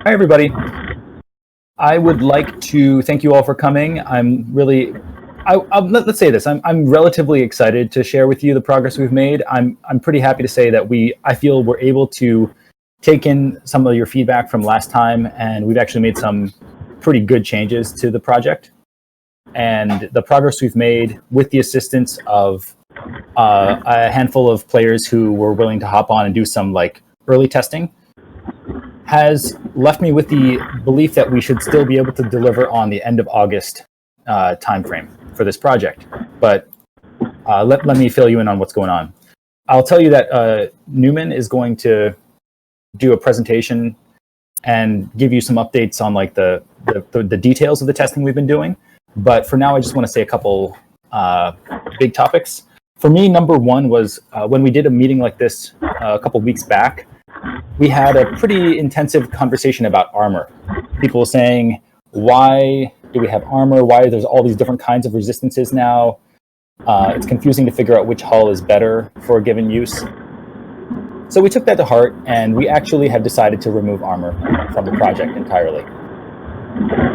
Hi, everybody. I would like to thank you all for coming. Let's say this. I'm relatively excited to share with you the progress we've made. I'm pretty happy to say that I feel we're able to take in some of your feedback from last time, and we've actually made some pretty good changes to the project. And the progress we've made with the assistance of a handful of players who were willing to hop on and do some early testing has left me with the belief that we should still be able to deliver on the end of August timeframe for this project. But let me fill you in on what's going on. I'll tell you that Newman is going to do a presentation and give you some updates on the details of the testing we've been doing. But for now, I just want to say a couple big topics. For me, number one was when we did a meeting like this a couple weeks back, we had a pretty intensive conversation about armor. People saying, why do we have armor? Why there's all these different kinds of resistances now? It's confusing to figure out which hull is better for a given use. So we took that to heart, and we actually have decided to remove armor from the project entirely.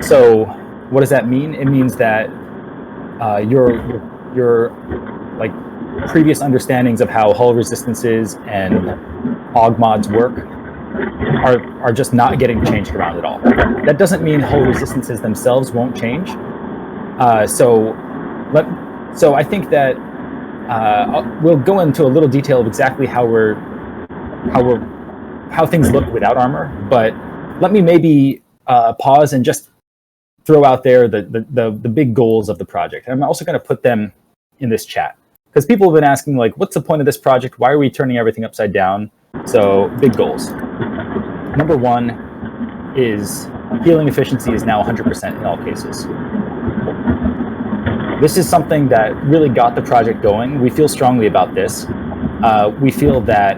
So what does that mean? It means that your previous understandings of how hull resistances and AUG mods work are just not getting changed around at all. That doesn't mean hull resistances themselves won't change. So I think that we'll go into a little detail of exactly how things look without armor. But let me maybe pause and just throw out there the big goals of the project. I'm also going to put them in this chat, because people have been asking, what's the point of this project? Why are we turning everything upside down? So, big goals. Number one is healing efficiency is now 100% in all cases. This is something that really got the project going. We feel strongly about this. We feel that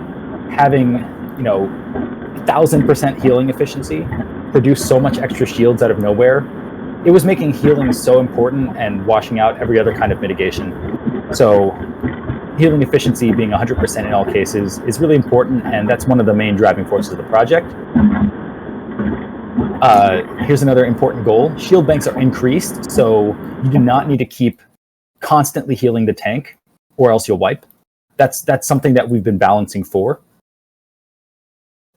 having, 1,000% healing efficiency produced so much extra shields out of nowhere. It was making healing so important and washing out every other kind of mitigation. So healing efficiency being 100% in all cases is really important, and that's one of the main driving forces of the project. Here's another important goal. Shield banks are increased, so you do not need to keep constantly healing the tank, or else you'll wipe. That's something that we've been balancing for.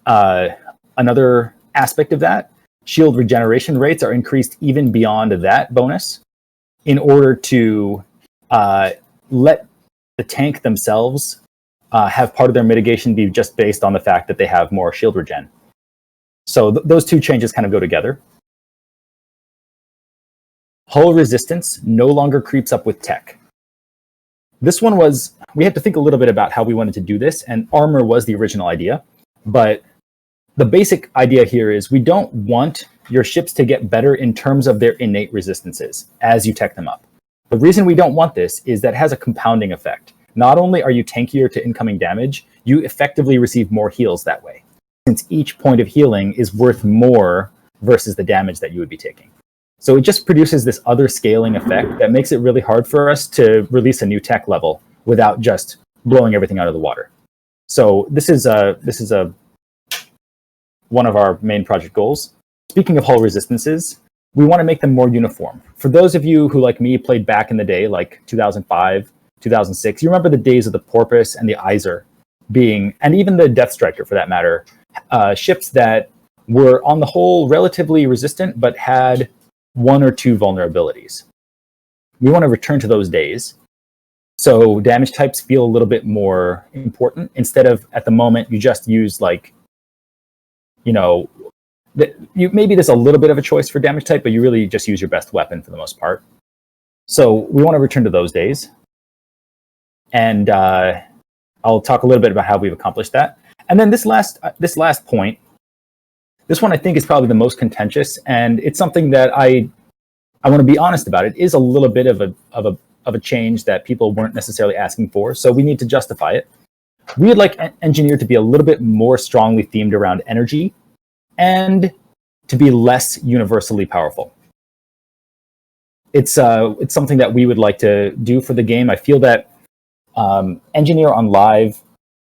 Another aspect of that, shield regeneration rates are increased even beyond that bonus in order to let the tank themselves have part of their mitigation be just based on the fact that they have more shield regen. So those two changes kind of go together. Hull resistance no longer creeps up with tech. This one we had to think a little bit about how we wanted to do this, and armor was the original idea. But the basic idea here is we don't want your ships to get better in terms of their innate resistances as you tech them up. The reason we don't want this is that it has a compounding effect. Not only are you tankier to incoming damage, you effectively receive more heals that way, since each point of healing is worth more versus the damage that you would be taking. So it just produces this other scaling effect that makes it really hard for us to release a new tech level without just blowing everything out of the water. So this is one of our main project goals. Speaking of hull resistances, we want to make them more uniform. For those of you who, like me, played back in the day, like 2005, 2006, you remember the days of the Porpoise and the Iser being, and even the Death Striker for that matter, ships that were on the whole relatively resistant, but had one or two vulnerabilities. We want to return to those days. So damage types feel a little bit more important. Instead of, at the moment, you just use maybe there's a little bit of a choice for damage type, but you really just use your best weapon for the most part. So we want to return to those days. And I'll talk a little bit about how we've accomplished that. And then this last point, this one I think is probably the most contentious, and it's something that I want to be honest about. It is a little bit of a change that people weren't necessarily asking for, so we need to justify it. We would like Engineer to be a little bit more strongly themed around energy and to be less universally powerful. It's something that we would like to do for the game. I feel that Engineer on live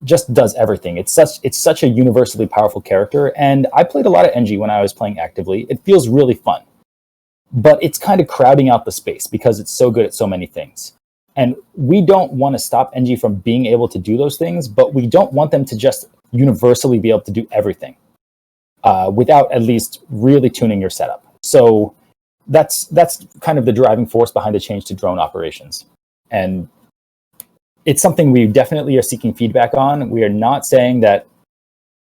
just does everything. It's such a universally powerful character, and I played a lot of NG when I was playing actively. It feels really fun, but it's kind of crowding out the space because it's so good at so many things. And we don't want to stop NG from being able to do those things, but we don't want them to just universally be able to do everything without at least really tuning your setup. So that's kind of the driving force behind the change to drone operations. And it's something we definitely are seeking feedback on. We are not saying that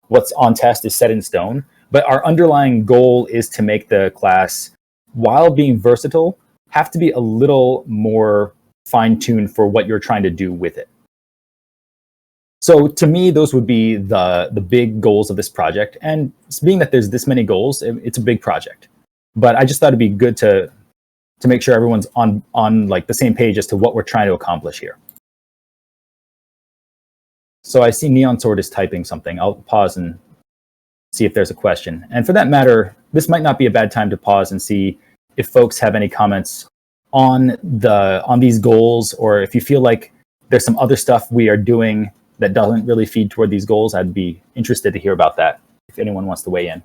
what's on test is set in stone, but our underlying goal is to make the class, while being versatile, have to be a little more fine-tuned for what you're trying to do with it. So to me, those would be the big goals of this project. And being that there's this many goals, it's a big project. But I just thought it'd be good to make sure everyone's on like the same page as to what we're trying to accomplish here. So I see Neon Sword is typing something. I'll pause and see if there's a question. And for that matter, this might not be a bad time to pause and see if folks have any comments on these goals, or if you feel like there's some other stuff we are doing that doesn't really feed toward these goals. I'd be interested to hear about that if anyone wants to weigh in.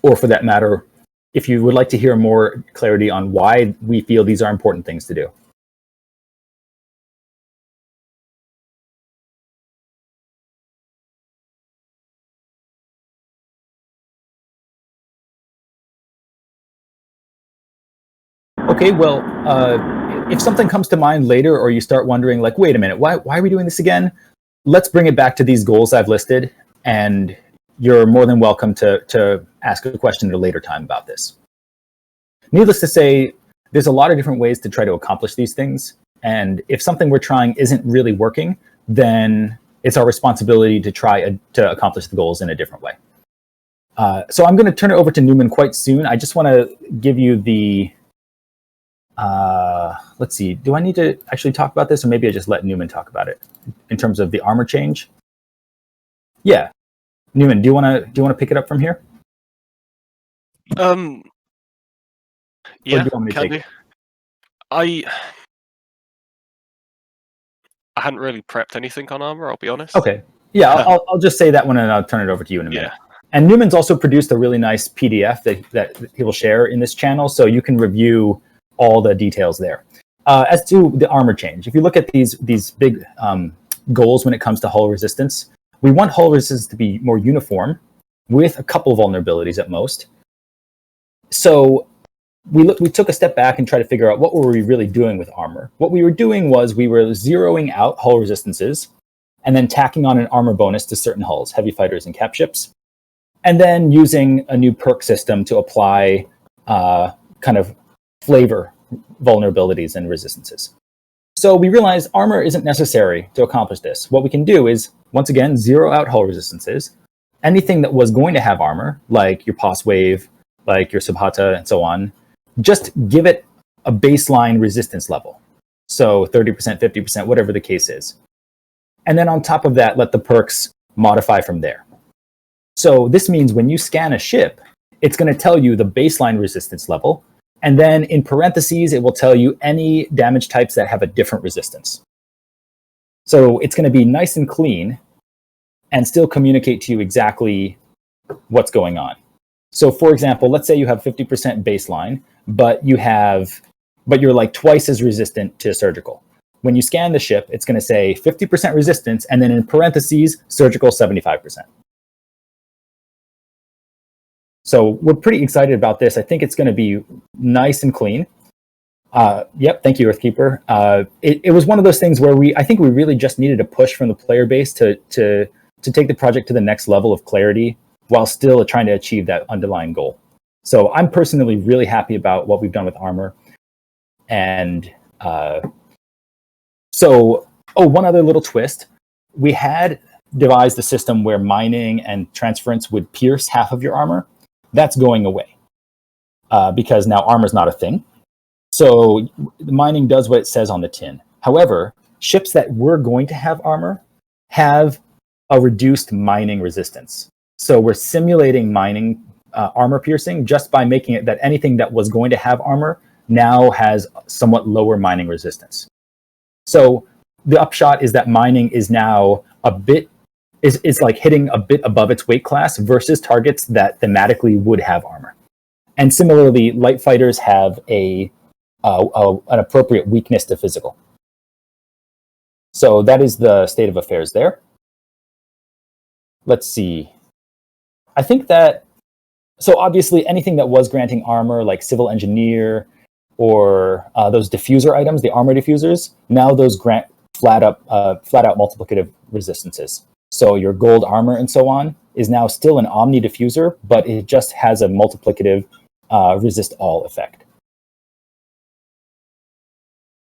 Or for that matter, if you would like to hear more clarity on why we feel these are important things to do. Okay, well, if something comes to mind later, or you start wondering, like, wait a minute, why are we doing this again? Let's bring it back to these goals I've listed, and you're more than welcome to ask a question at a later time about this. Needless to say, there's a lot of different ways to try to accomplish these things, and if something we're trying isn't really working, then it's our responsibility to try to accomplish the goals in a different way. So I'm going to turn it over to Newman quite soon. I just want to give you the... let's see, do I need to actually talk about this, or maybe I just let Newman talk about it in terms of the armor change? Yeah. Newman, do you want to pick it up from here? Yeah, can do. I hadn't really prepped anything on armor, I'll be honest. Okay. Yeah, I'll just say that one, and I'll turn it over to you in a minute. Yeah. And Newman's also produced a really nice PDF that he will share in this channel, so you can review all the details there. As to the armor change, if you look at these big goals when it comes to hull resistance, we want hull resistance to be more uniform with a couple of vulnerabilities at most. So we took a step back and tried to figure out what were we really doing with armor. What we were doing was we were zeroing out hull resistances and then tacking on an armor bonus to certain hulls, heavy fighters and cap ships, and then using a new perk system to apply kind of flavor vulnerabilities and resistances. So we realized armor isn't necessary to accomplish this. What we can do is, once again, zero out hull resistances. Anything that was going to have armor, like your Pos Wave, like your Subhata, and so on, just give it a baseline resistance level. So 30%, 50%, whatever the case is. And then on top of that, let the perks modify from there. So this means when you scan a ship, it's going to tell you the baseline resistance level, and then in parentheses, it will tell you any damage types that have a different resistance. So it's going to be nice and clean and still communicate to you exactly what's going on. So for example, let's say you have 50% baseline, but you're like twice as resistant to surgical. When you scan the ship, it's going to say 50% resistance, and then in parentheses, surgical 75%. So we're pretty excited about this. I think it's going to be nice and clean. Yep, thank you, Earthkeeper. It was one of those things where I think we really just needed a push from the player base to take the project to the next level of clarity while still trying to achieve that underlying goal. So I'm personally really happy about what we've done with armor. And one other little twist. We had devised a system where mining and transference would pierce half of your armor. That's going away because now armor is not a thing. So mining does what it says on the tin. However, ships that were going to have armor have a reduced mining resistance. So we're simulating mining armor piercing just by making it that anything that was going to have armor now has somewhat lower mining resistance. So the upshot is that mining is now a bit is like hitting a bit above its weight class versus targets that thematically would have armor. And similarly, light fighters have an appropriate weakness to physical. So that is the state of affairs there. Let's see. I think that, so obviously anything that was granting armor, like Civil Engineer or those diffuser items, the armor diffusers, now those grant flat out multiplicative resistances. So your gold armor and so on is now still an Omni diffuser, but it just has a multiplicative resist all effect.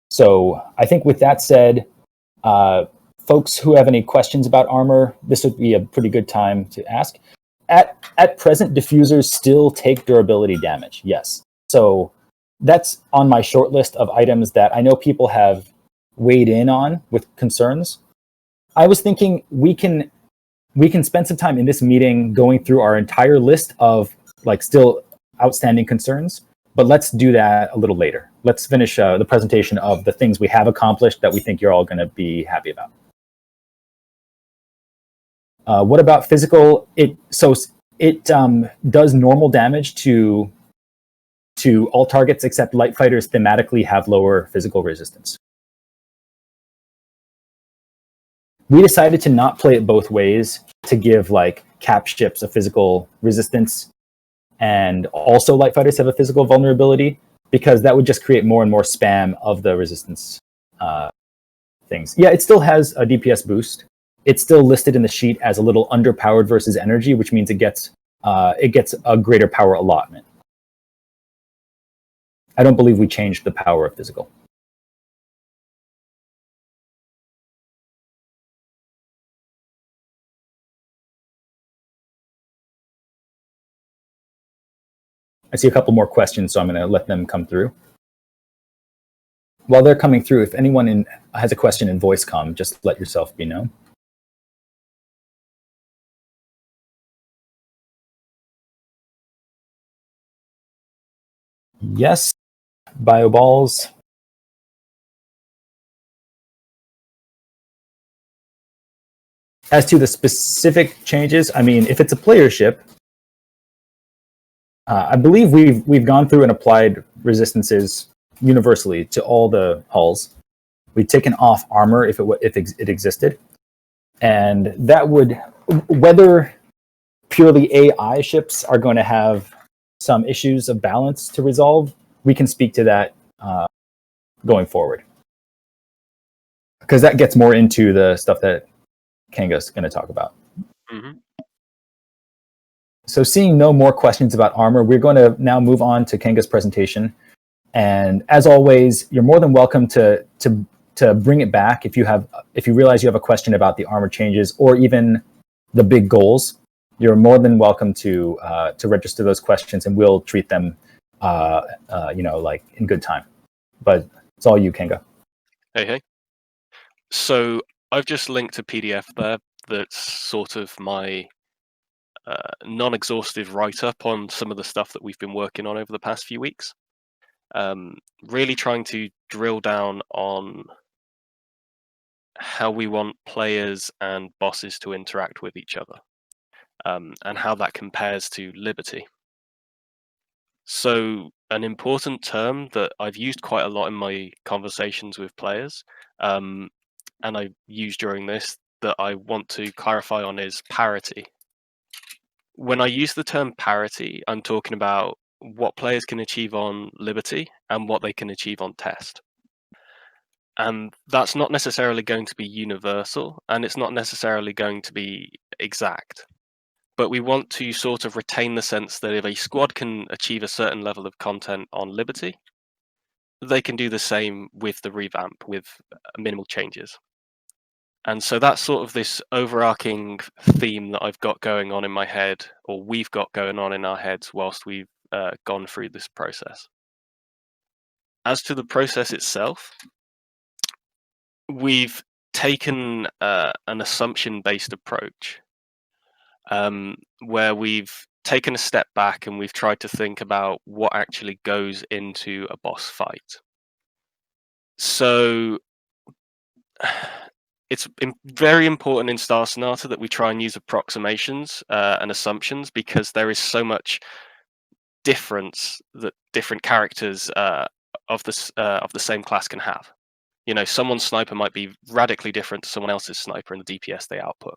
So I think with that said, folks who have any questions about armor, this would be a pretty good time to ask. At present, diffusers still take durability damage, yes. So that's on my short list of items that I know people have weighed in on with concerns. I was thinking we can spend some time in this meeting going through our entire list of like still outstanding concerns, but let's do that a little later. Let's finish the presentation of the things we have accomplished that we think you're all going to be happy about. What about physical? It does normal damage to all targets except light fighters thematically have lower physical resistance. We decided to not play it both ways to give like cap ships a physical resistance and also light fighters have a physical vulnerability, because that would just create more and more spam of the resistance things. Yeah, it still has a DPS boost. It's still listed in the sheet as a little underpowered versus energy, which means it gets a greater power allotment. I don't believe we changed the power of physical. I see a couple more questions, so I'm going to let them come through. While they're coming through, if anyone has a question in voice comm, just let yourself be known. Yes, bioballs. As to the specific changes, I mean, if it's a player ship, I believe we've gone through and applied resistances universally to all the hulls. We've taken off armor if it existed, and that would, whether purely AI ships are going to have some issues of balance to resolve, we can speak to that going forward, because that gets more into the stuff that Kanga's going to talk about. Mm-hmm. So seeing no more questions about armor, we're going to now move on to Kanga's presentation. And as always, you're more than welcome to bring it back if you realize you have a question about the armor changes or even the big goals. You're more than welcome to register those questions, and we'll treat them, like in good time. But it's all you, Kanga. Hey. So I've just linked a PDF there that's sort of my non-exhaustive write-up on some of the stuff that we've been working on over the past few weeks. Really trying to drill down on how we want players and bosses to interact with each other, and how that compares to Liberty. So an important term that I've used quite a lot in my conversations with players, and I use during this, that I want to clarify on, is parity. When I use the term parity, I'm talking about what players can achieve on Liberty and what they can achieve on Test. And that's not necessarily going to be universal, and it's not necessarily going to be exact. But we want to sort of retain the sense that if a squad can achieve a certain level of content on Liberty, they can do the same with the revamp with minimal changes. And so that's sort of this overarching theme that I've got going on in my head, or we've got going on in our heads whilst we've gone through this process. As to the process itself, we've taken an assumption-based approach, where we've taken a step back and we've tried to think about what actually goes into a boss fight. So it's very important in Star Sonata that we try and use approximations and assumptions, because there is so much difference that different characters of the same class can have. You know, someone's sniper might be radically different to someone else's sniper in the DPS they output.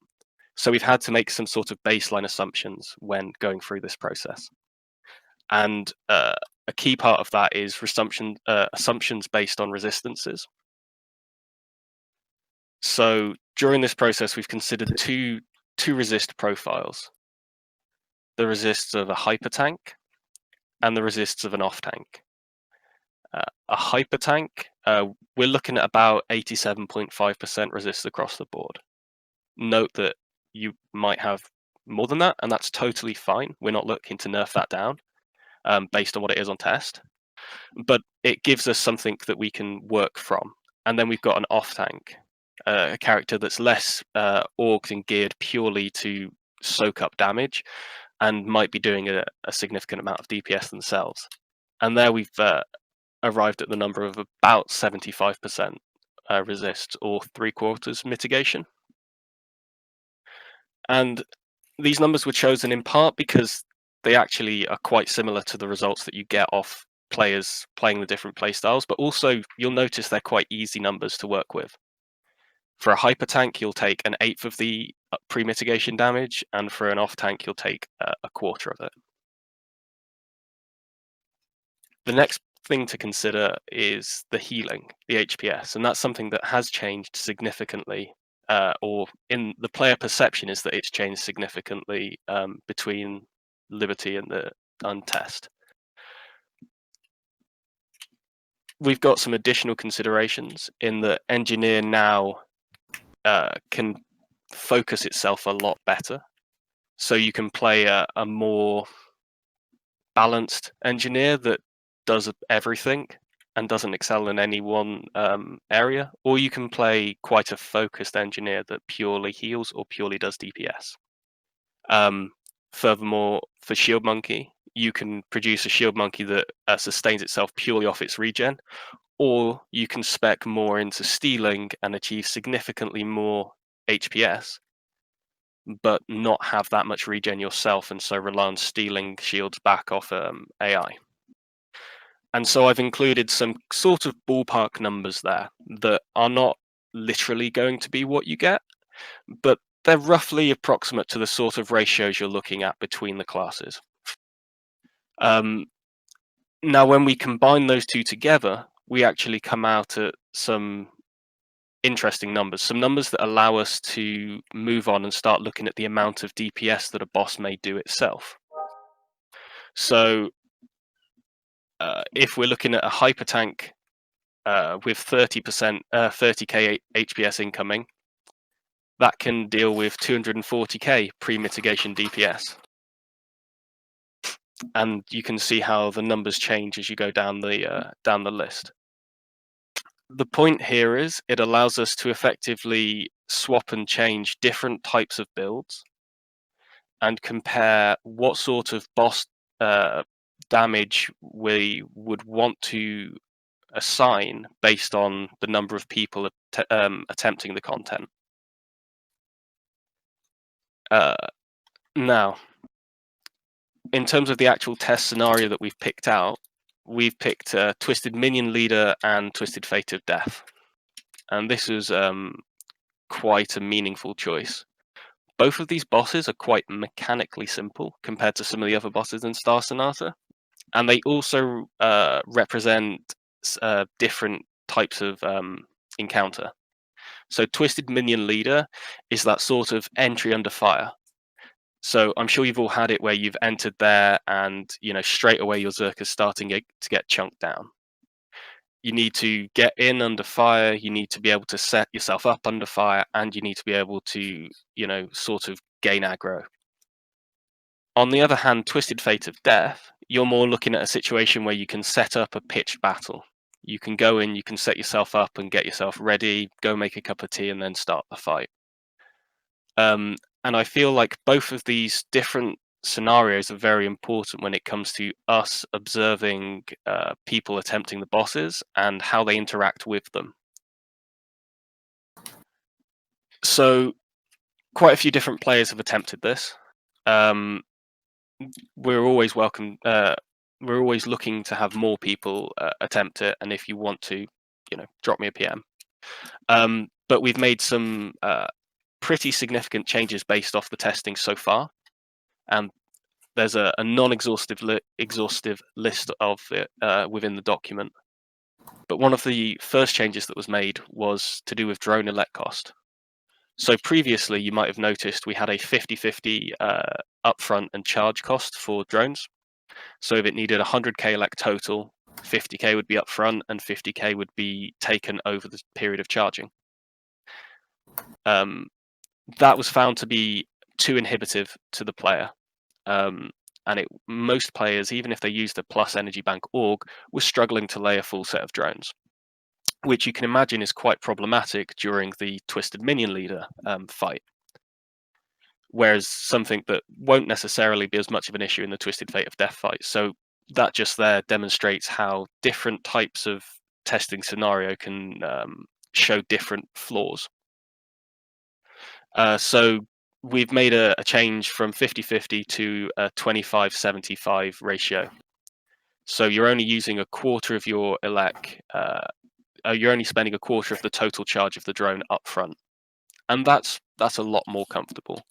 So we've had to make some sort of baseline assumptions when going through this process. And a key part of that is assumptions based on resistances. So during this process, we've considered two resist profiles: the resists of a hyper tank and the resists of an off tank. A hyper tank, we're looking at about 87.5% resist across the board. Note that you might have more than that, and that's totally fine. We're not looking to nerf that down based on what it is on test, but it gives us something that we can work from. And then we've got an off tank, a character that's less orged and geared purely to soak up damage and might be doing a significant amount of DPS themselves. And there we've arrived at the number of about 75% resist, or 3/4 mitigation. And these numbers were chosen in part because they actually are quite similar to the results that you get off players playing the different playstyles, but also you'll notice they're quite easy numbers to work with. For a hyper tank, you'll take 1/8 of the pre-mitigation damage, and for an off tank, you'll take 1/4 of it. The next thing to consider is the healing, the HPS, and that's something that has changed significantly, or in the player perception is that it's changed significantly between Liberty and the Untest. We've got some additional considerations in that Engineer now can focus itself a lot better. So you can play a more balanced Engineer that does everything and doesn't excel in any one area, or you can play quite a focused Engineer that purely heals or purely does DPS. Furthermore, for Shield Monkey, you can produce a Shield Monkey that sustains itself purely off its regen, or you can spec more into stealing and achieve significantly more HPS, but not have that much regen yourself, and so rely on stealing shields back off AI. And so I've included some sort of ballpark numbers there that are not literally going to be what you get, but they're roughly approximate to the sort of ratios you're looking at between the classes. Now, when we combine those two together, we actually come out at some interesting numbers, some numbers that allow us to move on and start looking at the amount of DPS that a boss may do itself. So if we're looking at a hyper tank with 30%, 30k HPS incoming, that can deal with 240k pre-mitigation DPS. And you can see how the numbers change as you go down the list. The point here is it allows us to effectively swap and change different types of builds and compare what sort of boss damage we would want to assign based on the number of people attempting the content. Now, in terms of the actual test scenario that we've picked out, we've picked Twisted Minion Leader and Twisted Fate of Death. And this was quite a meaningful choice. Both of these bosses are quite mechanically simple compared to some of the other bosses in Star Sonata. And they also represent different types of encounter. So Twisted Minion Leader is that sort of entry under fire. So I'm sure you've all had it where you've entered there and, you know, straight away your Zerk is starting to get chunked down. You need to get in under fire, you need to be able to set yourself up under fire, and you need to be able to, you know, sort of gain aggro. On the other hand, Twisted Fate of Death, you're more looking at a situation where you can set up a pitched battle. You can go in, you can set yourself up and get yourself ready, go make a cup of tea, and then start the fight. And I feel like both of these different scenarios are very important when it comes to us observing people attempting the bosses and how they interact with them. So quite a few different players have attempted this. We're always welcome. We're always looking to have more people attempt it, and if you want to, drop me a PM. But we've made some pretty significant changes based off the testing so far, and there's a non-exhaustive exhaustive list of it within the document. But one of the first changes that was made was to do with drone elect cost. So previously, you might have noticed we had a 50-50 upfront and charge cost for drones. So if it needed 100k elect total, 50k would be upfront and 50k would be taken over the period of charging. That was found to be too inhibitive to the player. And most players, even if they used a plus energy bank org, were struggling to lay a full set of drones, which you can imagine is quite problematic during the Twisted Minion Leader fight. Whereas something that won't necessarily be as much of an issue in the Twisted Fate of Death fight. So that just there demonstrates how different types of testing scenario can show different flaws. So we've made a change from 50-50 to a 25-75 ratio. So you're only using a quarter of your elec. You're only spending a quarter of the total charge of the drone up front, and that's a lot more comfortable,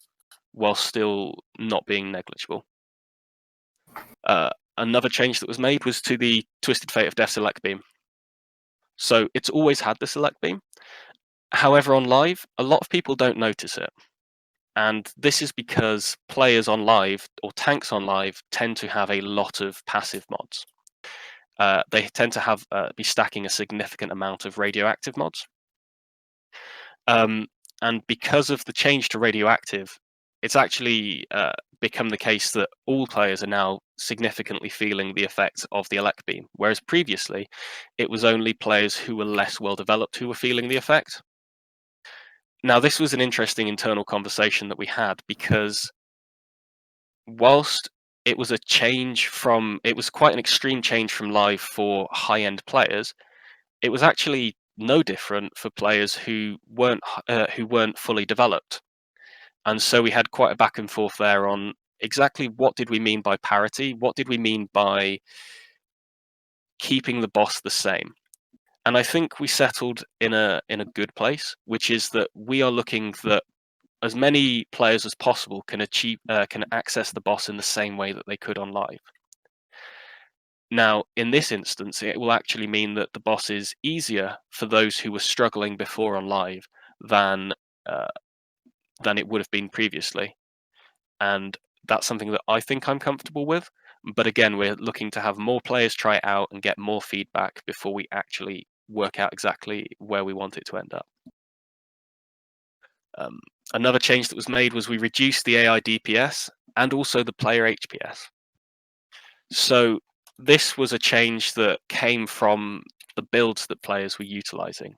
while still not being negligible. Another change that was made was to the Twisted Fate of Death select beam. So it's always had the select beam. However, on live, a lot of people don't notice it. And this is because players on live or tanks on live tend to have a lot of passive mods. They tend to have be stacking a significant amount of radioactive mods. And because of the change to radioactive, it's actually become the case that all players are now significantly feeling the effects of the elect beam, whereas previously it was only players who were less well developed who were feeling the effect. Now, this was an interesting internal conversation that we had, because whilst it was it was quite an extreme change from live for high-end players, it was actually no different for players who weren't fully developed. And so we had quite a back and forth there on exactly what did we mean by parity, what did we mean by keeping the boss the same. And I think we settled in a good place, which is that we are looking that as many players as possible can access the boss in the same way that they could on live. Now, in this instance, it will actually mean that the boss is easier for those who were struggling before on live than it would have been previously. And that's something that I think I'm comfortable with. But again, we're looking to have more players try it out and get more feedback before we actually work out exactly where we want it to end up. Another change that was made was we reduced the AI DPS and also the player HPS. So this was a change that came from the builds that players were utilizing.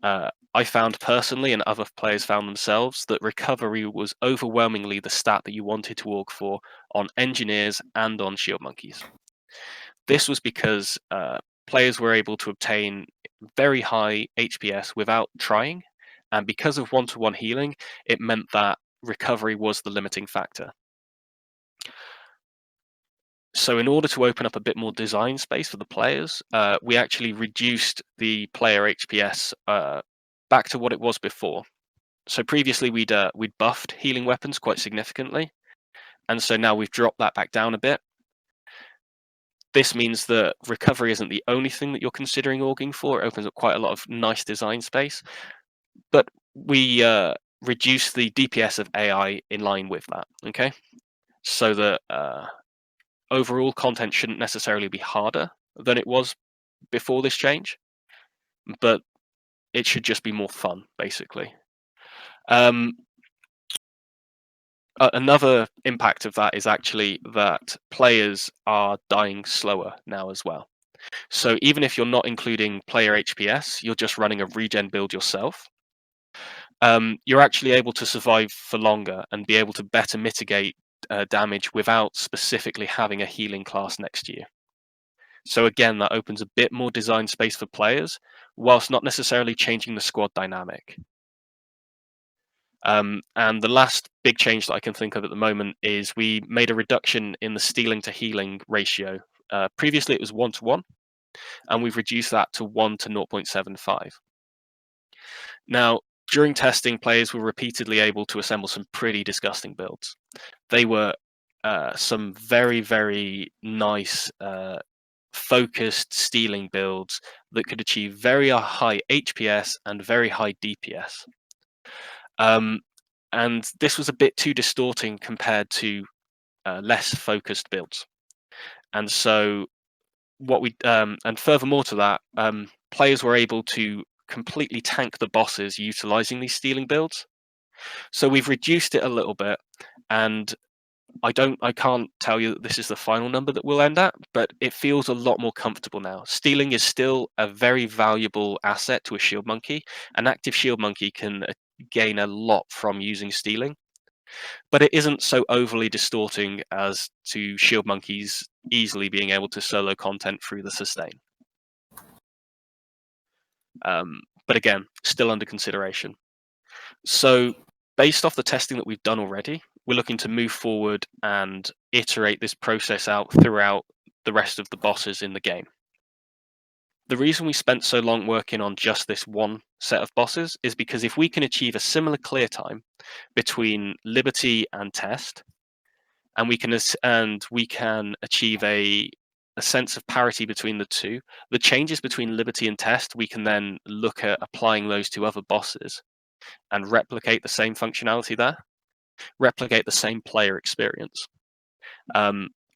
I found personally, and other players found themselves, that recovery was overwhelmingly the stat that you wanted to org for on engineers and on shield monkeys. This was because players were able to obtain very high HPS without trying, and because of one-to-one healing, it meant that recovery was the limiting factor. So in order to open up a bit more design space for the players, we actually reduced the player HPS back to what it was before. So previously we'd buffed healing weapons quite significantly, and so now we've dropped that back down a bit. This means that recovery isn't the only thing that you're considering orging for. It opens up quite a lot of nice design space, but we reduce the DPS of AI in line with that. Okay, so that overall content shouldn't necessarily be harder than it was before this change, but it should just be more fun, basically. Another impact of that is actually that players are dying slower now as well. So even if you're not including player HPS, you're just running a regen build yourself, you're actually able to survive for longer and be able to better mitigate damage without specifically having a healing class next to you. So again, that opens a bit more design space for players, whilst not necessarily changing the squad dynamic. And the last big change that I can think of at the moment is we made a reduction in the stealing to healing ratio. Previously, it was 1-1, and we've reduced that to 1 to 0.75. Now, during testing, players were repeatedly able to assemble some pretty disgusting builds. They were some very, very nice focused stealing builds that could achieve very high HPS and very high DPS. And this was a bit too distorting compared to less focused builds. And so what we and furthermore to that, players were able to completely tank the bosses utilizing these stealing builds. So we've reduced it a little bit, and I can't tell you that this is the final number that we'll end at, but it feels a lot more comfortable now. Stealing is still a very valuable asset to a shield monkey. An active shield monkey can gain a lot from using stealing, but it isn't so overly distorting as to shield monkeys easily being able to solo content through the sustain. But again, still under consideration. So based off the testing that we've done already, we're looking to move forward and iterate this process out throughout the rest of the bosses in the game. The reason we spent so long working on just this one set of bosses is because if we can achieve a similar clear time between Liberty and Test, and we can achieve a sense of parity between the two, the changes between Liberty and Test, we can then look at applying those to other bosses and replicate the same functionality there, replicate the same player experience.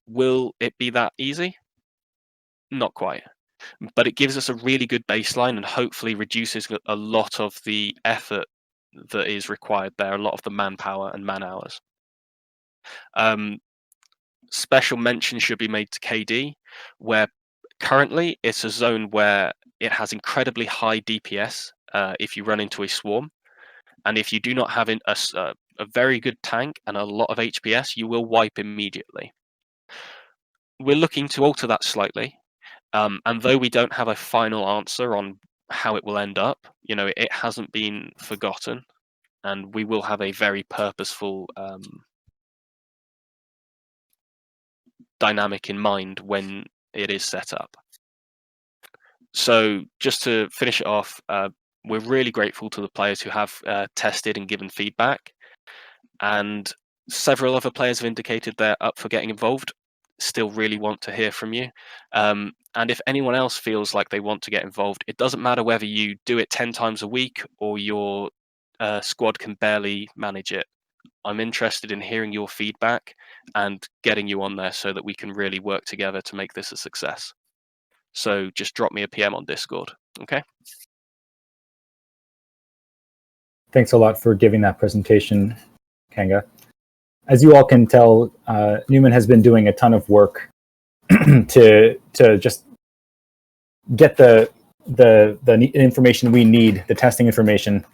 Will it be that easy? Not quite. But it gives us a really good baseline and hopefully reduces a lot of the effort that is required there, a lot of the manpower and man hours. Special mention should be made to KD, where currently it's a zone where it has incredibly high DPS if you run into a swarm. And if you do not have a very good tank and a lot of HPS, you will wipe immediately. We're looking to alter that slightly. And though we don't have a final answer on how it will end up, it hasn't been forgotten. And we will have a very purposeful dynamic in mind when it is set up. So just to finish it off, we're really grateful to the players who have tested and given feedback, and several other players have indicated they're up for getting involved. Still really want to hear from you. And if anyone else feels like they want to get involved, it doesn't matter whether you do it 10 times a week or your squad can barely manage it. I'm interested in hearing your feedback and getting you on there so that we can really work together to make this a success. So just drop me a PM on Discord, okay? Thanks a lot for giving that presentation, Kanga. As you all can tell, Newman has been doing a ton of work to just get the information we need, the testing information,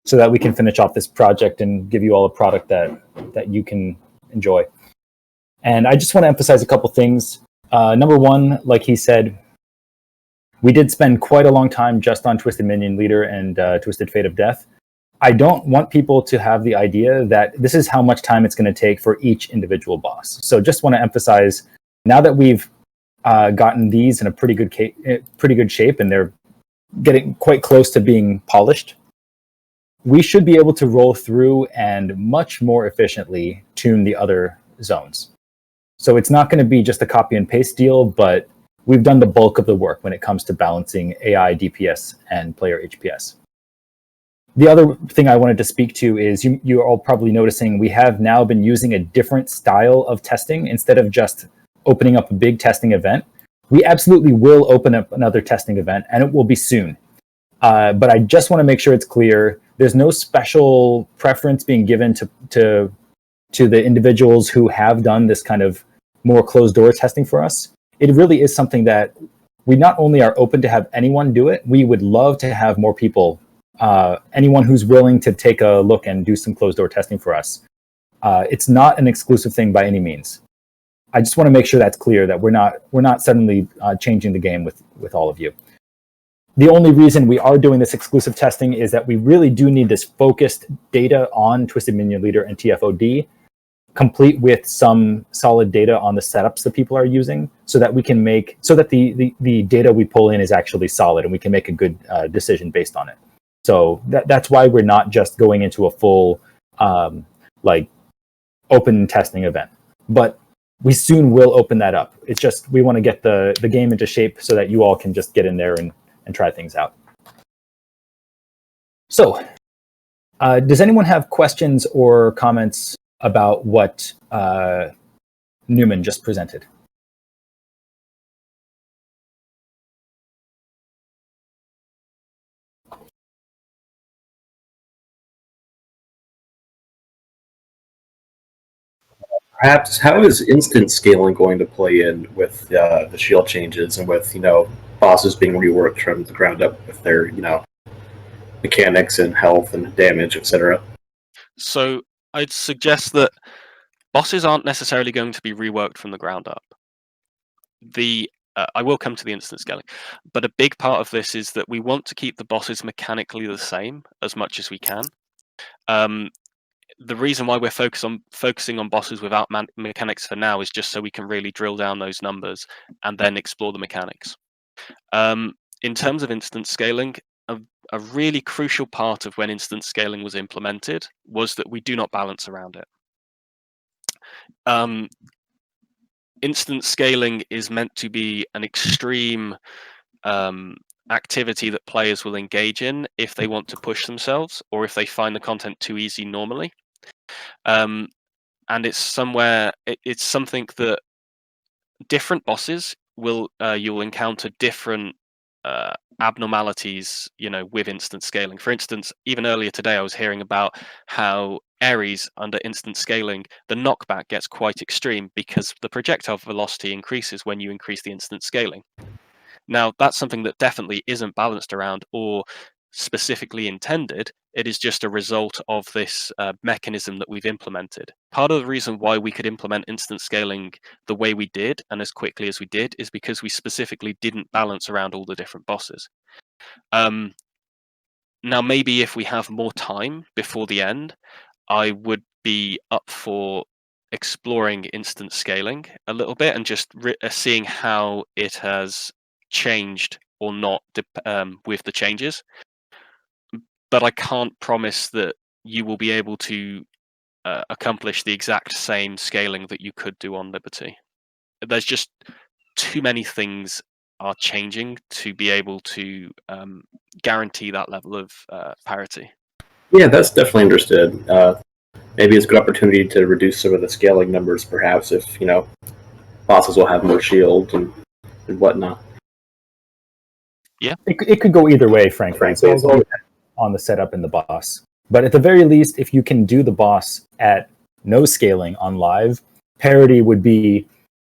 so that we can finish off this project and give you all a product that you can enjoy. And I just want to emphasize a couple things. Number one, like he said, we did spend quite a long time just on Twisted Minion Leader and Twisted Fate of Death. I don't want people to have the idea that this is how much time it's going to take for each individual boss. So just want to emphasize, now that we've gotten these in a pretty good shape and they're getting quite close to being polished, we should be able to roll through and much more efficiently tune the other zones. So it's not going to be just a copy and paste deal, but we've done the bulk of the work when it comes to balancing AI, DPS, and player HPS. The other thing I wanted to speak to is you're all probably noticing we have now been using a different style of testing. Instead of just opening up a big testing event, we absolutely will open up another testing event, and it will be soon. But I just want to make sure it's clear. There's no special preference being given to the individuals who have done this kind of more closed door testing for us. It really is something that we not only are open to have anyone do it, we would love to have more people, anyone who's willing to take a look and do some closed door testing for us. It's not an exclusive thing by any means. I just want to make sure that's clear, that we're not suddenly changing the game with all of you. The only reason we are doing this exclusive testing is that we really do need this focused data on Twisted Minion Leader and TFOD, complete with some solid data on the setups that people are using, so that we can make, so that the data we pull in is actually solid and we can make a good decision based on it. So that's why we're not just going into a full like open testing event, but we soon will open that up. It's just we want to get the game into shape so that you all can just get in there and try things out. So, does anyone have questions or comments about what Newman just presented? Perhaps, how is instant scaling going to play in with the shield changes and with, bosses being reworked from the ground up with their, mechanics and health and damage, etc.? So I'd suggest that bosses aren't necessarily going to be reworked from the ground up. I will come to the instant scaling, but a big part of this is that we want to keep the bosses mechanically the same as much as we can. The reason why we're focusing on bosses without mechanics for now is just so we can really drill down those numbers and then explore the mechanics. In terms of instant scaling, a really crucial part of when instant scaling was implemented was that we do not balance around it. Instant scaling is meant to be an extreme activity that players will engage in if they want to push themselves or if they find the content too easy normally. And it's something that different bosses will you'll encounter different abnormalities, with instant scaling. For instance, even earlier today, I was hearing about how Ares under instant scaling, the knockback gets quite extreme because the projectile velocity increases when you increase the instant scaling. Now, that's something that definitely isn't balanced around or specifically intended. It is just a result of this mechanism that we've implemented. Part of the reason why we could implement instant scaling the way we did and as quickly as we did is because we specifically didn't balance around all the different bosses. Now, maybe if we have more time before the end, I would be up for exploring instant scaling a little bit and just seeing how it has changed or not with the changes. But I can't promise that you will be able to accomplish the exact same scaling that you could do on Liberty. There's just too many things are changing to be able to guarantee that level of parity. Yeah, that's definitely understood. Maybe it's a good opportunity to reduce some of the scaling numbers, perhaps, if, bosses will have more shield and whatnot. Yeah. It could go either way, frankly. It's all on the setup and the boss. But at the very least, if you can do the boss at no scaling on live, parity would be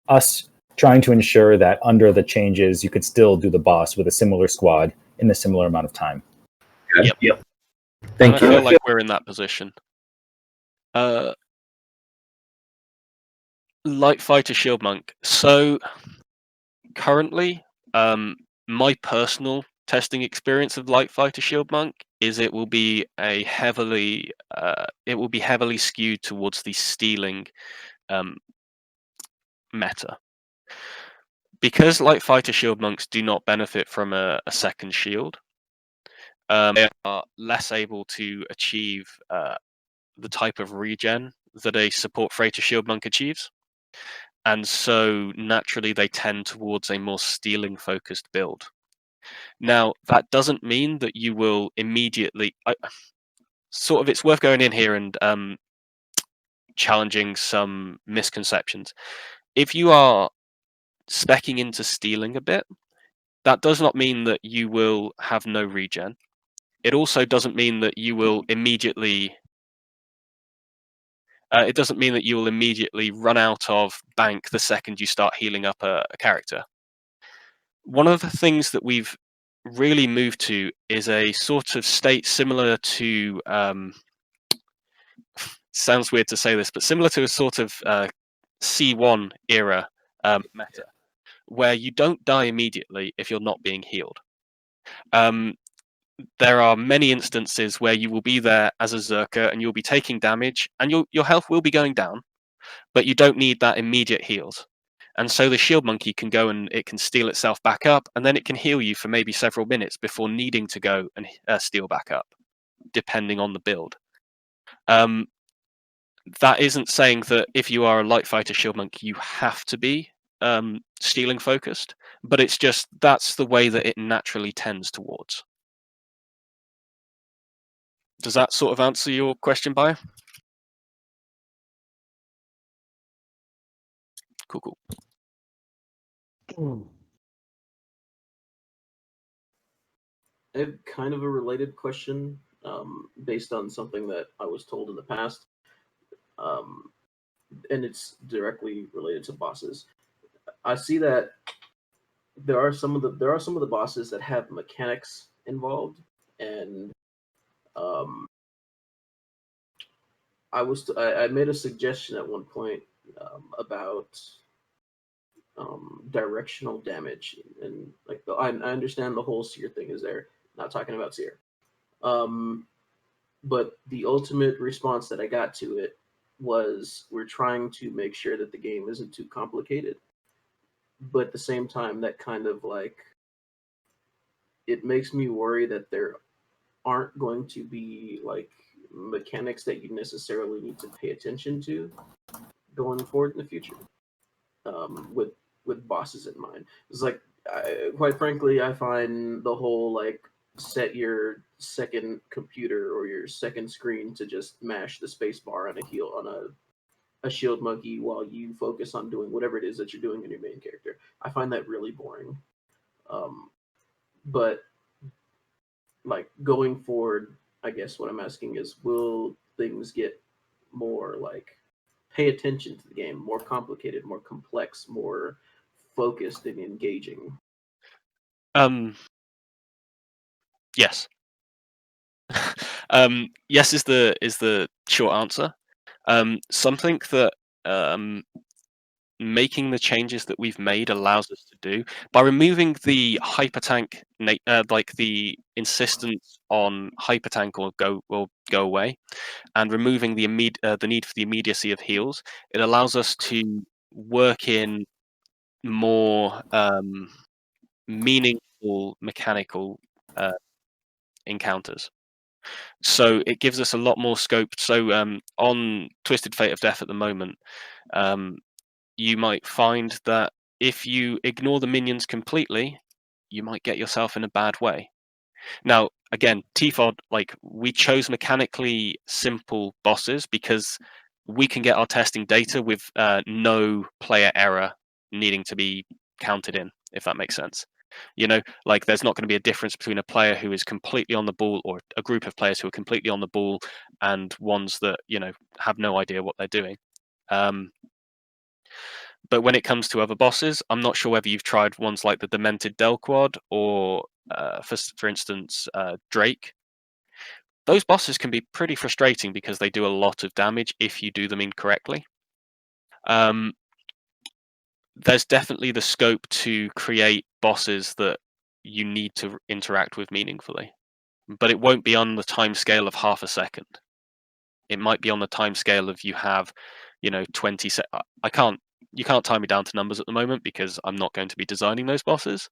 us trying to ensure that under the changes, you could still do the boss with a similar squad in a similar amount of time. Yep. Thank you. I feel like we're in that position. Light Fighter Shield Monk. So currently, my personal testing experience of Light Fighter Shield Monk is it will be heavily skewed towards the stealing meta. Because Light Fighter Shield Monks do not benefit from a second shield, they are less able to achieve the type of regen that a support Freighter Shield Monk achieves. And so naturally they tend towards a more stealing focused build. Now, that doesn't mean that you will immediately it's worth going in here and challenging some misconceptions. If you are speccing into stealing a bit, that does not mean that you will have no regen. It also doesn't mean that you will immediately run out of bank the second you start healing up a character. One of the things that we've really moved to is a sort of state similar to sounds weird to say this, but similar to a sort of C1 era meta, where you don't die immediately if you're not being healed. There are many instances where you will be there as a Zerker and you'll be taking damage and your health will be going down, but you don't need that immediate heals. And so the Shield Monkey can go and it can steal itself back up, and then it can heal you for maybe several minutes before needing to go and steal back up, depending on the build. That isn't saying that if you are a light fighter Shield Monk, you have to be stealing focused, but it's just that's the way that it naturally tends towards. Does that sort of answer your question, Bio? Cool. I have kind of a related question based on something that I was told in the past, and it's directly related to bosses. I see that there are some of the bosses that have mechanics involved, and I made a suggestion at one point about directional damage, and like I understand the whole seer thing is there. Not talking about seer, but the ultimate response that I got to it was we're trying to make sure that the game isn't too complicated, but at the same time that kind of like it makes me worry that there aren't going to be like mechanics that you necessarily need to pay attention to going forward in the future with bosses in mind. It's like quite frankly I find the whole like set your second computer or your second screen to just mash the space bar on a shield monkey while you focus on doing whatever it is that you're doing in your main character. I find that really boring. But like going forward, I guess what I'm asking is, will things get more like pay attention to the game, more complicated, more complex, more focused and engaging? Yes. Yes is the short answer. Something that making the changes that we've made allows us to do by removing the hypertank, like the insistence on hypertank will go away, and removing the need for the immediacy of heals. It allows us to work in more meaningful mechanical encounters. So it gives us a lot more scope. So on Twisted Fate of Death at the moment, you might find that if you ignore the minions completely, you might get yourself in a bad way. Now, again, TFOD, like we chose mechanically simple bosses because we can get our testing data with no player error needing to be counted in, if that makes sense. You know, like there's not going to be a difference between a player who is completely on the ball or a group of players who are completely on the ball and ones that, you know, have no idea what they're doing. But when it comes to other bosses, I'm not sure whether you've tried ones like the Demented Delquad or, for instance, Drake. Those bosses can be pretty frustrating because they do a lot of damage if you do them incorrectly. There's definitely the scope to create bosses that you need to interact with meaningfully, but it won't be on the time scale of half a second. It might be on the time scale of you have, you know, 20 you can't tie me down to numbers at the moment because I'm not going to be designing those bosses.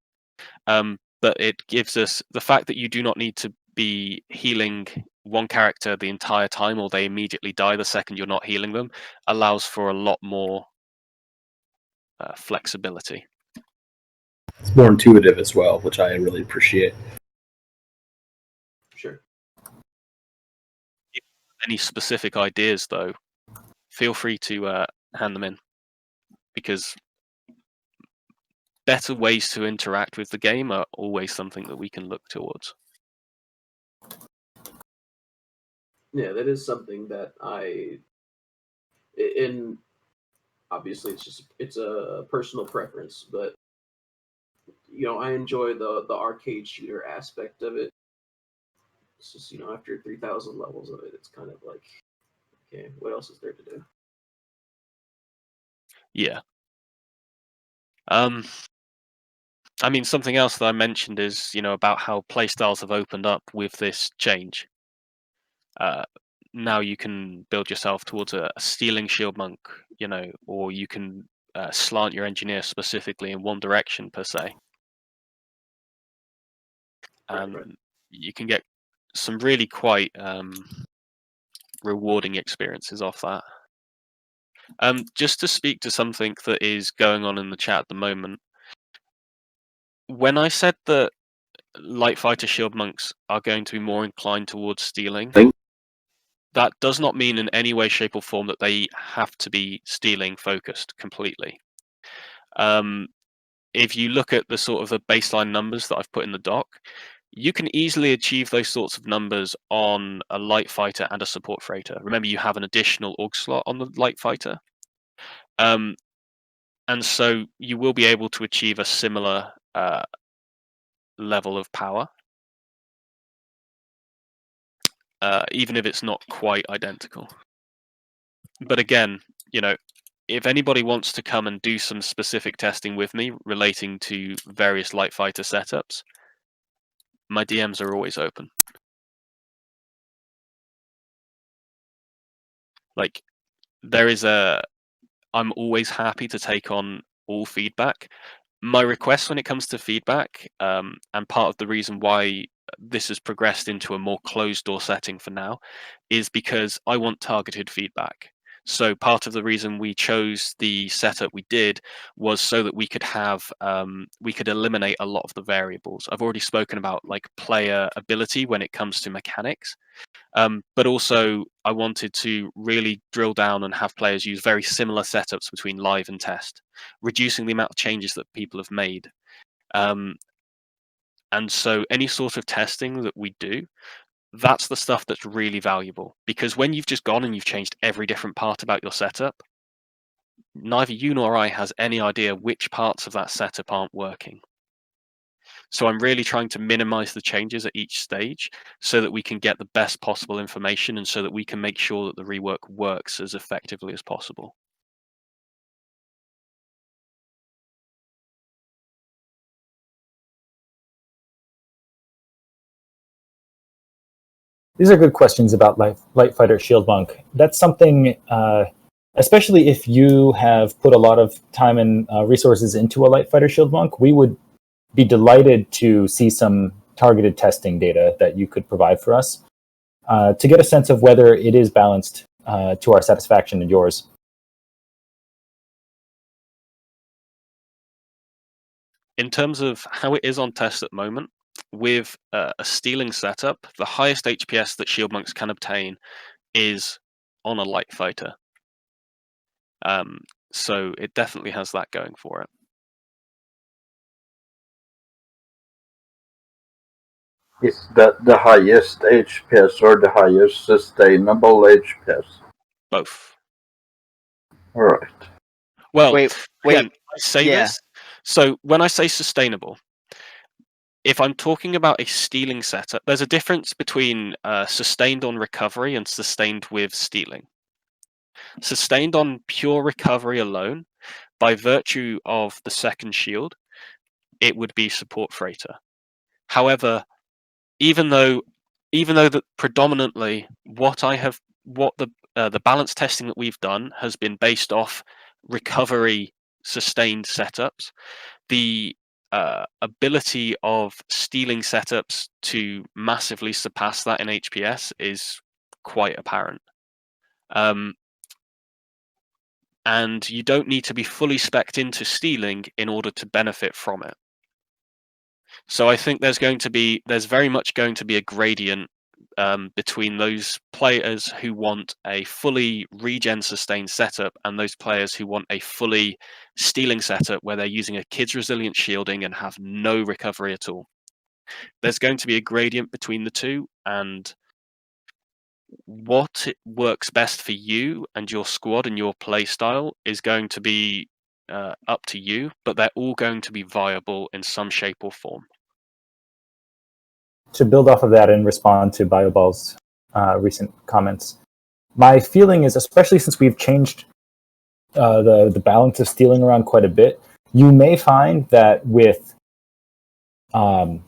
But it gives us the fact that you do not need to be healing one character the entire time or they immediately die the second you're not healing them allows for a lot more flexibility. It's more intuitive as well, which I really appreciate. Sure. Any specific ideas, though, feel free to hand them in, because better ways to interact with the game are always something that we can look towards. Yeah, that is something that and obviously it's a personal preference, but you know, I enjoy the arcade shooter aspect of it. It's just, you know, after 3,000 levels of it, it's kind of like Okay, what else is there to do? Yeah. I mean, something else that I mentioned is, about how playstyles have opened up with this change. Now you can build yourself towards a stealing shield monk, or you can slant your engineer specifically in one direction per se, and Right. you can get some really quite rewarding experiences off that. Just to speak to something that is going on in the chat at the moment, when I said that light fighter shield monks are going to be more inclined towards stealing, that does not mean in any way, shape, or form that they have to be stealing focused completely. If you look at the sort of the baseline numbers that I've put in the doc, you can easily achieve those sorts of numbers on a light fighter and a support freighter. Remember, you have an additional AUG slot on the light fighter. And so you will be able to achieve a similar level of power, even if it's not quite identical. But again, if anybody wants to come and do some specific testing with me relating to various light fighter setups, my DMs are always open. Like, I'm always happy to take on all feedback. My request when it comes to feedback, and part of the reason why this has progressed into a more closed door setting for now, is because I want targeted feedback. So part of the reason we chose the setup we did was so that we could eliminate a lot of the variables. I've already spoken about like player ability when it comes to mechanics. But also, I wanted to really drill down and have players use very similar setups between live and test, reducing the amount of changes that people have made. And so any sort of testing that we do, that's the stuff that's really valuable. Because when you've just gone and you've changed every different part about your setup, neither you nor I has any idea which parts of that setup aren't working. So I'm really trying to minimize the changes at each stage so that we can get the best possible information and so that we can make sure that the rework works as effectively as possible. These are good questions about light fighter shield monk. That's something, especially if you have put a lot of time and resources into a light fighter shield monk, we would be delighted to see some targeted testing data that you could provide for us to get a sense of whether it is balanced to our satisfaction and yours. In terms of how it is on test at the moment, with a stealing setup, the highest HPS that shield monks can obtain is on a light fighter. So it definitely has that going for it. Is that the highest HPS or the highest sustainable HPS? Both. All right. Well, Wait. again, I say yeah. this. So when I say sustainable, if I'm talking about a stealing setup, there's a difference between sustained on recovery and sustained with stealing. Sustained on pure recovery alone, by virtue of the second shield, it would be support freighter. However, even though that predominantly what the balance testing that we've done has been based off recovery sustained setups, the ability of stealing setups to massively surpass that in HPS is quite apparent. And you don't need to be fully spec'd into stealing in order to benefit from it. So I think there's very much going to be a gradient between those players who want a fully regen sustained setup and those players who want a fully stealing setup where they're using a kid's resilient shielding and have no recovery at all. There's going to be a gradient between the two, and what works best for you and your squad and your play style is going to be up to you, but they're all going to be viable in some shape or form. To build off of that and respond to BioBall's recent comments, My feeling is, especially since we've changed the balance of stealing around quite a bit, you may find that with a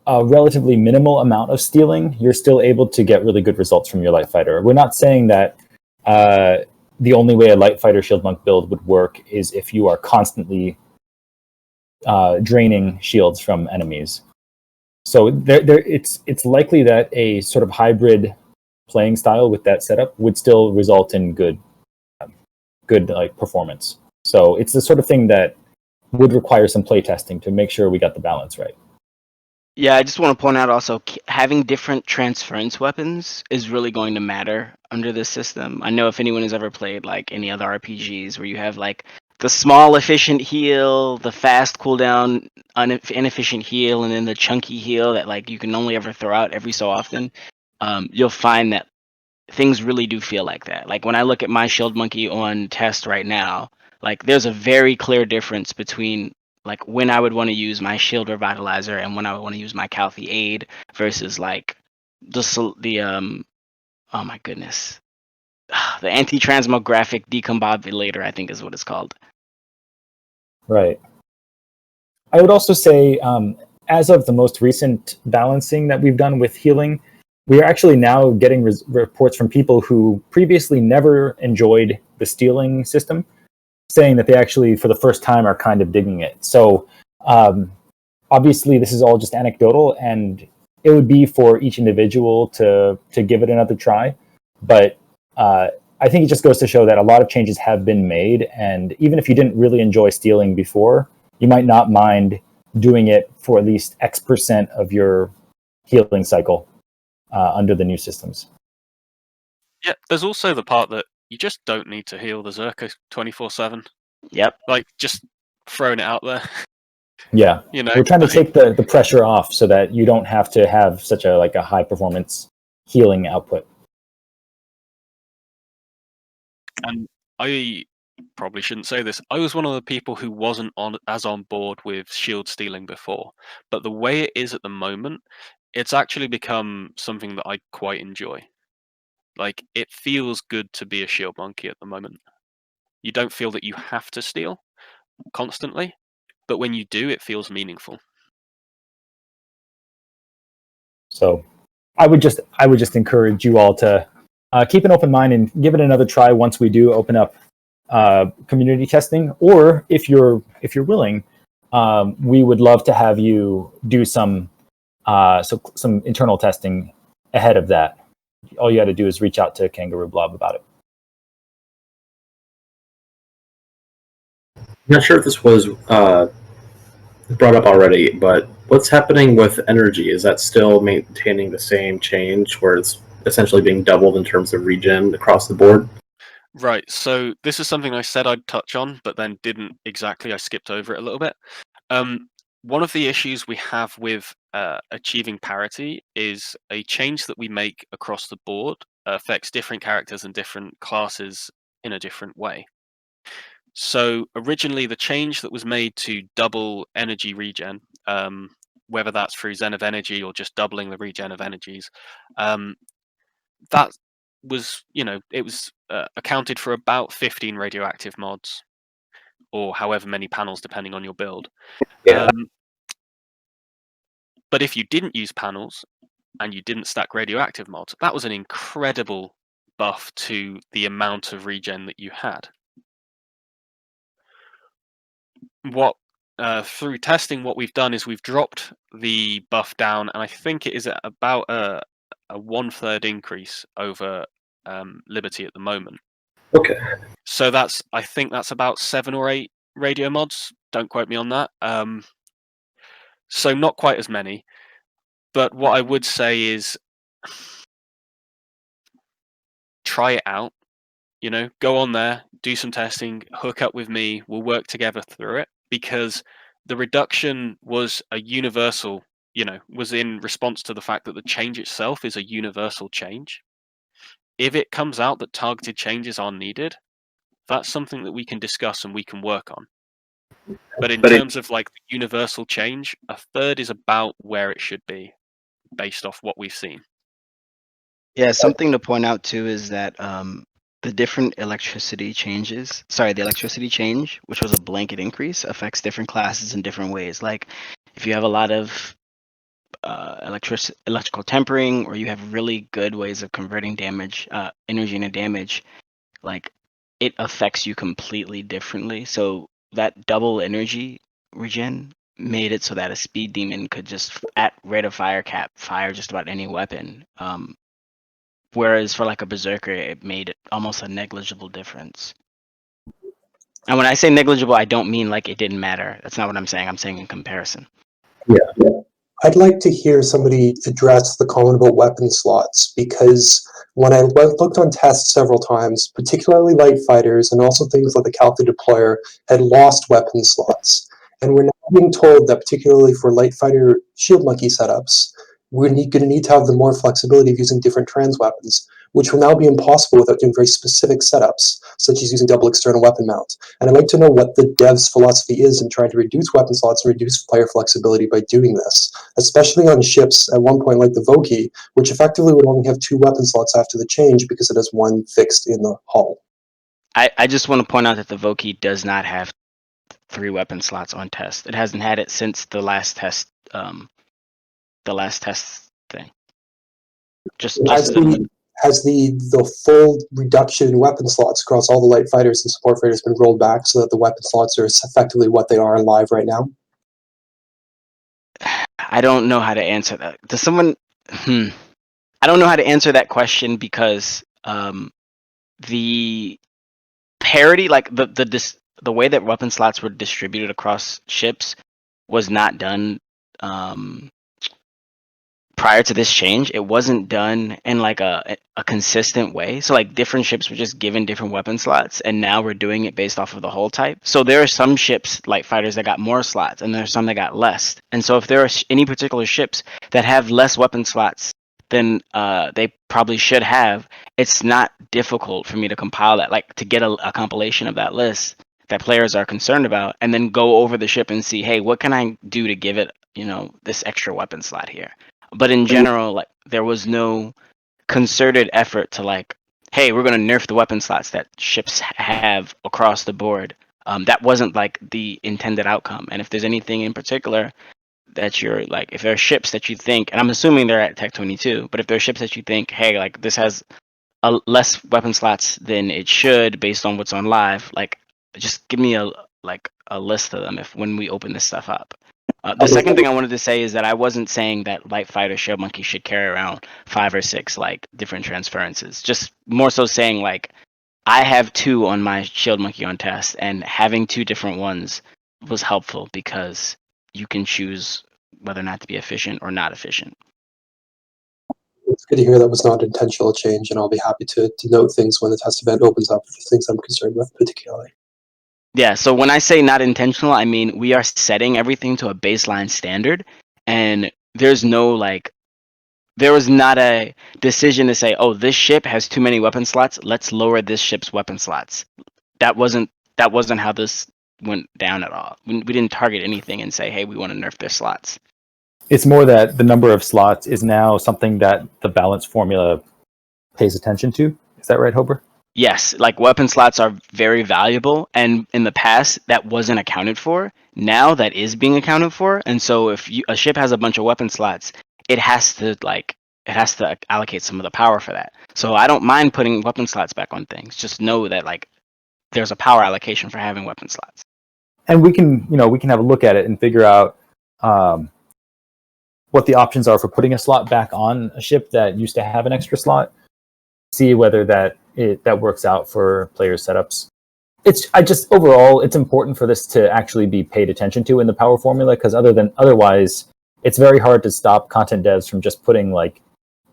relatively minimal amount of stealing, you're still able to get really good results from your light fighter. We're not saying that the only way a light fighter shield monk build would work is if you are constantly draining shields from enemies. So it's likely that a sort of hybrid playing style with that setup would still result in good like performance. So it's the sort of thing that would require some play testing to make sure we got the balance right. Yeah, I just want to point out also having different transference weapons is really going to matter under this system. I know if anyone has ever played like any other RPGs where you have like the small efficient heal, the fast cooldown inefficient heal, and then the chunky heal that like you can only ever throw out every so often, you'll find that things really do feel like that. Like when I look at my shield monkey on test right now, like there's a very clear difference between like when I would want to use my shield revitalizer and when I would want to use my Calthy aid versus like the oh my goodness, the anti-transmographic decombobulator, I think is what it's called. Right. I would also say, as of the most recent balancing that we've done with healing, we are actually now getting reports from people who previously never enjoyed the stealing system, saying that they actually, for the first time, are kind of digging it. So obviously, this is all just anecdotal, and it would be for each individual to give it another try. But I think it just goes to show that a lot of changes have been made, and even if you didn't really enjoy stealing before, you might not mind doing it for at least X% of your healing cycle under the new systems. Yeah, there's also the part that you just don't need to heal the Zerka 24/7. Yep. Like, just throwing it out there. Yeah, You know, we're trying to take the pressure off so that you don't have to have such a high performance healing output. And I probably shouldn't say this. I was one of the people who wasn't on board with shield stealing before, but the way it is at the moment, it's actually become something that I quite enjoy. Like, it feels good to be a shield monkey at the moment. You don't feel that you have to steal constantly, but when you do, it feels meaningful. So I would just encourage you all to keep an open mind and give it another try once we do open up community testing, or if you're willing, we would love to have you do some internal testing ahead of that. All you got to do is reach out to Kangaroo Blob about it. I'm not sure if this was brought up already, but what's happening with energy? Is that still maintaining the same change where it's essentially being doubled in terms of regen across the board? Right, so this is something I said I'd touch on, but then didn't exactly. I skipped over it a little bit. One of the issues we have with achieving parity is a change that we make across the board affects different characters and different classes in a different way. So originally, the change that was made to double energy regen, whether that's through Zen of Energy or just doubling the regen of energies, that was, it was accounted for about 15 radioactive mods, or however many panels, depending on your build. Yeah. But if you didn't use panels and you didn't stack radioactive mods, that was an incredible buff to the amount of regen that you had. Through testing, what we've done is we've dropped the buff down, and I think it is at about a 1/3 increase over Liberty at the moment. Okay. So I think that's about 7 or 8 radio mods. Don't quote me on that. So not quite as many. But what I would say is try it out. Go on there, do some testing, hook up with me. We'll work together through it, because the reduction was a universal, was in response to the fact that the change itself is a universal change. If it comes out that targeted changes are needed, that's something that we can discuss and we can work on. But in terms of like the universal change, 1/3 is about where it should be based off what we've seen. Yeah, something to point out too is that the different electricity the electricity change, which was a blanket increase, affects different classes in different ways. Like if you have a lot of electrical tempering, or you have really good ways of converting energy into damage, like it affects you completely differently. So that double energy regen made it so that a speed demon could just at rate of fire cap fire just about any weapon. Whereas for like a berserker, it made almost a negligible difference. And when I say negligible, I don't mean like it didn't matter. That's not what I'm saying. I'm saying in comparison. I'd like to hear somebody address the comment about weapon slots, because when I looked on tests several times, particularly light fighters and also things like the calculated deployer had lost weapon slots. And we're now being told that particularly for light fighter shield monkey setups, we're going to need to have the more flexibility of using different trans weapons, which will now be impossible without doing very specific setups, such as using double external weapon mount. And I'd like to know what the dev's philosophy is in trying to reduce weapon slots and reduce player flexibility by doing this, especially on ships at one point like the Voki, which effectively would only have 2 weapon slots after the change because it has 1 fixed in the hull. I just want to point out that the Voki does not have 3 weapon slots on test. It hasn't had it since the last test thing. Has the full reduction in weapon slots across all the light fighters and support fighters been rolled back so that the weapon slots are effectively what they are live right now? I don't know how to answer that. Does someone? I don't know how to answer that question because the parity, like the way that weapon slots were distributed across ships, was not done prior to this change. It wasn't done in like a consistent way. So like different ships were just given different weapon slots, and now we're doing it based off of the hull type. So there are some ships like fighters that got more slots, and there are some that got less. And so if there are any particular ships that have less weapon slots than they probably should have, it's not difficult for me to compile that, like to get a compilation of that list that players are concerned about, and then go over the ship and see, hey, what can I do to give it, this extra weapon slot here. But in general, like there was no concerted effort to like, hey, we're gonna nerf the weapon slots that ships have across the board. That wasn't like the intended outcome. And if there's anything in particular that you're like, if there are ships that you think, and I'm assuming they're at Tech 22, but if there are ships that you think, hey, like this has less weapon slots than it should based on what's on live, like just give me a list of them when we open this stuff up. The second thing I wanted to say is that I wasn't saying that light fighter shield monkey should carry around 5 or 6 like different transferences. Just more so saying like I have 2 on my shield monkey on test, and having 2 different ones was helpful because you can choose whether or not to be efficient or not efficient. It's good to hear that was not an intentional change, and I'll be happy to note things when the test event opens up, things I'm concerned with particularly. Yeah, so when I say not intentional, I mean we are setting everything to a baseline standard, and there's no there was not a decision to say, oh, this ship has too many weapon slots, let's lower this ship's weapon slots. That wasn't how this went down at all. We didn't target anything and say, hey, we want to nerf their slots. It's more that the number of slots is now something that the balance formula pays attention to. Is that right, Hober? Yes, like weapon slots are very valuable, and in the past that wasn't accounted for. Now that is being accounted for, and so if a ship has a bunch of weapon slots, it has to allocate some of the power for that. So I don't mind putting weapon slots back on things. Just know that like there's a power allocation for having weapon slots. And we can have a look at it and figure out what the options are for putting a slot back on a ship that used to have an extra slot. See whether that works out for player setups. Overall, it's important for this to actually be paid attention to in the power formula, because otherwise, it's very hard to stop content devs from just putting like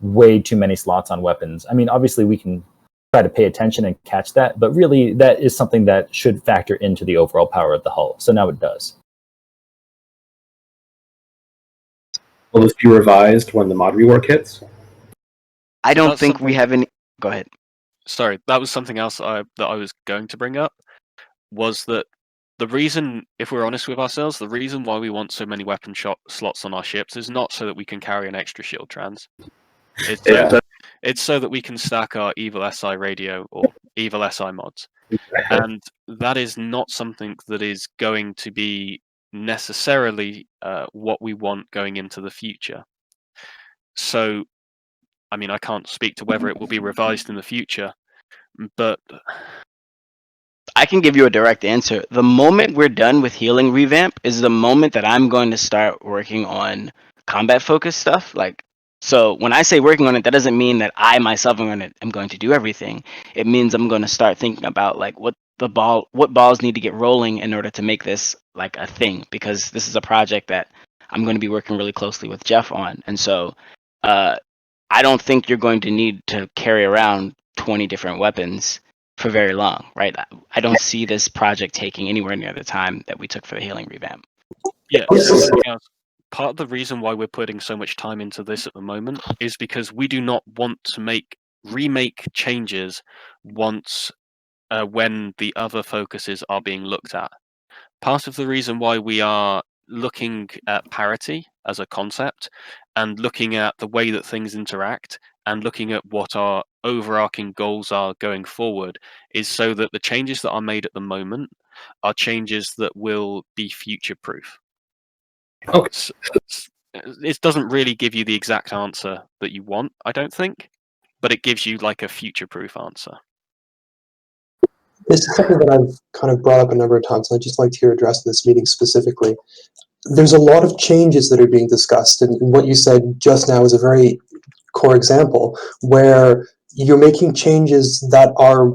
way too many slots on weapons. I mean, obviously we can try to pay attention and catch that, but really that is something that should factor into the overall power of the hull. So now it does. Will this be revised when the mod rework hits? I don't think we have any. Go ahead. Sorry, that was something else that I was going to bring up, was that the reason, if we're honest with ourselves, the reason why we want so many weapon slots on our ships is not so that we can carry an extra shield trans. It's so that we can stack our Evil SI radio or Evil SI mods. And that is not something that is going to be necessarily what we want going into the future. So, I mean, I can't speak to whether it will be revised in the future, but I can give you a direct answer. The moment we're done with healing revamp is the moment that I'm going to start working on combat focused stuff. Like, so when I say working on it, that doesn't mean that I myself am going to do everything. It means I'm going to start thinking about like what balls need to get rolling in order to make this like a thing, because this is a project that I'm going to be working really closely with Jeff on. And so I don't think you're going to need to carry around 20 different weapons for very long, right? I don't see this project taking anywhere near the time that we took for the healing revamp. yeah, everything else. Part of the reason why we're putting so much time into this at the moment is because we do not want to remake changes once when the other focuses are being looked at. Part of the reason why we are looking at parity as a concept and looking at the way that things interact and looking at what our overarching goals are going forward is so that the changes that are made at the moment are changes that will be future proof. Okay. It doesn't really give you the exact answer that you want, I don't think, but it gives you like a future proof answer. This is something that I've kind of brought up a number of times, and I'd just like to hear addressed in this meeting specifically. There's a lot of changes that are being discussed, and what you said just now is a very core example where you're making changes that are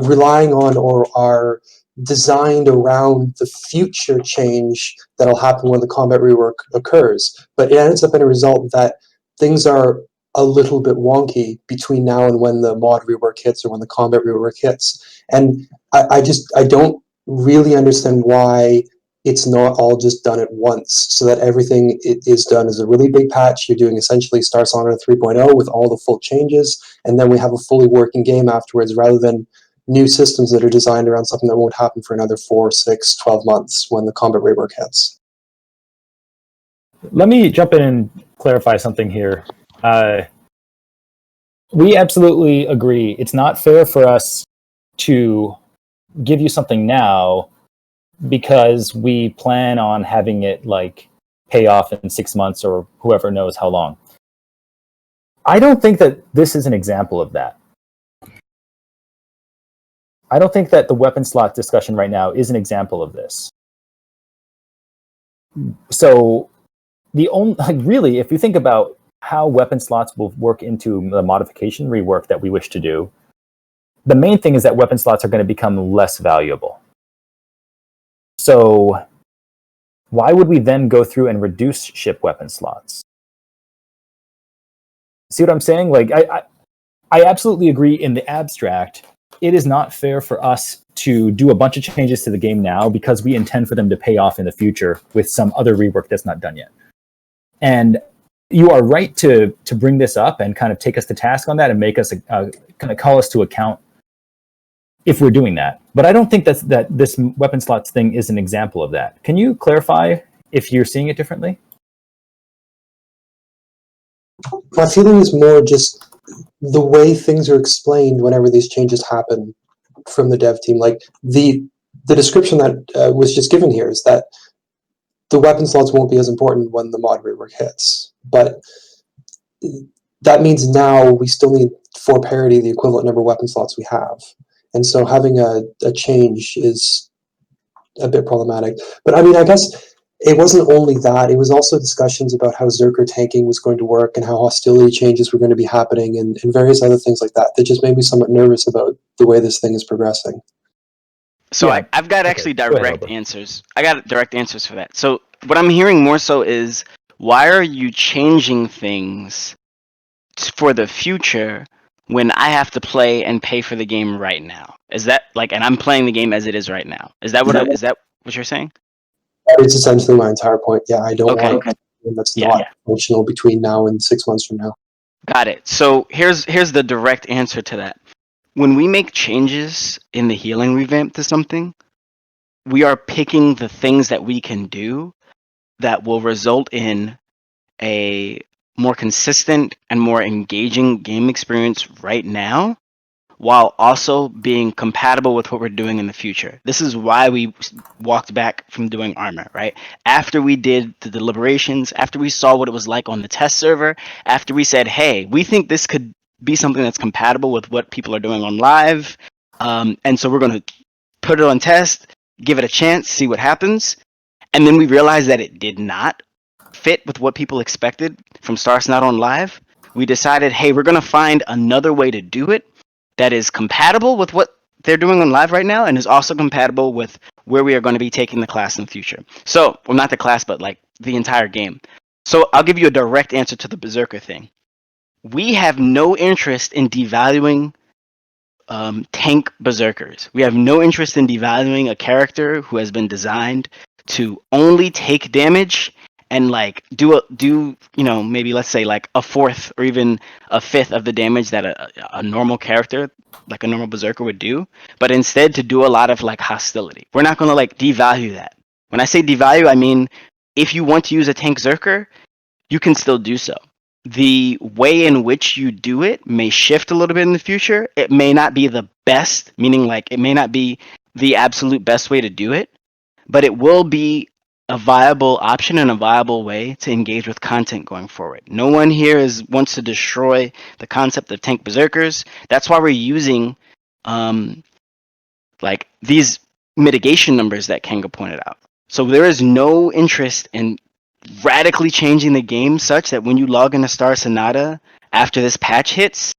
relying on or are designed around the future change that'll happen when the combat rework occurs. But it ends up in a result that things are a little bit wonky between now and when the mod rework hits or when the combat rework hits. And I don't really understand why it's not all just done at once, so that everything is done as a really big patch. You're doing essentially Star Sonata 3.0 with all the full changes, and then we have a fully working game afterwards, rather than new systems that are designed around something that won't happen for another 4, 6, 12 months when the combat rework hits. Let me jump in and clarify something here. We absolutely agree. It's not fair for us to give you something now because we plan on having it like pay off in 6 months or whoever knows how long. I don't think that this is an example of that. I don't think that the weapon slot discussion right now is an example of this. So really, if you think about how weapon slots will work into the modification rework that we wish to do, the main thing is that weapon slots are going to become less valuable. So why would we then go through and reduce ship weapon slots? See what I'm saying? Like, I absolutely agree in the abstract. It is not fair for us to do a bunch of changes to the game now because we intend for them to pay off in the future with some other rework that's not done yet. And you are right to bring this up and kind of take us to task on that and make us kind of call us to account if we're doing that. But I don't think that this weapon slots thing is an example of that. Can you clarify if you're seeing it differently? My feeling is more just the way things are explained whenever these changes happen from the dev team. Like the description that was just given here is that the weapon slots won't be as important when the mod rework hits. But that means now we still need, for parity, the equivalent number of weapon slots we have. And so having a change is a bit problematic. But I mean, I guess it wasn't only that. It was also discussions about how Zerker tanking was going to work and how hostility changes were going to be happening and various other things like that just made me somewhat nervous about the way this thing is progressing. So Yeah. I've got actually direct answers. I got direct answers for that. So what I'm hearing more so is, why are you changing things for the future when I have to play and pay for the game right now? Is that like, and I'm playing the game as it is right now? Is that what you're saying? It's essentially my entire point. Yeah, I don't want a game that's not functional between now and 6 months from now. Got it. So here's the direct answer to that. When we make changes in the healing revamp to something, we are picking the things that we can do that will result in a more consistent and more engaging game experience right now, while also being compatible with what we're doing in the future. This is why we walked back from doing armor, right? After we did the deliberations, after we saw what it was like on the test server, after we said, hey, we think this could be something that's compatible with what people are doing on live, and so we're going to put it on test, give it a chance, see what happens. And then we realized that it did not fit with what people expected from Stars Not on Live. We decided, hey, we're going to find another way to do it that is compatible with what they're doing on live right now and is also compatible with where we are going to be taking the class in the future. So, well, not the class, but like the entire game. So I'll give you a direct answer to the Berserker thing. We have no interest in devaluing tank Berserkers. We have no interest in devaluing a character who has been designed to only take damage and like do maybe let's say like a fourth or even a fifth of the damage that a normal character like a normal Berserker would do, but instead to do a lot of like hostility. We're not going to like devalue that. When I say devalue, I mean if you want to use a tank Berserker, you can still do so. The way in which you do it may shift a little bit in the future. It may not be the best, meaning like it may not be the absolute best way to do it, but it will be a viable option and a viable way to engage with content going forward. No one here wants to destroy the concept of tank berserkers. That's why we're using like these mitigation numbers that Kenga pointed out. So there is no interest in radically changing the game such that when you log into Star Sonata after this patch hits,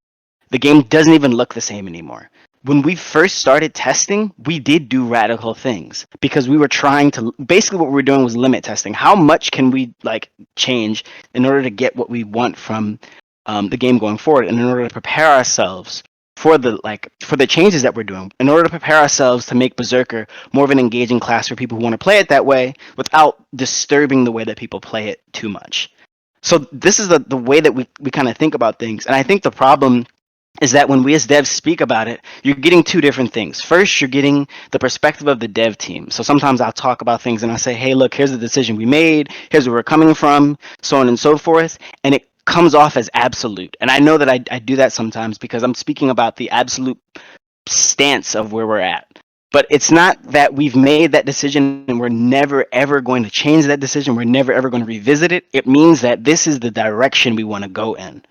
the game doesn't even look the same anymore. When we first started testing, we did do radical things because we were trying to, basically what we were doing was limit testing. How much can we like change in order to get what we want from the game going forward, and in order to prepare ourselves for the changes that we're doing, in order to prepare ourselves to make Berserker more of an engaging class for people who want to play it that way without disturbing the way that people play it too much. So this is the way that we kind of think about things. And I think the problem is that when we as devs speak about it, you're getting two different things. First, you're getting the perspective of the dev team. So sometimes I'll talk about things and I'll say, hey, look, here's the decision we made, here's where we're coming from, so on and so forth. And it comes off as absolute. And I know that I do that sometimes because I'm speaking about the absolute stance of where we're at. But it's not that we've made that decision and we're never ever going to change that decision. We're never ever going to revisit it. It means that this is the direction we want to go in.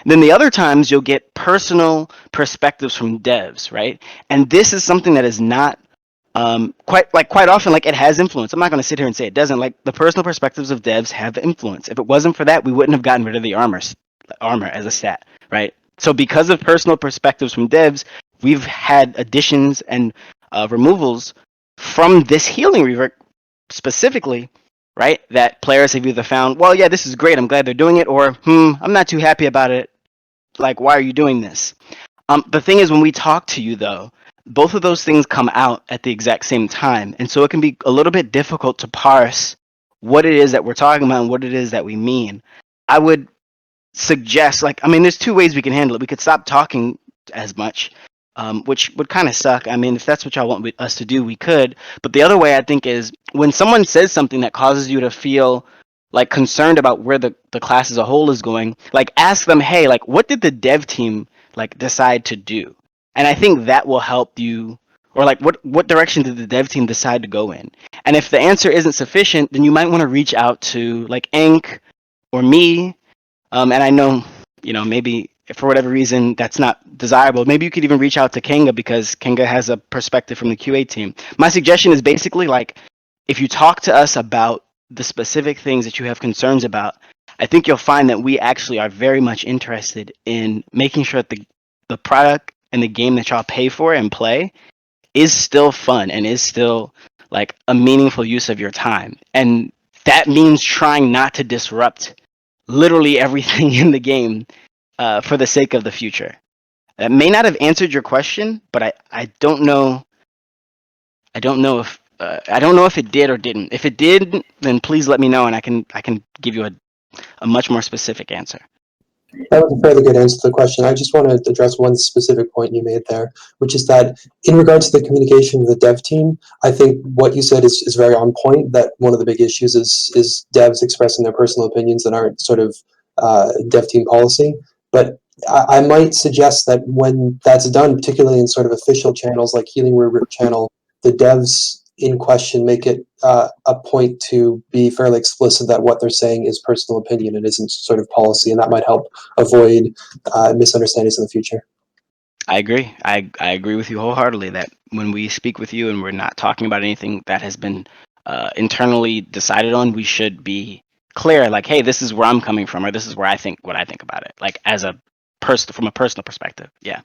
Then the other times you'll get personal perspectives from devs, right? And this is something that is not quite often like it has influence. I'm not going to sit here and say it doesn't. Like the personal perspectives of devs have influence. If it wasn't for that, we wouldn't have gotten rid of the armor as a stat, right? So because of personal perspectives from devs, we've had additions and removals from this healing rework specifically, right? That players have either found, well, yeah, this is great, I'm glad they're doing it, or I'm not too happy about it. Like, why are you doing this? The thing is, when we talk to you, though, both of those things come out at the exact same time. And so it can be a little bit difficult to parse what it is that we're talking about and what it is that we mean. I would suggest, there's two ways we can handle it. We could stop talking as much, which would kind of suck. I mean, if that's what y'all want us to do, we could. But the other way, I think, is when someone says something that causes you to feel like concerned about where the class as a whole is going, like ask them, hey, like what did the dev team like decide to do? And I think that will help you, or like what direction did the dev team decide to go in? And if the answer isn't sufficient, then you might want to reach out to like Ink or me. And I know, maybe if for whatever reason that's not desirable, maybe you could even reach out to Kenga because Kenga has a perspective from the QA team. My suggestion is basically like, if you talk to us about the specific things that you have concerns about, I think you'll find that we actually are very much interested in making sure that the product and the game that y'all pay for and play is still fun and is still like a meaningful use of your time. And that means trying not to disrupt literally everything in the game for the sake of the future. That may not have answered your question, but I don't know. I don't know if it did or didn't. If it did, then please let me know, and I can give you a much more specific answer. That was a fairly good answer to the question. I just want to address one specific point you made there, which is that in regards to the communication of the dev team, I think what you said is very on point, that one of the big issues is devs expressing their personal opinions that aren't sort of dev team policy. But I might suggest that when that's done, particularly in sort of official channels like Healing Rubric channel, the devs in question make it a point to be fairly explicit that what they're saying is personal opinion and isn't sort of policy, and that might help avoid misunderstandings in the future. I agree. I agree with you wholeheartedly that when we speak with you and we're not talking about anything that has been internally decided on, we should be clear, like, hey, this is where I'm coming from, or this is where I think what I think about it, like as a person from a personal perspective. Yeah.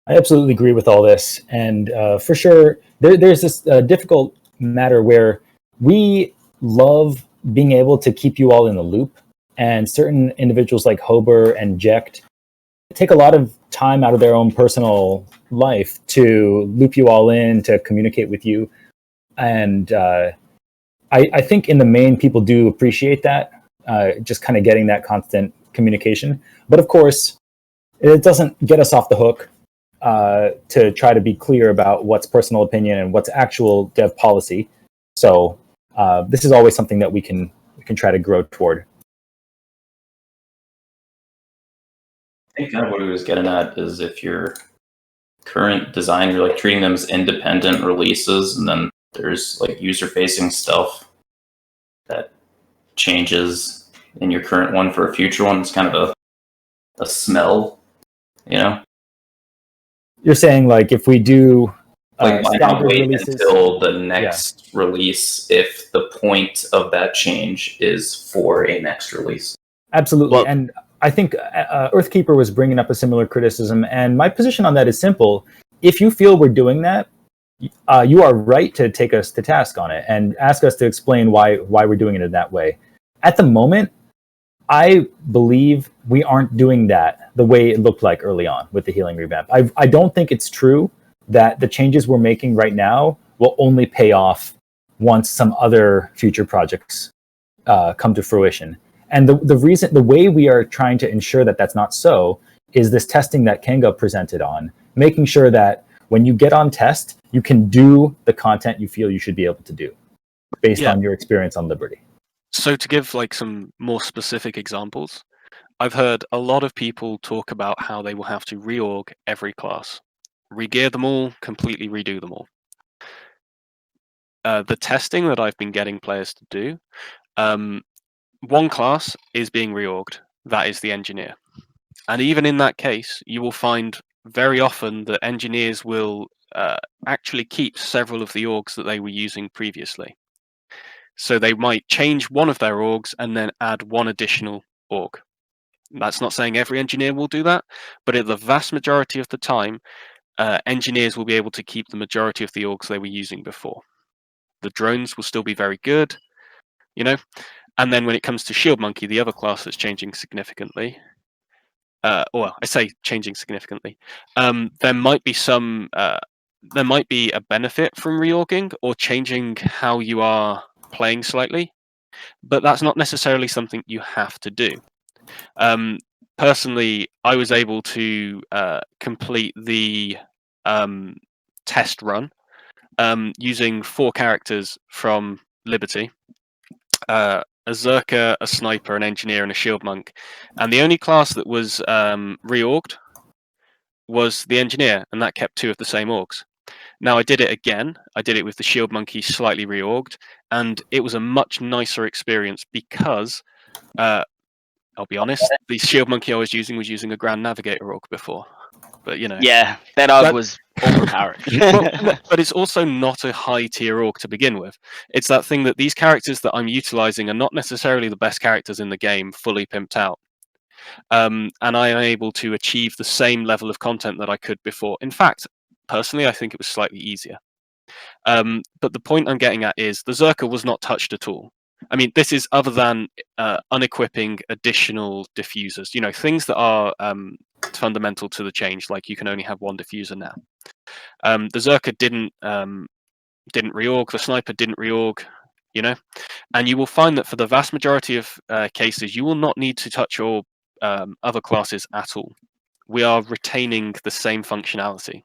I absolutely agree with all this, and for sure, there's this difficult matter where we love being able to keep you all in the loop, and certain individuals like Hober and Jecht take a lot of time out of their own personal life to loop you all in, to communicate with you, and I think in the main people do appreciate that, just kind of getting that constant communication. But of course, it doesn't get us off the hook to try to be clear about what's personal opinion and what's actual dev policy. So this is always something that we can try to grow toward. I think kind of what he was getting at is if your current design, you're like treating them as independent releases, and then there's like user-facing stuff that changes in your current one for a future one. It's kind of a smell, you know? You're saying like if we do like why not staggered wait releases until the next release if the point of that change is for a next release? Absolutely. Well, and I think Earthkeeper was bringing up a similar criticism, and my position on that is simple. If you feel we're doing that, you are right to take us to task on it and ask us to explain why we're doing it in that way. At the moment, I believe we aren't doing that the way it looked like early on with the healing revamp. I don't think it's true that the changes we're making right now will only pay off once some other future projects come to fruition. And the way we are trying to ensure that that's not so is this testing that Kenga presented on, making sure that when you get on test, you can do the content you feel you should be able to do based on your experience on Liberty. So to give like some more specific examples, I've heard a lot of people talk about how they will have to reorg every class, regear them all, completely redo them all. The testing that I've been getting players to do, one class is being reorged, that is the engineer. And even in that case, you will find very often that engineers will actually keep several of the orgs that they were using previously. So they might change one of their orgs and then add one additional org. That's not saying every engineer will do that, but at the vast majority of the time, engineers will be able to keep the majority of the orgs they were using before. The drones will still be very good, you know. And then when it comes to Shield Monkey, the other class that's changing significantly, well, I say changing significantly, there might be a benefit from reorging or changing how you are playing slightly, but that's not necessarily something you have to do. Personally, I was able to complete the test run using 4 characters from Liberty. A Zerker, a Sniper, an Engineer, and a Shield Monk. And the only class that was reorged was the Engineer, and that kept 2 of the same orgs. Now I did it again. I did it with the Shield Monkey slightly reorged, and it was a much nicer experience because, I'll be honest, the Shield Monkey I was using a Grand Navigator org before. But you know, yeah, that org was overpowered. but it's also not a high tier org to begin with. It's that thing that these characters that I'm utilizing are not necessarily the best characters in the game, fully pimped out. And I am able to achieve the same level of content that I could before. In fact, personally, I think it was slightly easier. But the point I'm getting at is the Zerker was not touched at all. I mean, this is other than unequipping additional diffusers, you know, things that are fundamental to the change, like you can only have 1 diffuser now. The Zerker didn't reorg, the Sniper didn't reorg, you know, and you will find that for the vast majority of cases, you will not need to touch your other classes at all. We are retaining the same functionality.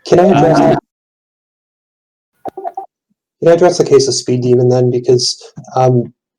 Can I address the case of Speed Demon then? Because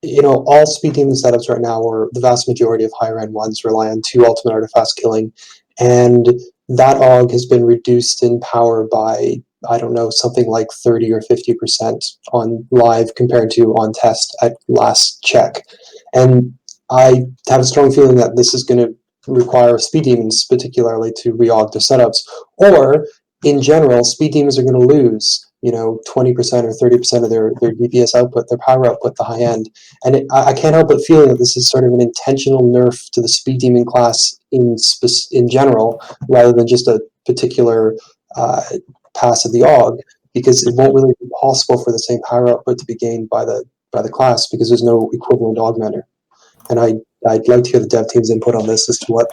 all speed demon setups right now, or the vast majority of higher end ones, rely on 2 ultimate artifacts killing, and that AUG has been reduced in power by, I don't know, something like 30 or 50% on live compared to on test at last check. And I have a strong feeling that this is going to require speed demons particularly to re-AUG their setups, or in general, speed demons are going to lose 20% or 30% of their DPS output, their power output, the high end. And I can't help but feeling that this is sort of an intentional nerf to the speed demon class in general, rather than just a particular pass of the AUG, because it won't really be possible for the same power output to be gained by the class because there's no equivalent augmenter. And I'd like to hear the dev team's input on this as to what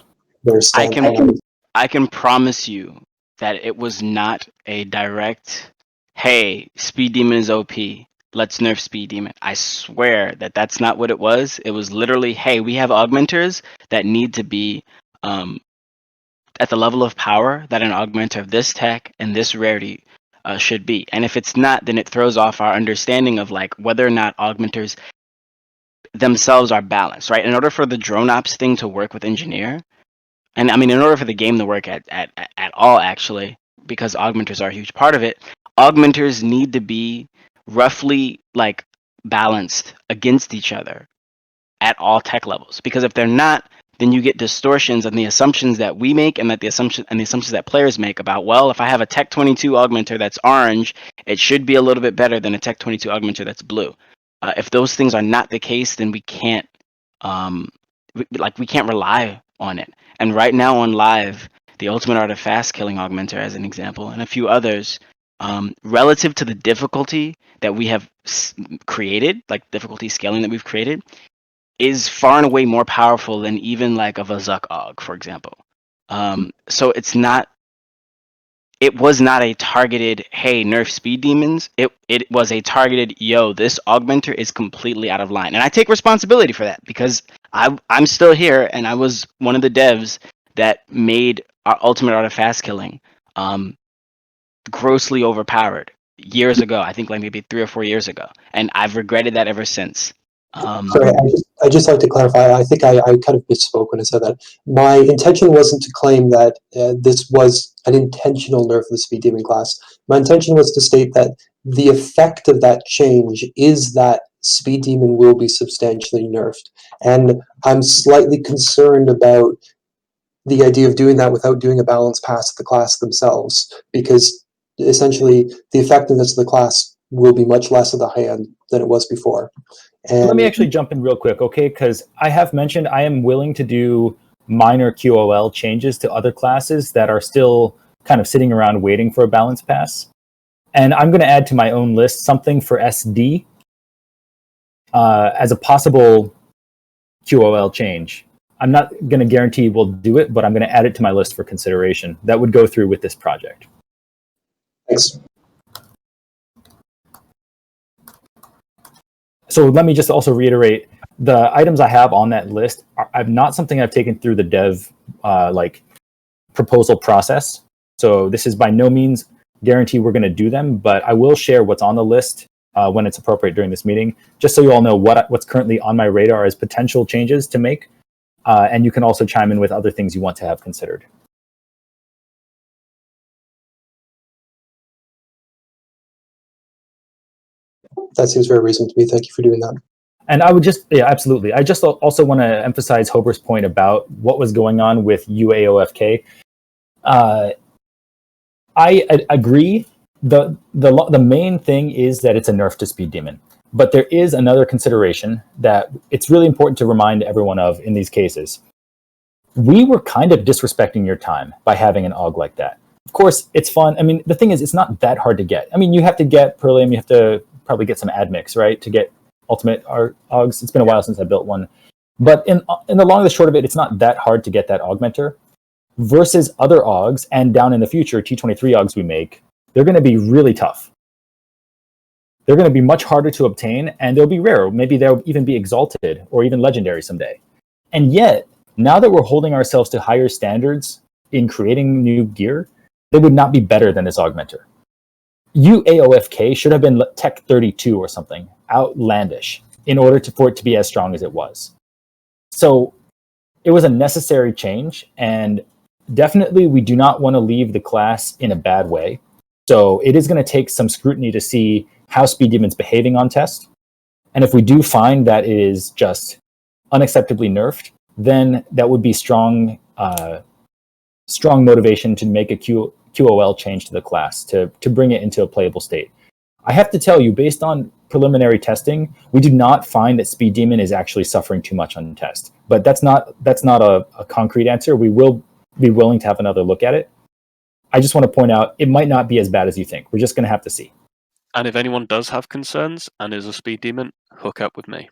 their stand on it. I can promise you that it was not a direct, hey, Speed Demon is OP, let's nerf Speed Demon. I swear that that's not what it was. It was literally, hey, we have augmenters that need to be at the level of power that an augmenter of this tech and this rarity should be. And if it's not, then it throws off our understanding of like whether or not augmenters themselves are balanced, right? In order for the drone ops thing to work with engineer, and I mean, in order for the game to work at all, actually, because augmenters are a huge part of it, augmenters need to be roughly like balanced against each other at all tech levels. Because if they're not, then you get distortions on the assumptions that we make and the assumptions that players make about, well, if I have a Tech 22 augmenter that's orange, it should be a little bit better than a Tech 22 augmenter that's blue. If those things are not the case, then we can't we can't rely on it. And right now on live, the Ultimate Art of Fast Killing Augmenter, as an example, and a few others, relative to the difficulty that we have created, like difficulty scaling that we've created, is far and away more powerful than even like of a Zuck Aug, for example. So it was not a targeted, hey, nerf speed demons. It was a targeted, yo, this augmenter is completely out of line. And I take responsibility for that because I'm still here and I was one of the devs that made our Ultimate Art of Fast Killing grossly overpowered years ago. I think like maybe 3 or 4 years ago. And I've regretted that ever since. Sorry, I just like to clarify. I think I kind of misspoke when I said that. My intention wasn't to claim that this was an intentional nerf of the speed demon class. My intention was to state that the effect of that change is that speed demon will be substantially nerfed, and I'm slightly concerned about the idea of doing that without doing a balanced pass of the class themselves, because essentially the effectiveness of the class will be much less at the high end than it was before. And let me actually jump in real quick, okay? Because I have mentioned I am willing to do minor QOL changes to other classes that are still kind of sitting around waiting for a balance pass. And I'm going to add to my own list something for SD as a possible QOL change. I'm not going to guarantee we'll do it, but I'm going to add it to my list for consideration. That would go through with this project. thanks. So let me just also reiterate, the items I have on that list are not something I've taken through the dev proposal process. So this is by no means guarantee we're going to do them, but I will share what's on the list when it's appropriate during this meeting, just so you all know what's currently on my radar as potential changes to make. And you can also chime in with other things you want to have considered. That seems very reasonable to me. Thank you for doing that. And I would absolutely. I just also want to emphasize Hober's point about what was going on with UAOFK. I agree. The main thing is that it's a nerf to Speed Demon. But there is another consideration that it's really important to remind everyone of in these cases. We were kind of disrespecting your time by having an AUG like that. Of course, it's fun. I mean, the thing is, it's not that hard to get. I mean, you have to get Perlium, you have to probably get some admix, right, to get ultimate AUGs. It's been a while since I built one. But in the long and the short of it, it's not that hard to get that augmenter. Versus other AUGs, and down in the future, T23 AUGs we make, they're going to be really tough. They're going to be much harder to obtain, and they'll be rare. Maybe they'll even be exalted or even legendary someday. And yet, now that we're holding ourselves to higher standards in creating new gear, they would not be better than this augmenter. UAOFK should have been Tech 32 or something, outlandish, in order for it to be as strong as it was. So it was a necessary change, and definitely we do not want to leave the class in a bad way. So it is going to take some scrutiny to see how Speed Demon's behaving on test. And if we do find that it is just unacceptably nerfed, then that would be strong motivation to make a QOL change to the class to bring it into a playable state. I have to tell you, based on preliminary testing, we do not find that Speed Demon is actually suffering too much on test. But that's not a concrete answer. We will be willing to have another look at it. I just want to point out it might not be as bad as you think. We're just going to have to see. And if anyone does have concerns and is a Speed Demon, hook up with me.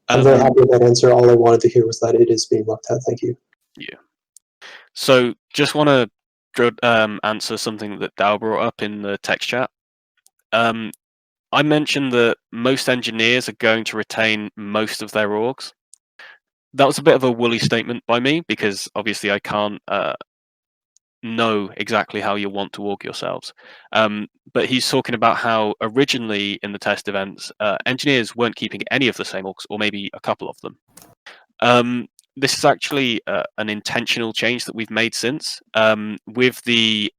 I'm very happy with that answer. All I wanted to hear was that it is being looked at. Thank you. Yeah. So just want to answer something that Dow brought up in the text chat. I mentioned that most engineers are going to retain most of their orgs. That was a bit of a woolly statement by me, because obviously I can't know exactly how you want to org yourselves. But he's talking about how originally in the test events, engineers weren't keeping any of the same orgs, or maybe a couple of them. This is actually an intentional change that we've made since, with the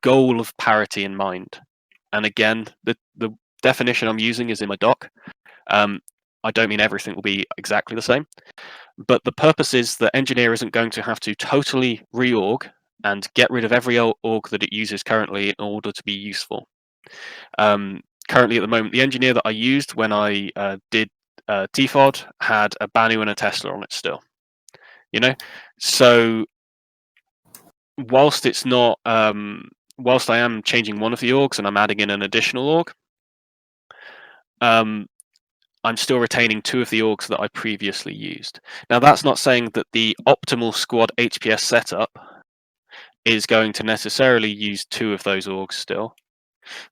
goal of parity in mind. And again, the definition I'm using is in my doc. I don't mean everything will be exactly the same, but the purpose is that engineer isn't going to have to totally reorg and get rid of every org that it uses currently in order to be useful. Currently at the moment, the engineer that I used when I did TFOD had a Banu and a Tesla on it still. So whilst it's not, whilst I am changing one of the orgs and I'm adding in an additional org, I'm still retaining two of the orgs that I previously used. Now, that's not saying that the optimal squad HPS setup is going to necessarily use two of those orgs still.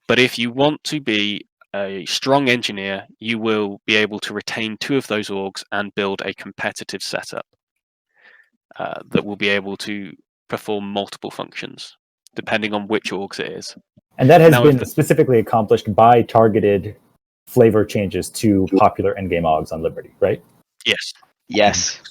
But if you want to be a strong engineer, you will be able to retain two of those orgs and build a competitive setup that will be able to perform multiple functions, depending on which orgs it is. And that has been specifically accomplished by targeted flavor changes to popular endgame OGs on Liberty, right? Yes. Yes.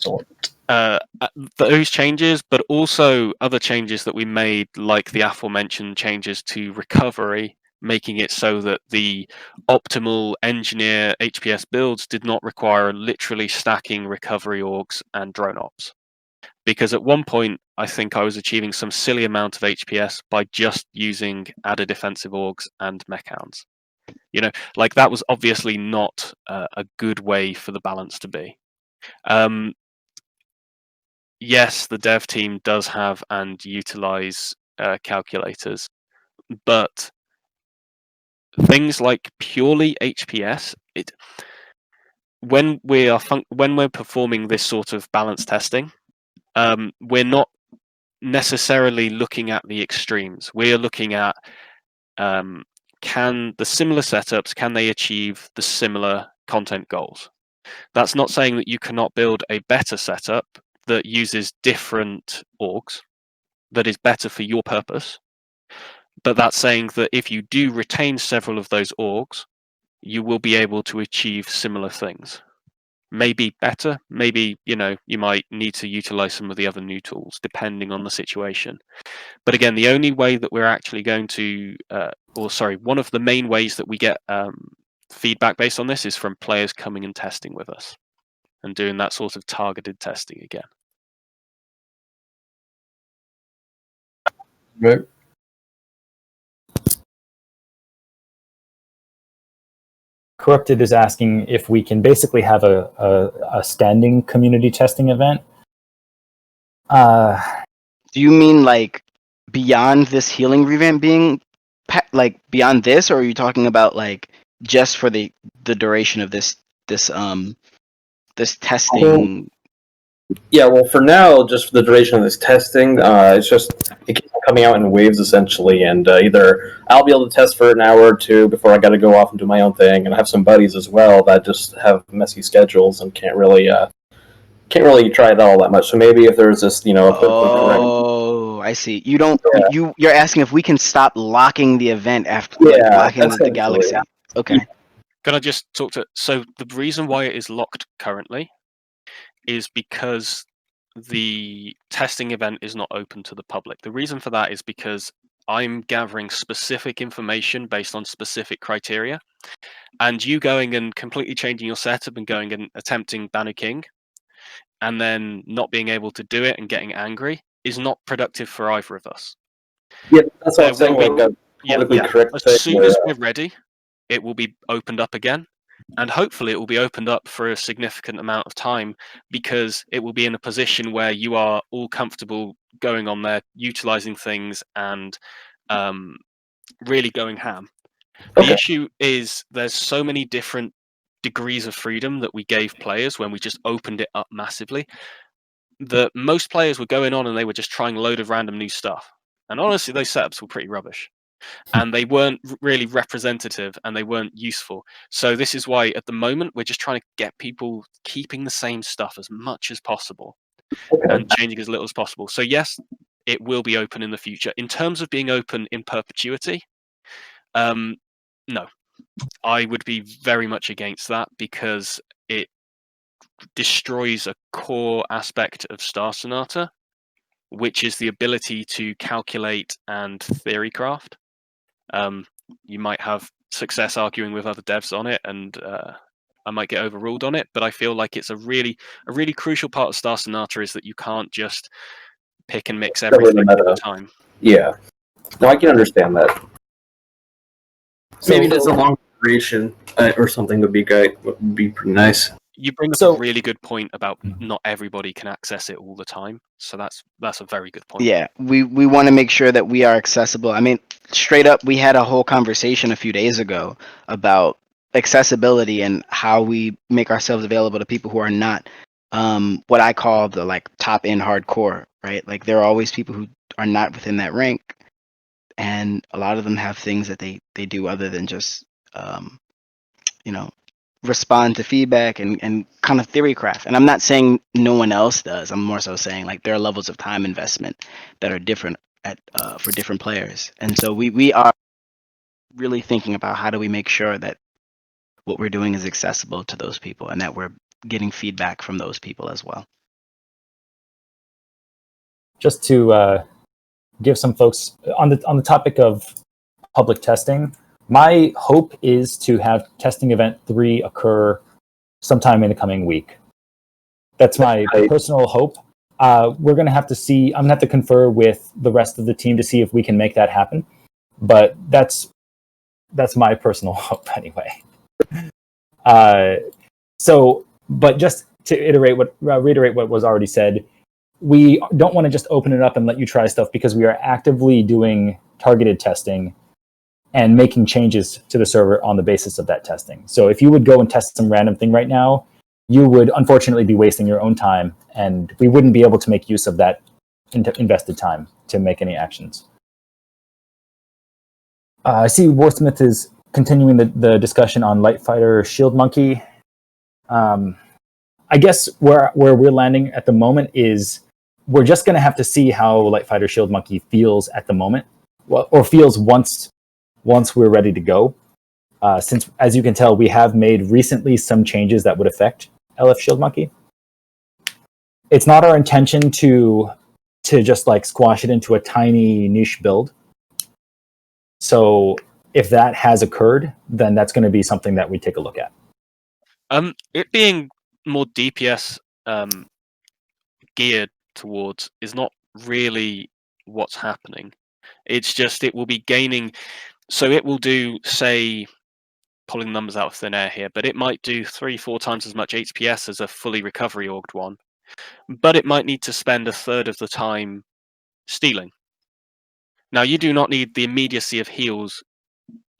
Those changes, but also other changes that we made, like the aforementioned changes to recovery, making it so that the optimal engineer HPS builds did not require literally stacking recovery orgs and drone ops. Because at one point, I think I was achieving some silly amount of HPS by just using added defensive orgs and mech hounds. Like that was obviously not a good way for the balance to be. Yes, the dev team does have and utilize calculators, but things like purely HPS, when we're performing this sort of balance testing, we're not necessarily looking at the extremes. We're looking at can the similar setups, can they achieve the similar content goals? That's not saying that you cannot build a better setup that uses different orgs that is better for your purpose, but that's saying that if you do retain several of those orgs, you will be able to achieve similar things. Maybe better, maybe you might need to utilize some of the other new tools depending on the situation. But again, the only way that we're actually going to one of the main ways that we get feedback based on this is from players coming and testing with us and doing that sort of targeted testing again. Right. Corrupted is asking if we can basically have a standing community testing event. Do you mean like beyond this healing revamp being like beyond this, or are you talking about like just for the duration of this testing? Yeah, well, for now, just for the duration of this testing, it keeps coming out in waves essentially, and either I'll be able to test for an hour or two before I got to go off and do my own thing, and I have some buddies as well that just have messy schedules and can't really try it all that much. So maybe if there's this, I see. You don't. Yeah. You're asking if we can stop locking the event after locking the galaxy. Okay. Can I just talk to? So the reason why it is locked currently is because the testing event is not open to the public. The reason for that is because I'm gathering specific information based on specific criteria, and you going and completely changing your setup and going and attempting Banner King, and then not being able to do it and getting angry is not productive for either of us. Yeah, that's what I'm There saying. will be- Like a politically correct As thing. soon Where, as we're ready, it will be opened up again, and hopefully it will be opened up for a significant amount of time, because it will be in a position where you are all comfortable going on there, utilizing things, and really going ham. Okay. The issue is there's so many different degrees of freedom that we gave players when we just opened it up massively, that most players were going on and they were just trying a load of random new stuff. And honestly, those setups were pretty rubbish. And they weren't really representative, and they weren't useful. So this is why at the moment we're just trying to get people keeping the same stuff as much as possible Okay. and changing as little as possible. So yes, it will be open in the future. In terms of being open in perpetuity, no. I would be very much against that, because it destroys a core aspect of Star Sonata, which is the ability to calculate and theorycraft. You might have success arguing with other devs on it, and I might get overruled on it, but I feel like it's a really crucial part of Star Sonata is that you can't just pick and mix Cover the everything at meta. the time. Yeah. No, I can understand that. So- Maybe just a long duration or something would be great. Would be pretty nice. You bring up So- a really good point about not everybody can access it all the time. So that's a very good point. Yeah, we want to make sure that we are accessible. I mean, straight up, we had a whole conversation a few days ago about accessibility and how we make ourselves available to people who are not what I call the like top end hardcore, right? Like there are always people who are not within that rank, and a lot of them have things that they do other than just you know, respond to feedback and kind of theorycraft. And I'm not saying no one else does. I'm more so saying like there are levels of time investment that are different at for different players. And so we are really thinking about how do we make sure that what we're doing is accessible to those people and that we're getting feedback from those people as well. Just to give some folks on the topic of public testing, my hope is to have testing event 3 occur sometime in the coming week. That's my personal hope. We're going to have to see. I'm going to have to confer with the rest of the team to see if we can make that happen. But that's my personal hope anyway. But just to reiterate what was already said, we don't want to just open it up and let you try stuff, because we are actively doing targeted testing and making changes to the server on the basis of that testing. So if you would go and test some random thing right now, you would unfortunately be wasting your own time, and we wouldn't be able to make use of that invested time to make any actions. I see Warsmith is continuing the discussion on Light Fighter Shield Monkey. I guess where we're landing at the moment is we're just going to have to see how Light Fighter Shield Monkey feels at the moment, or feels once we're ready to go. Since, as you can tell, we have made recently some changes that would affect LF Shield Monkey. It's not our intention to just like squash it into a tiny niche build. So if that has occurred, then that's going to be something that we take a look at. It being more DPS geared towards is not really what's happening. It's just it will be gaining. So it will do, say, pulling numbers out of thin air here, but it might do 3-4 times as much HPS as a fully recovery orged one. But it might need to spend a third of the time stealing. Now you do not need the immediacy of heals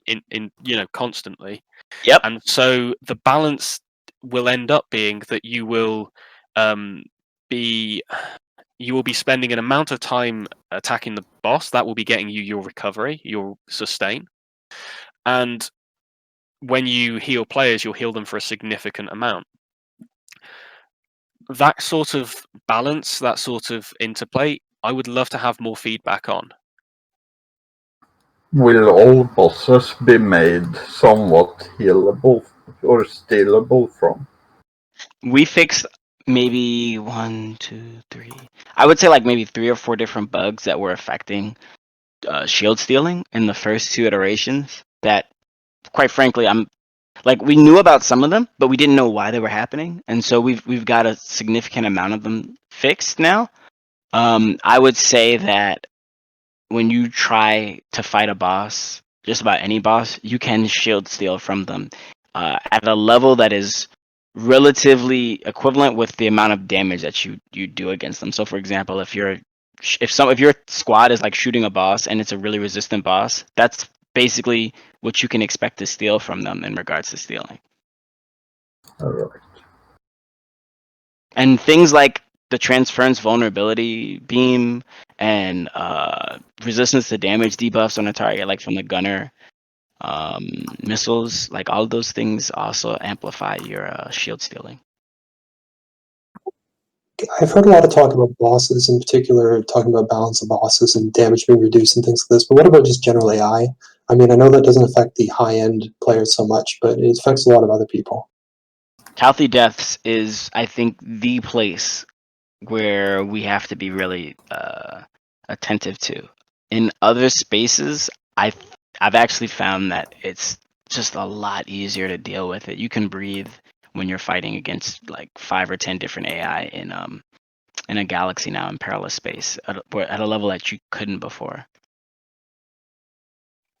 in constantly. Yep. And so the balance will end up being that you will be spending an amount of time attacking the boss that will be getting you your recovery, your sustain, and when you heal players, you'll heal them for a significant amount. That sort of balance, that sort of interplay, I would love to have more feedback on. Will all bosses be made somewhat healable? or stealable from? We fixed maybe 1, 2, 3. I would say like maybe 3 or 4 different bugs that were affecting shield stealing in the first 2 iterations. That, quite frankly, we knew about some of them, but we didn't know why they were happening, and so we've got a significant amount of them fixed now. I would say that when you try to fight a boss, just about any boss, you can shield steal from them at a level that is relatively equivalent with the amount of damage that you do against them. So, for example, if your squad is like shooting a boss and it's a really resistant boss, that's basically what you can expect to steal from them in regards to stealing. Alright. And things like the transference vulnerability beam and resistance to damage debuffs on a target, like from the gunner missiles, like all of those things also amplify your shield stealing. I've heard a lot of talk about bosses, in particular, talking about balance of bosses and damage being reduced and things like this. But what about just general AI? I mean, I know that doesn't affect the high-end players so much, but it affects a lot of other people. Healthy Deaths is, I think, the place where we have to be really attentive to. In other spaces, I've actually found that it's just a lot easier to deal with it. You can breathe when you're fighting against like 5 or 10 different AI in a galaxy now in perilous space at a level that you couldn't before.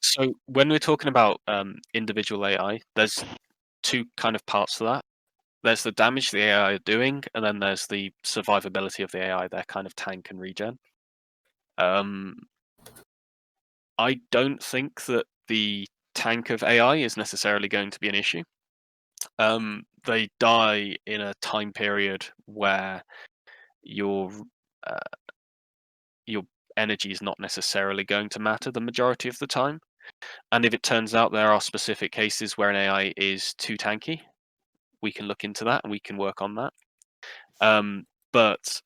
So when we're talking about individual AI, there's 2 kind of parts to that. There's the damage the AI are doing, and then there's the survivability of the AI, their kind of tank and regen. I don't think that the tank of AI is necessarily going to be an issue. They die in a time period where your energy is not necessarily going to matter the majority of the time. And if it turns out there are specific cases where an AI is too tanky, we can look into that and we can work on that. But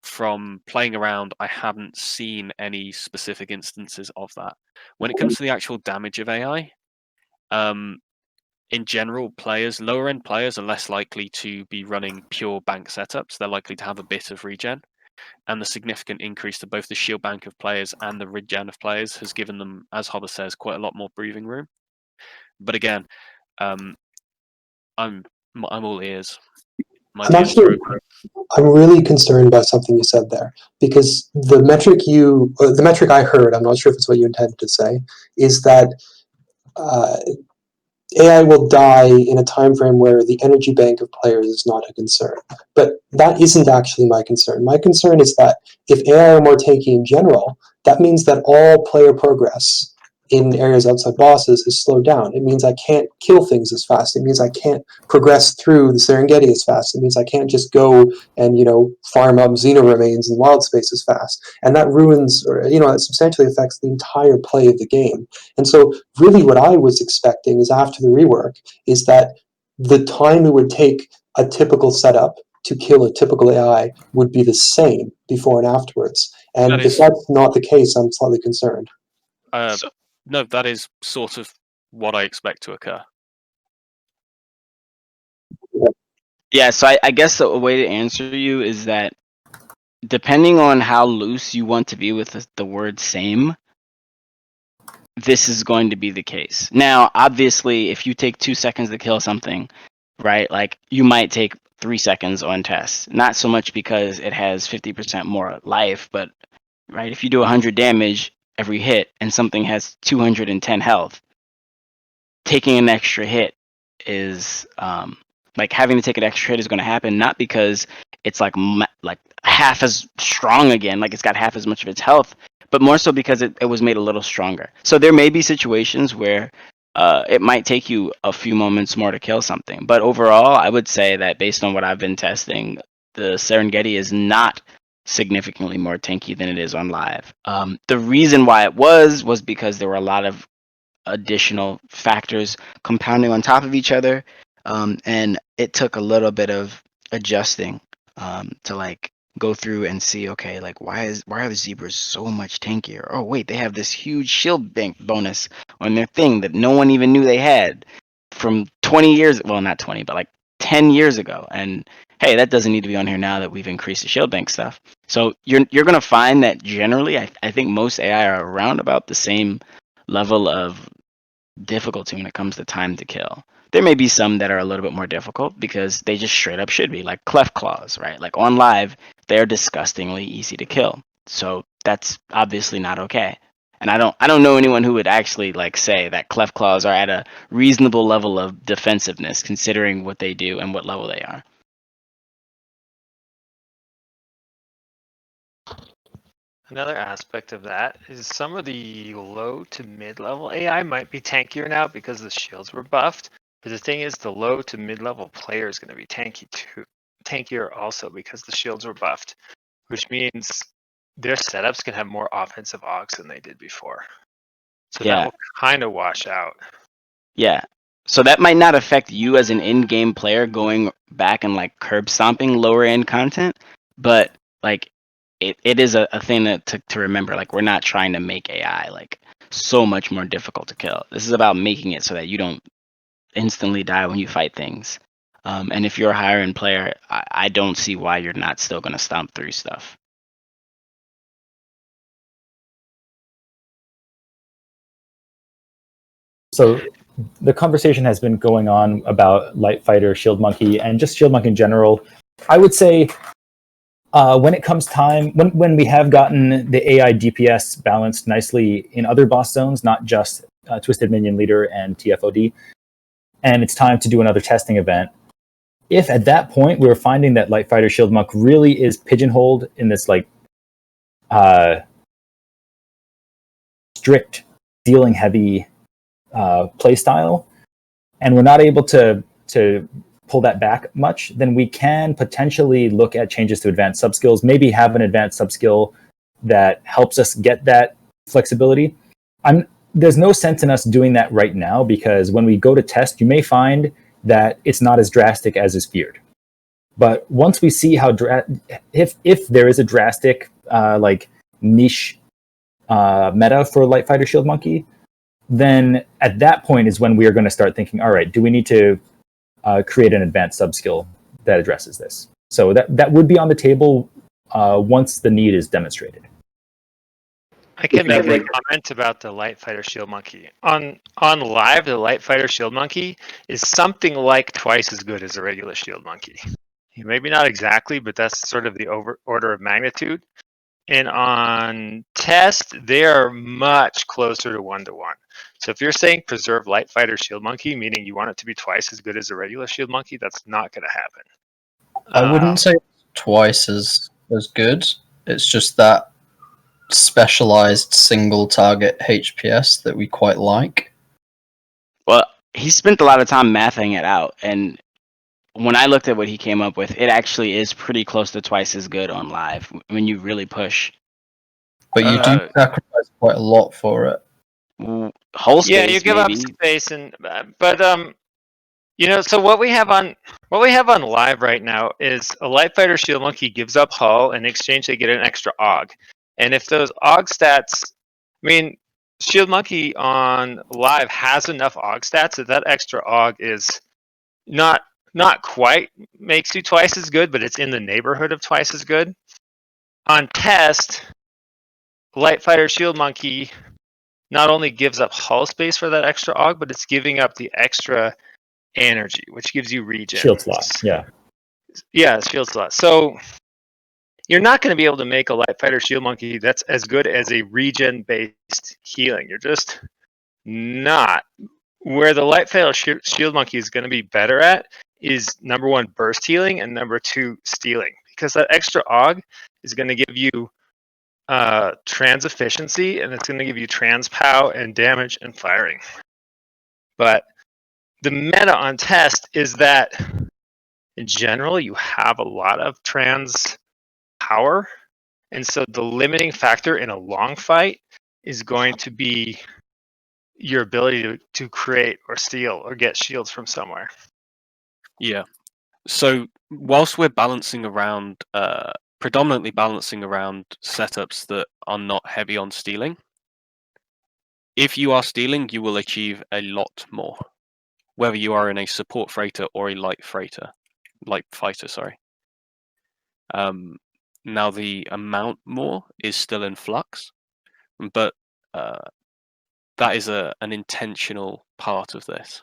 from playing around, I haven't seen any specific instances of that. When it comes to the actual damage of AI, in general, lower end players are less likely to be running pure bank setups. They're likely to have a bit of regen. And the significant increase to both the shield bank of players and the regen of players has given them, as Hobber says, quite a lot more breathing room. But again, I'm all ears. I'm really concerned by something you said there, because the metric I heard, I'm not sure if it's what you intended to say, is that AI will die in a time frame where the energy bank of players is not a concern. But that isn't actually my concern. My concern is that if AI are more tanky in general, that means that all player progress in areas outside bosses is slowed down. It means I can't kill things as fast. It means I can't progress through the Serengeti as fast. It means I can't just go and, farm up Xeno remains in wild space as fast. And that ruins, or, it substantially affects the entire play of the game. And so really what I was expecting is after the rework is that the time it would take a typical setup to kill a typical AI would be the same before and afterwards. And if that's not the case, I'm slightly concerned. No, that is sort of what I expect to occur. Yeah, so I guess the way to answer you is that depending on how loose you want to be with the word same, this is going to be the case. Now, obviously, if you take 2 seconds to kill something, right, like you might take 3 seconds on test. Not so much because it has 50% more life, but right, if you do 100 damage every hit and something has 210 health, taking an extra hit is having to take an extra hit is going to happen, not because it's like half as strong again, like it's got half as much of its health, but more so because it was made a little stronger. So there may be situations where it might take you a few moments more to kill something, but overall I would say that based on what I've been testing, the Serengeti is not significantly more tanky than it is on live. The reason why it was because there were a lot of additional factors compounding on top of each other, and it took a little bit of adjusting to go through and see, okay, why are the zebras so much tankier? Oh wait, they have this huge shield bank bonus on their thing that no one even knew they had. from 20 years, well, not 20, but like 10 years ago. And hey, that doesn't need to be on here now that we've increased the shield bank stuff. So you're going to find that generally, I think most AI are around about the same level of difficulty when it comes to time to kill. There may be some that are a little bit more difficult because they just straight up should be, like cleft claws, right? Like on live, they're disgustingly easy to kill. So that's obviously not okay. And I don't know anyone who would actually like say that cleft claws are at a reasonable level of defensiveness considering what they do and what level they are. Another aspect of that is some of the low to mid-level AI might be tankier now because the shields were buffed. But the thing is, the low to mid-level player is going to be tankier also because the shields were buffed, which means their setups can have more offensive augs than they did before. So that will kind of wash out. Yeah. So that might not affect you as an in-game player going back and like curb stomping lower end content, but like it is a thing to remember. Like we're not trying to make AI like so much more difficult to kill. This is about making it so that you don't instantly die when you fight things. And if you're a higher end player, I don't see why you're not still going to stomp through stuff. So the conversation has been going on about Light Fighter, Shield Monkey, and just Shield Monkey in general. I would say when it comes time, when we have gotten the AI DPS balanced nicely in other boss zones, not just Twisted Minion Leader and TFOD, and it's time to do another testing event, if at that point we're finding that Light Fighter Shield Monk really is pigeonholed in this like strict dealing heavy play style, and we're not able to pull that back much, then we can potentially look at changes to advanced subskills, maybe have an advanced subskill that helps us get that flexibility. There's no sense in us doing that right now, because when we go to test, you may find that it's not as drastic as is feared. But once we see how if there is a drastic like niche meta for Light Fighter Shield Monkey, then at that point is when we are going to start thinking, all right, do we need to create an advanced subskill that addresses this? So that would be on the table once the need is demonstrated. I can make a comment about the Light Fighter Shield Monkey. On live, the Light Fighter Shield Monkey is something like twice as good as a regular Shield Monkey. Maybe not exactly, but that's sort of the order of magnitude. And on test, they are much closer to 1-to-1. So if you're saying preserve Light Fighter Shield Monkey, meaning you want it to be twice as good as a regular Shield Monkey, that's not going to happen. I wouldn't say twice as good. It's just that specialized single target HPS that we quite like. Well, he spent a lot of time mathing it out, and when I looked at what he came up with, it actually is pretty close to twice as good on live when you really push. But you do sacrifice quite a lot for it. Whole space, yeah, you give maybe. up space, and but you know, so what we have on live right now is a Light Fighter Shield Monkey gives up hull, and in exchange they get an extra AUG. And if those AUG stats, I mean, Shield Monkey on live has enough AUG stats that extra AUG is not quite makes you twice as good, but it's in the neighborhood of twice as good. On test, Light Fighter Shield Monkey not only gives up hull space for that extra AUG, but it's giving up the extra energy, which gives you regen. Shield slot, yeah. Yeah, shield slot. So you're not going to be able to make a Light Fighter Shield Monkey that's as good as a regen-based healing. You're just not. Where the Light Fighter Shield Monkey is going to be better at is number 1, burst healing, and number 2, stealing. Because that extra AUG is going to give you trans efficiency, and it's going to give you trans pow and damage and firing. But the meta on test is that in general you have a lot of trans power, and so the limiting factor in a long fight is going to be your ability to create or steal or get shields from somewhere. Yeah. So whilst we're balancing around, predominantly balancing around setups that are not heavy on stealing, if you are stealing, you will achieve a lot more. whether you are in a support freighter or a light fighter, sorry. Now the amount more is still in flux, but that is an intentional part of this,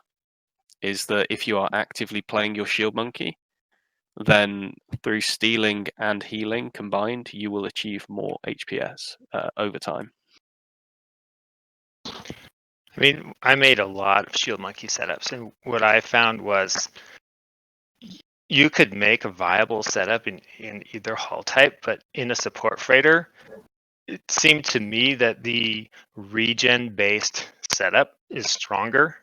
is that if you are actively playing your shield monkey, then through stealing and healing combined, you will achieve more HPS over time. I mean, I made a lot of shield monkey setups, and what I found was you could make a viable setup in either hull type, but in a support freighter, it seemed to me that the regen-based setup is stronger,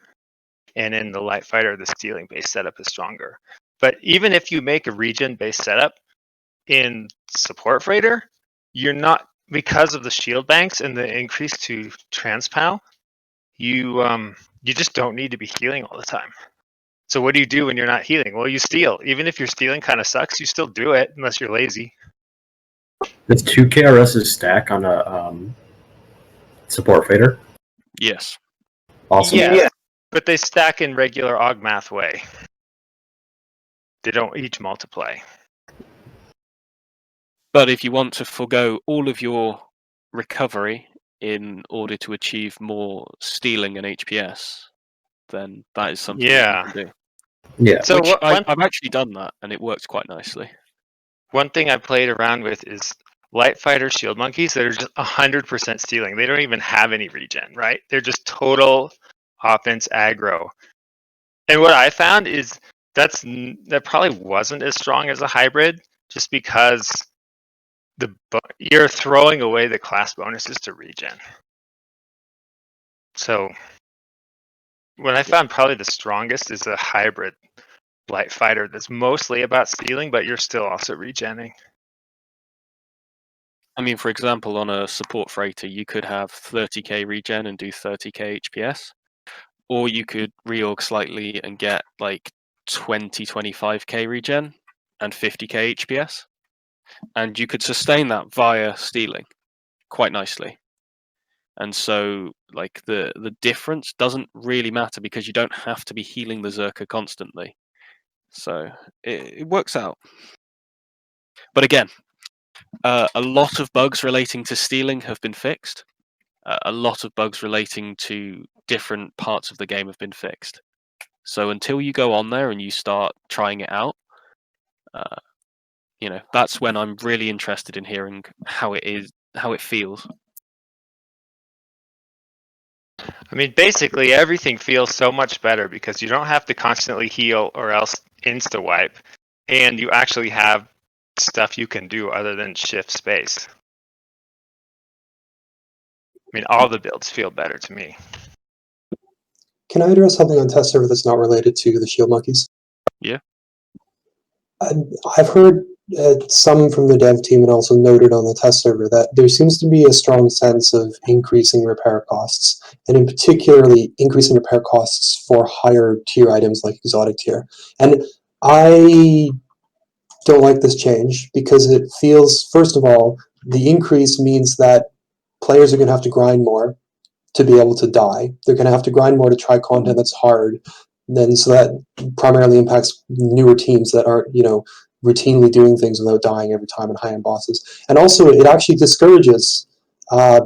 and in the light fighter, the stealing-based setup is stronger. But even if you make a regen-based setup in support freighter, you're not, because of the shield banks and the increase to transpow, you just don't need to be healing all the time. So what do you do when you're not healing? Well, you steal. Even if your stealing kind of sucks, you still do it unless you're lazy. Does 2 KRS's stack on a support freighter? Yes. Awesome. Yeah, but they stack in regular Augmath way. They don't each multiply. But if you want to forgo all of your recovery in order to achieve more stealing and HPS, then that is something that you can do. Yeah. So Which I've actually done that, and it works quite nicely. one thing I played around with is light fighter shield monkeys that are just 100% stealing. They don't even have any regen, right? They're just total offense aggro. And what I found is that probably wasn't as strong as a hybrid, just because you're throwing away the class bonuses to regen. So what I found probably the strongest is a hybrid light fighter that's mostly about stealing, but you're still also regenning. I mean, for example, on a support freighter, you could have 30k regen and do 30k HPS, or you could reorg slightly and get like 25k regen and 50k HPS, and you could sustain that via stealing quite nicely. And so, like, the difference doesn't really matter because you don't have to be healing the Zerker constantly. So it works out. But again, a lot of bugs relating to stealing have been fixed. A lot of bugs relating to different parts of the game have been fixed. So until you go on there and you start trying it out, that's when I'm really interested in hearing how it feels. I mean, basically everything feels so much better because you don't have to constantly heal or else insta wipe, and you actually have stuff you can do other than shift space. I mean, all the builds feel better to me. Can I address something on test server that's not related to the shield monkeys? Yeah. I've heard some from the dev team and also noted on the test server that there seems to be a strong sense of increasing repair costs, and in particularly increasing repair costs for higher tier items like exotic tier. And I don't like this change because it feels, first of all, the increase means that players are going to have to grind more to be able to die. They're going to have to grind more to try content that's hard. Then, so that primarily impacts newer teams that aren't, routinely doing things without dying every time in high-end bosses. And also, it actually discourages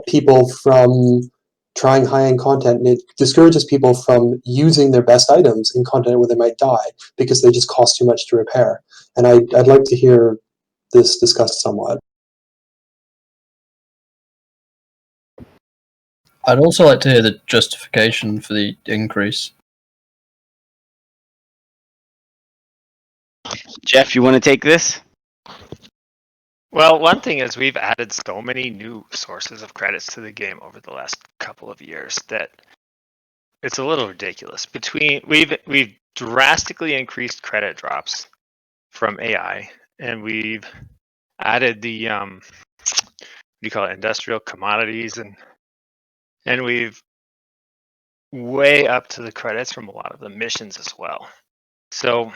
people from trying high-end content, and it discourages people from using their best items in content where they might die because they just cost too much to repair. And I'd like to hear this discussed somewhat. I'd also like to hear the justification for the increase. Jeff, you want to take this? Well, one thing is we've added so many new sources of credits to the game over the last couple of years that it's a little ridiculous. We've drastically increased credit drops from AI, and we've added the industrial commodities, and we've way up to the credits from a lot of the missions as well. So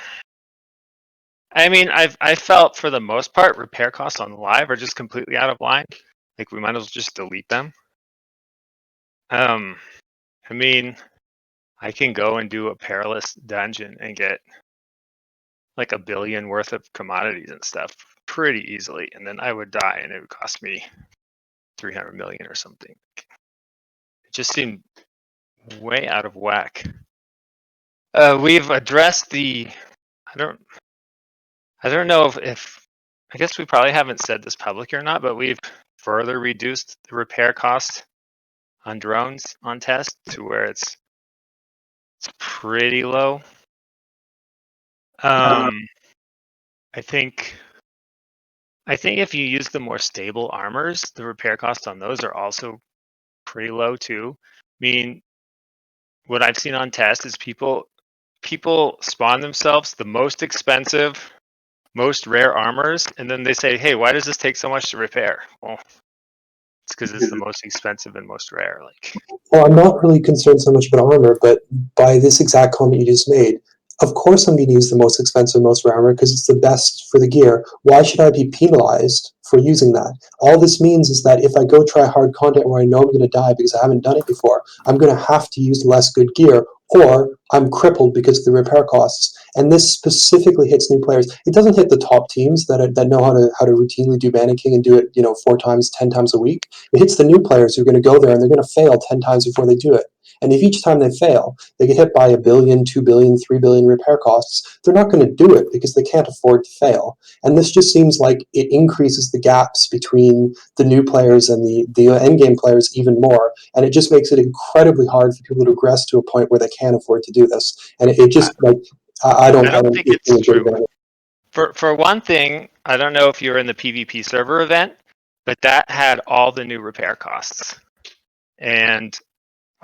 I mean, I felt for the most part repair costs on live are just completely out of line. Like, we might as well just delete them. I mean, I can go and do a perilous dungeon and get like $1 billion worth of commodities and stuff pretty easily, and then I would die, and it would cost me 300 million or something. It just seemed way out of whack. We've addressed the. I don't know if I guess we probably haven't said this publicly or not, but we've further reduced the repair cost on drones on test to where it's pretty low. I think if you use the more stable armors, the repair costs on those are also pretty low too. I mean, what I've seen on test is people spawn themselves the most expensive, most rare armors, and then they say, "Hey, why does this take so much to repair?" Well, it's because it's the most expensive and most rare. Like, Well, I'm not really concerned so much about armor, but by this exact comment you just made, of course I'm going to use the most expensive, most rare armor because it's the best for the gear. Why should I be penalized for using that? All this means is that if I go try hard content where I know I'm going to die because I haven't done it before, I'm going to have to use less good gear, or I'm crippled because of the repair costs. And this specifically hits new players. It doesn't hit the top teams that know how to routinely do Mana King and do it 4 times, 10 times a week. It hits the new players who are going to go there and they're going to fail 10 times before they do it. And if each time they fail, they get hit by $1 billion, $2 billion, $3 billion repair costs, they're not going to do it because they can't afford to fail. And this just seems like it increases the gaps between the new players and the endgame players even more. And it just makes it incredibly hard for people to progress to a point where they can't afford to do this. And it just, like, I don't think it's true. For one thing, I don't know if you were in the PvP server event, but that had all the new repair costs. And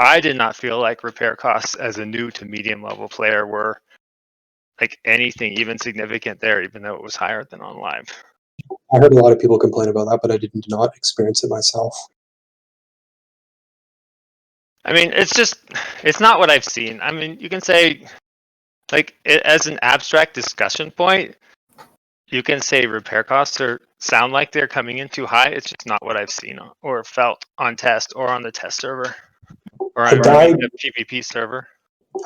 I did not feel like repair costs as a new to medium level player were like anything even significant there, even though it was higher than on live. I heard a lot of people complain about that, but I did not experience it myself. I mean, it's not what I've seen. I mean, you can say, like, as an abstract discussion point, you can say repair costs sound like they're coming in too high. It's just not what I've seen or felt on test or on the test server or on the PvP server.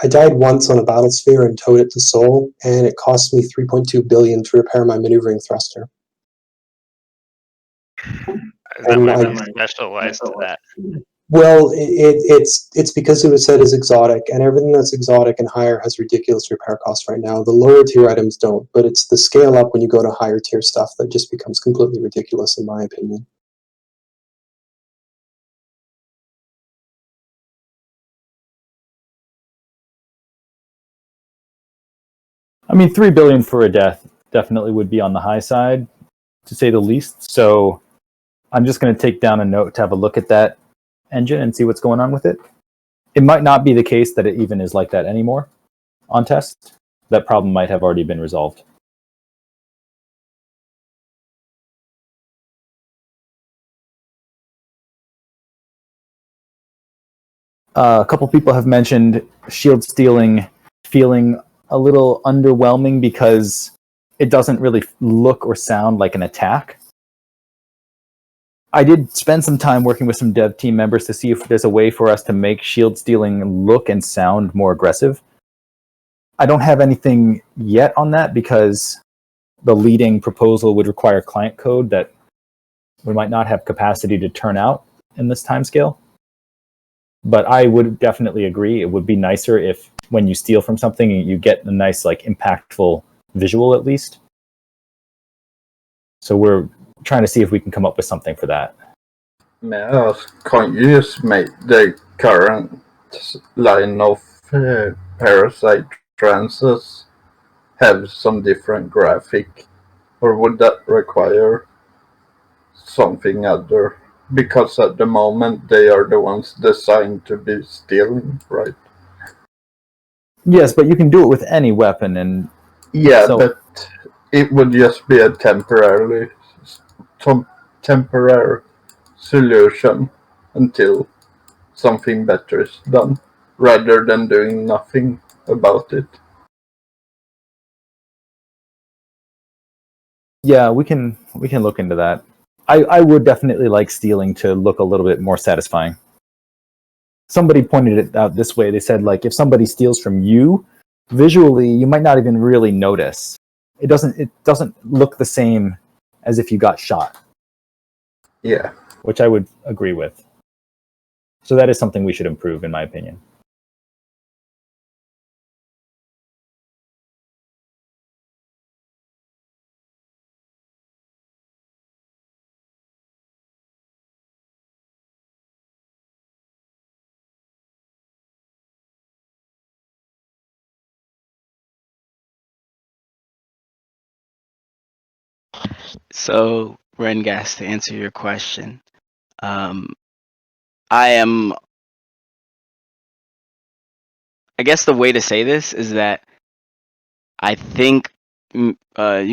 I died once on a battle sphere and towed it to Seoul, and it cost me 3.2 billion to repair my maneuvering thruster. That might be specialized to that. Well, it's because it was set as exotic, and everything that's exotic and higher has ridiculous repair costs right now. The lower tier items don't, but it's the scale up when you go to higher tier stuff that just becomes completely ridiculous, in my opinion. I mean, 3 billion for a death definitely would be on the high side, to say the least. So I'm just going to take down a note to have a look at that engine and see what's going on with it. It might not be the case that it even is like that anymore on test. That problem might have already been resolved. A couple people have mentioned shield stealing feeling a little underwhelming because it doesn't really look or sound like an attack. I did spend some time working with some dev team members to see if there's a way for us to make shield stealing look and sound more aggressive. I don't have anything yet on that because the leading proposal would require client code that we might not have capacity to turn out in this timescale. But I would definitely agree. It would be nicer if when you steal from something, you get a nice, like, impactful visual at least. So we're trying to see if we can come up with something for that. May I ask, can't you just make the current line of parasite trances have some different graphic, or would that require something other? Because at the moment they are the ones designed to be stealing, right? Yes, but you can do it with any weapon, and yeah, so but it would just be a temporary solution until something better is done, rather than doing nothing about it. yeah, we can look into that. I would definitely like stealing to look a little bit more satisfying. somebody pointed it out this way. They said, like, if somebody steals from you, visually, you might not even really notice. It doesn't look the same as if you got shot. Yeah. Which I would agree with. So that is something we should improve, in my opinion. So, Rengas, to answer your question, I guess the way to say this is that I think you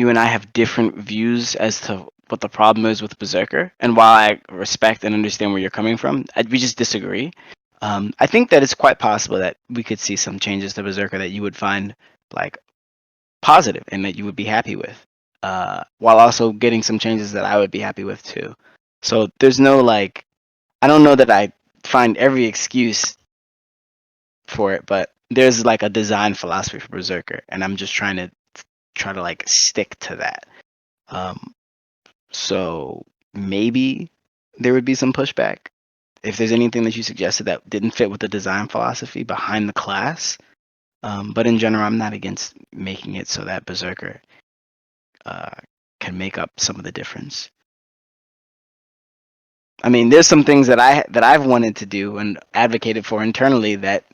and I have different views as to what the problem is with Berserker. And while I respect and understand where you're coming from, we just disagree. I think that it's quite possible that we could see some changes to Berserker that you would find like positive and that you would be happy with, while also getting some changes that I would be happy with too. So there's no like, I don't know that I find every excuse for it, but there's like a design philosophy for Berserker, and I'm just trying to like stick to that. So maybe there would be some pushback if there's anything that you suggested that didn't fit with the design philosophy behind the class. But in general, I'm not against making it so that Berserker can make up some of the difference. I mean, there's some things that I've wanted to do and advocated for internally that,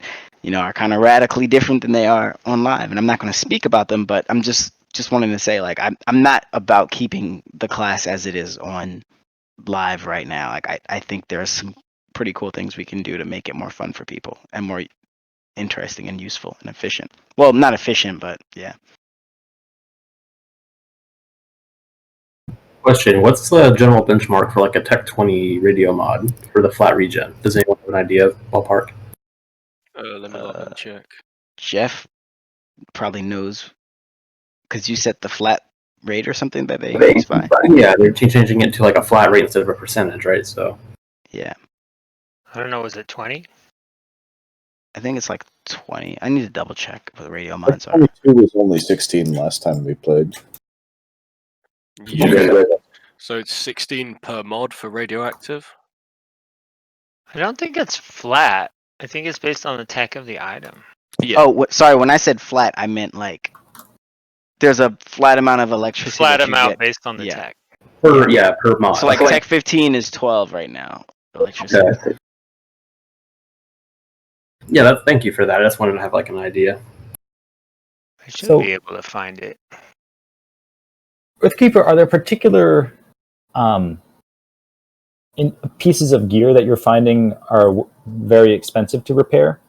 you know, are kind of radically different than they are on live, and I'm not going to speak about them, but I'm just wanting to say, like, I'm not about keeping the class as it is on live right now. Like, I think there are some pretty cool things we can do to make it more fun for people and more interesting and useful and efficient. Well, not efficient, but yeah. Question: what's the general benchmark for like a Tech 20 radio mod for the flat regen? Does anyone have an idea of ballpark? Let me log and check. Jeff probably knows because you set the flat rate or something that they use by. Yeah, they're changing it to like a flat rate instead of a percentage, right? So Yeah, I don't know, was it 20? I think it's like 20. I need to double check what the radio Like mods are. 22 was only 16 last time we played. Yeah. So it's 16 per mod for radioactive. I don't think it's flat. I think it's based on the tech of the item. Yeah. Oh, sorry. When I said flat, I meant like there's a flat amount of electricity. Flat that you amount get. based on the Yeah. tech. per mod. So like Tech 15 is 12 right now. Electricity. Okay. Yeah, thank you for that. I just wanted to have like an idea. I should So- be able to find it. Earthkeeper, are there particular pieces of gear that you're finding are very expensive to repair?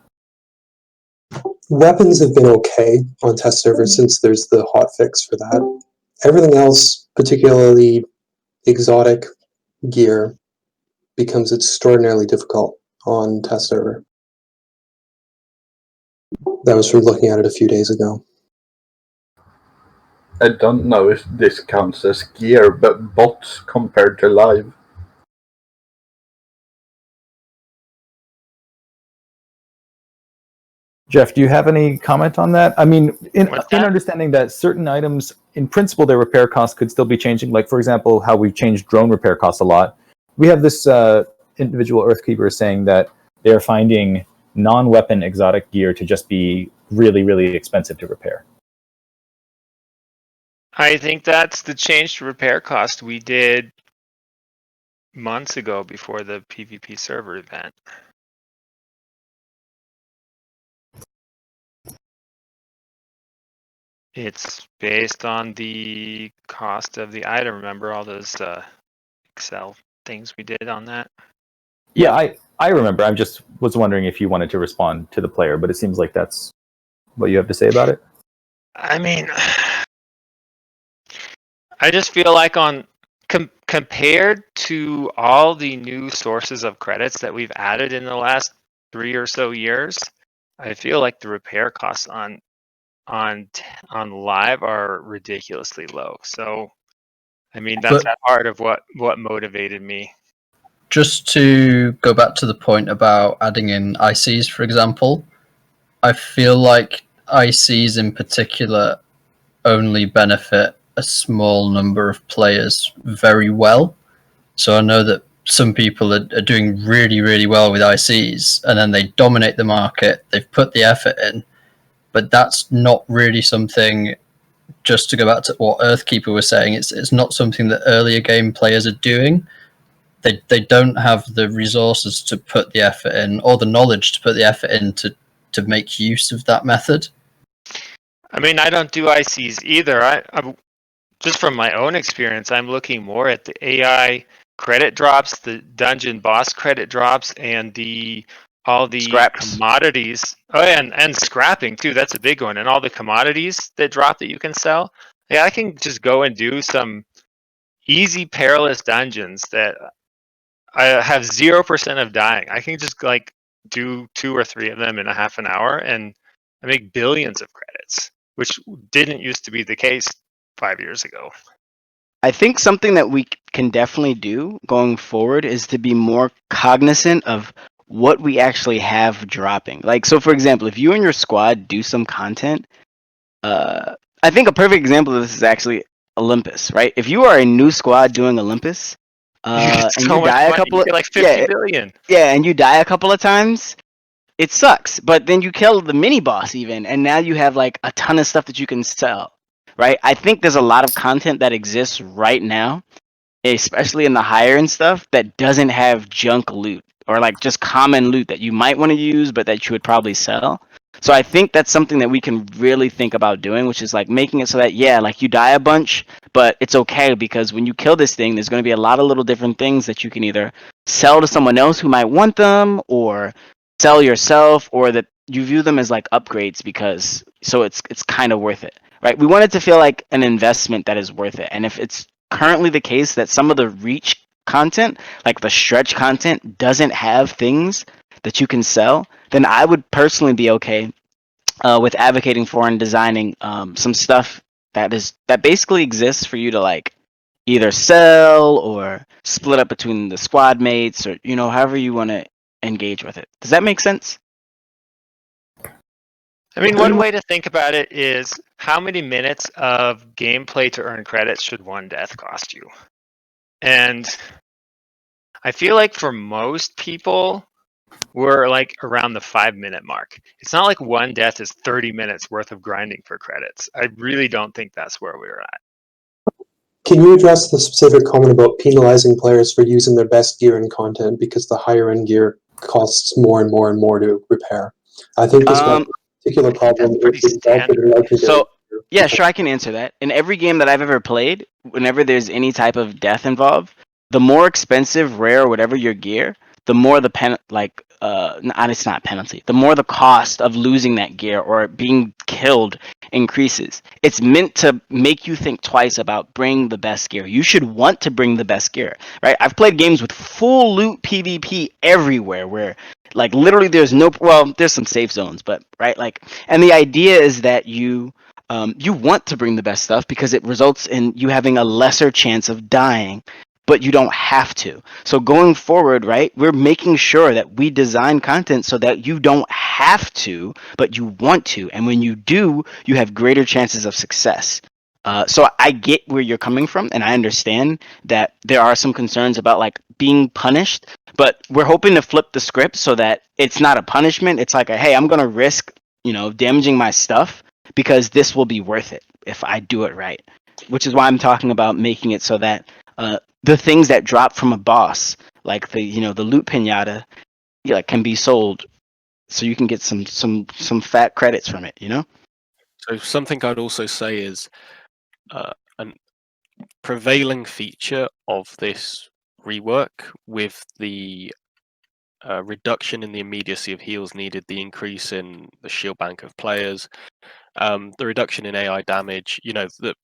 Weapons have been okay on test servers since there's the hotfix for that. Everything else, particularly exotic gear, becomes extraordinarily difficult on test server. That was from looking at it a few days ago. I don't know if this counts as gear, but bots compared to live. Jeff, do you have any comment on that? I mean, in What's that? understanding that certain items, in principle, their repair costs could still be changing. Like, for example, how we've changed drone repair costs a lot. We have this individual Earthkeeper saying that they're finding non-weapon exotic gear to just be really, really expensive to repair. I think that's the change to repair cost we did months ago before the PvP server event. It's based on the cost of the item. Remember all those Excel things we did on that? Yeah, I remember. I just was wondering if you wanted to respond to the player, but it seems like that's what you have to say about it. I mean, I just feel like on compared to all the new sources of credits that we've added in the last 3 or so years, I feel like the repair costs on live are ridiculously low. So, I mean, that's part of what motivated me. just to go back to the point about adding in ICs, for example, I feel like ICs in particular only benefit a small number of players very well. So I know that some people are doing really, really well with ICs, and then they dominate the market. They've put the effort in, but that's not really something. Just to go back to what Earthkeeper was saying, it's not something that earlier game players are doing. They don't have the resources to put the effort in, or the knowledge to put the effort in to make use of that method. I mean, I don't do ICs either. I'm just from my own experience, I'm looking more at the AI credit drops, the dungeon boss credit drops, and all the Scraps. commodities. Oh, and scrapping too. That's a big one. And all the commodities that drop that you can sell. Yeah, I can just go and do some easy perilous dungeons that I have 0% of dying. I can just like do 2 or 3 of them in a half an hour, and I make billions of credits, which didn't used to be the case 5 years ago. I think something that we can definitely do going forward is to be more cognizant of what we actually have dropping. Like, so for example, if you and your squad do some content, I think a perfect example of this is actually Olympus, right? If you are a new squad doing Olympus, You get and so you much die a money. couple You of get like 50 billion. yeah, and you die a couple of times, it sucks. But then you kill the mini boss even, and now you have like a ton of stuff that you can sell, right? I think there's a lot of content that exists right now, especially in the higher end stuff, that doesn't have junk loot or like just common loot that you might want to use but that you would probably sell. So I think that's something that we can really think about doing, which is like making it so that, yeah, like you die a bunch, but it's okay because when you kill this thing, there's going to be a lot of little different things that you can either sell to someone else who might want them, or sell yourself, or that you view them as like upgrades, because so it's kind of worth it, right? We want it to feel like an investment that is worth it. And if it's currently the case that some of the reach content, like the stretch content, doesn't have things that you can sell, then I would personally be okay with advocating for and designing some stuff that basically exists for you to like either sell or split up between the squad mates, or however you want to engage with it. Does that make sense? I mean, one way to think about it is how many minutes of gameplay to earn credits should one death cost you? And I feel like for most people, we're like around the 5-minute mark. It's not like one death is 30 minutes worth of grinding for credits. I really don't think that's where we're at. Can you address the specific comment about penalizing players for using their best gear in content because the higher end gear costs more and more and more to repair? I think this was a particular problem with pretty Exalted and Legendary. So, yeah, sure, I can answer that. In every game that I've ever played, whenever there's any type of death involved, the more expensive, rare, whatever your gear, the more the it's not penalty. The more the cost of losing that gear or being killed increases. It's meant to make you think twice about bringing the best gear. You should want to bring the best gear, right? I've played games with full loot PvP everywhere, where like literally there's there's some safe zones, but right, like, and the idea is that you want to bring the best stuff because it results in you having a lesser chance of dying, but you don't have to. So going forward, right, we're making sure that we design content so that you don't have to, but you want to. And when you do, you have greater chances of success. So I get where you're coming from, and I understand that there are some concerns about like being punished, but we're hoping to flip the script so that it's not a punishment. It's like hey, I'm going to risk, damaging my stuff because this will be worth it if I do it right. Which is why I'm talking about making it so that the things that drop from a boss, like the loot pinata, can be sold, so you can get some fat credits from it. So something I'd also say is a prevailing feature of this rework, with the reduction in the immediacy of heals needed, the increase in the shield bank of players, the reduction in AI damage, that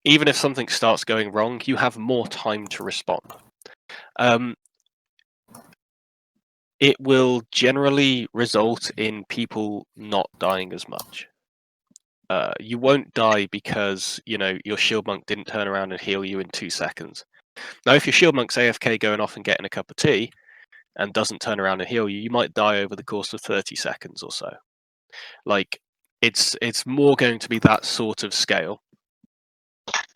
even if something starts going wrong, you have more time to respond. It will generally result in people not dying as much. You won't die because your shield monk didn't turn around and heal you in 2 seconds. Now, if your shield monk's AFK going off and getting a cup of tea and doesn't turn around and heal you, you might die over the course of 30 seconds or so. Like, it's more going to be that sort of scale.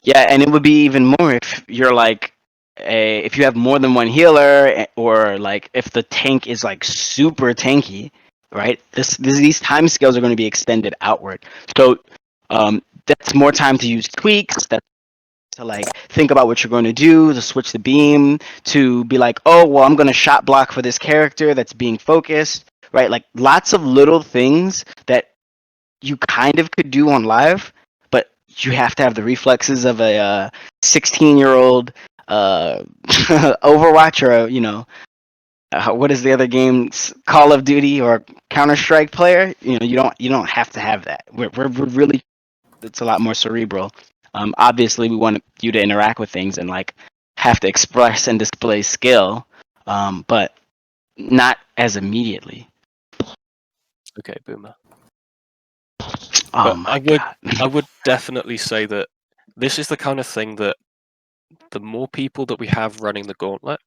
Yeah, and it would be even more if you're like if you have more than one healer, or like if the tank is like super tanky, right? These time scales are going to be extended outward. So that's more time to use tweaks. That's to like think about what you're going to do, to switch the beam, to be like, oh well, I'm going to shot block for this character that's being focused, right? Like lots of little things that you kind of could do on live, but you have to have the reflexes of a 16-year-old Overwatch, or what is the other game, Call of Duty or Counter-Strike player. You don't have to have that. We're really, it's a lot more cerebral. Obviously we want you to interact with things and like have to express and display skill, but not as immediately. Okay, Boomer. Oh But my god. I would definitely say that this is the kind of thing that the more people that we have running the gauntlet,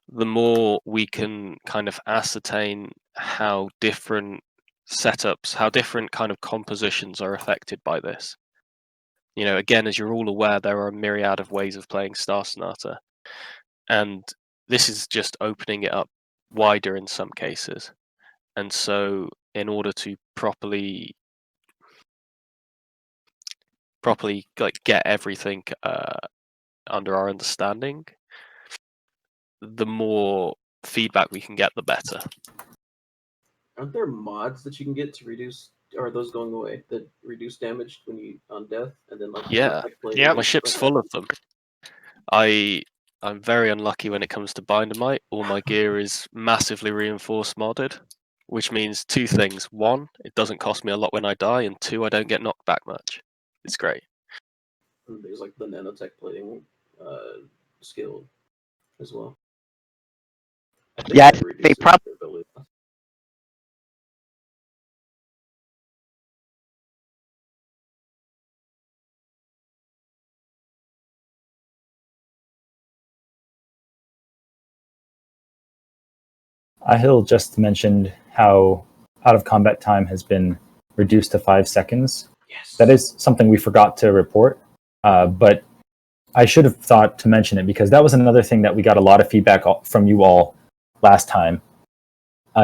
the more we can kind of ascertain how different setups, how different kind of compositions are affected by this. Again, as you're all aware, there are a myriad of ways of playing Star Sonata, and this is just opening it up wider in some cases. And so, in order to properly like get everything under our understanding, the more feedback we can get, the better. Aren't there mods that you can get to reduce, or are those going away, that reduce damage when you on death, and then like Yeah, Yeah. my ship's full of them. I'm very unlucky when it comes to Bindermite. All my gear is massively reinforced modded, which means two things: one, it doesn't cost me a lot when I die, and two, I don't get knocked back much. It's great. And there's like the nanotech plating skill as well. Yeah, that they reduces probably. durability. Ahil just mentioned how out of combat time has been reduced to 5 seconds. Yes. That is something we forgot to report, but I should have thought to mention it because that was another thing that we got a lot of feedback from you all last time.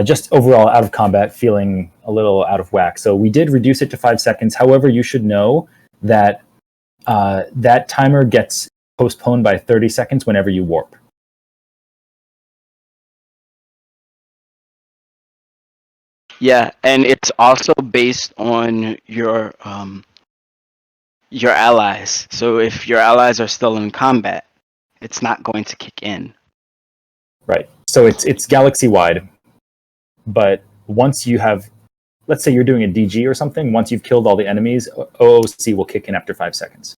Just overall out of combat, feeling a little out of whack. So we did reduce it to 5 seconds. However, you should know that that timer gets postponed by 30 seconds whenever you warp. Yeah, and it's also based on your allies. So if your allies are still in combat, it's not going to kick in. Right. So it's galaxy wide, but once you have, let's say you're doing a DG or something, once you've killed all the enemies, OOC will kick in after 5 seconds.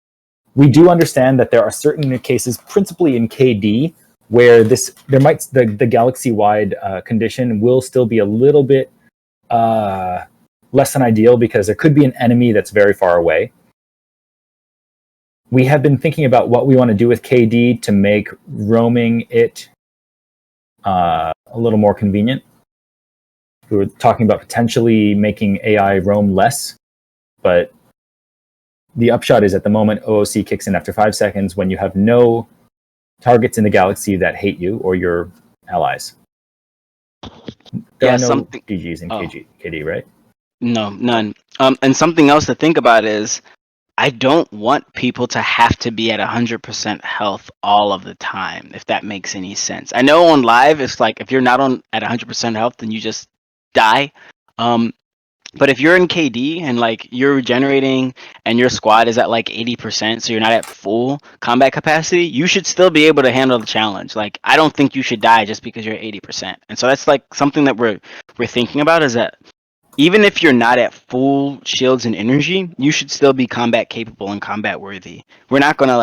We do understand that there are certain cases, principally in KD, where the galaxy wide condition will still be a little bit less than ideal because there could be an enemy that's very far away. We have been thinking about what we want to do with KD to make roaming it a little more convenient. We were talking about potentially making AI roam less, but the upshot is at the moment OOC kicks in after 5 seconds when you have no targets in the galaxy that hate you or your allies. There are no GGs in KD, right? No, none. And something else to think about is I don't want people to have to be at 100% health all of the time, if that makes any sense. I know on live, it's like if you're not at 100% health, then you just die. But if you're in KD and like you're regenerating and your squad is at like 80%, so you're not at full combat capacity, you should still be able to handle the challenge. Like I don't think you should die just because you're at 80%. And so that's like something that we're thinking about, is that even if you're not at full shields and energy, you should still be combat capable and combat worthy. We're not gonna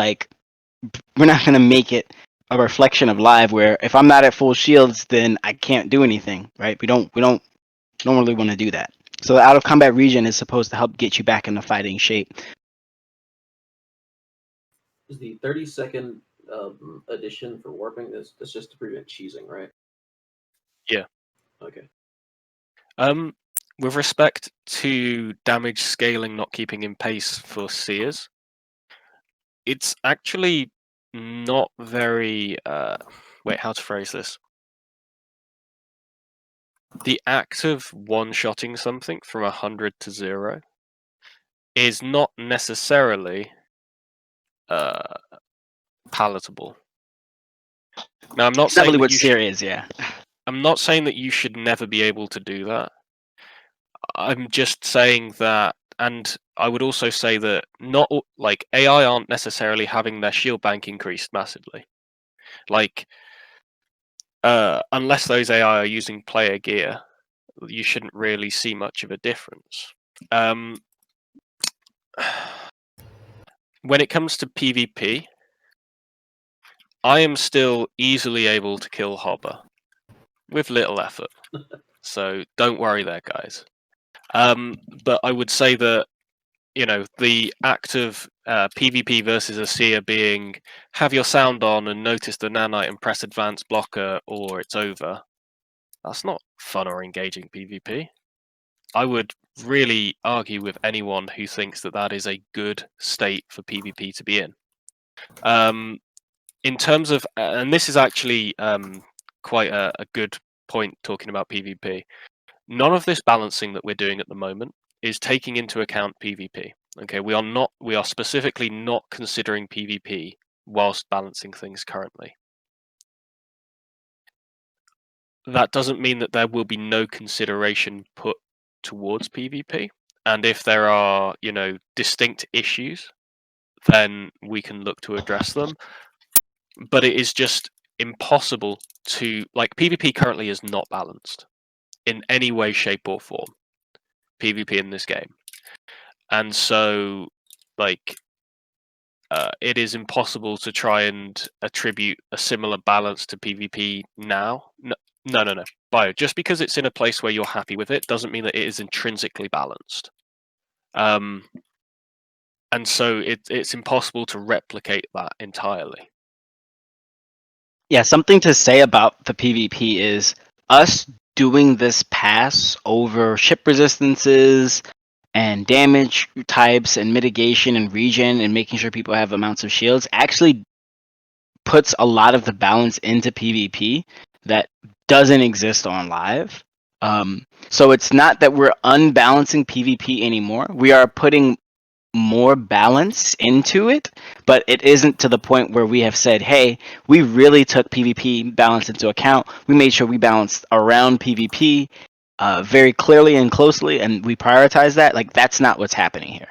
make it a reflection of live where if I'm not at full shields, then I can't do anything, right? We don't really want to do that. So the out of combat region is supposed to help get you back into fighting shape. Is the 30-second addition for warping. That's just to prevent cheesing, right? Yeah. Okay. With respect to damage scaling not keeping in pace for seers, it's actually not very. Wait, how to phrase this? The act of one-shotting something from 100 to 0 is not necessarily palatable. Now, I'm not It's not saying really that what you Seer should. is, yeah. I'm not saying that you should never be able to do that. I'm just saying that, and I would also say that not like AI aren't necessarily having their shield bank increased massively. Like, unless those AI are using player gear, you shouldn't really see much of a difference. When it comes to PvP, I am still easily able to kill Hobber with little effort. So don't worry there, guys. But I would say that, the act of PvP versus a seer being have your sound on and notice the nanite and press advanced blocker or it's over. That's not fun or engaging PvP. I would really argue with anyone who thinks that that is a good state for PvP to be in. In terms of, and this is actually quite a good point talking about PvP. None of this balancing that we're doing at the moment is taking into account PvP. Okay, we are specifically not considering PvP whilst balancing things currently. That doesn't mean that there will be no consideration put towards PvP. And if there are, distinct issues, then we can look to address them. But it is just impossible to, PvP currently is not balanced in any way, shape, or form. PvP in this game. And so, it is impossible to try and attribute a similar balance to PvP now. No. Bio, just because it's in a place where you're happy with it doesn't mean that it is intrinsically balanced. And so it's impossible to replicate that entirely. Yeah, something to say about the PvP is us doing this pass over ship resistances and damage types and mitigation and regen and making sure people have amounts of shields actually puts a lot of the balance into PvP that doesn't exist on live. So it's not that we're unbalancing PvP anymore. We are putting more balance into it, but it isn't to the point where we have said, hey, we really took PvP balance into account. We made sure we balanced around PvP very clearly and closely, and we prioritize that. That's not what's happening here.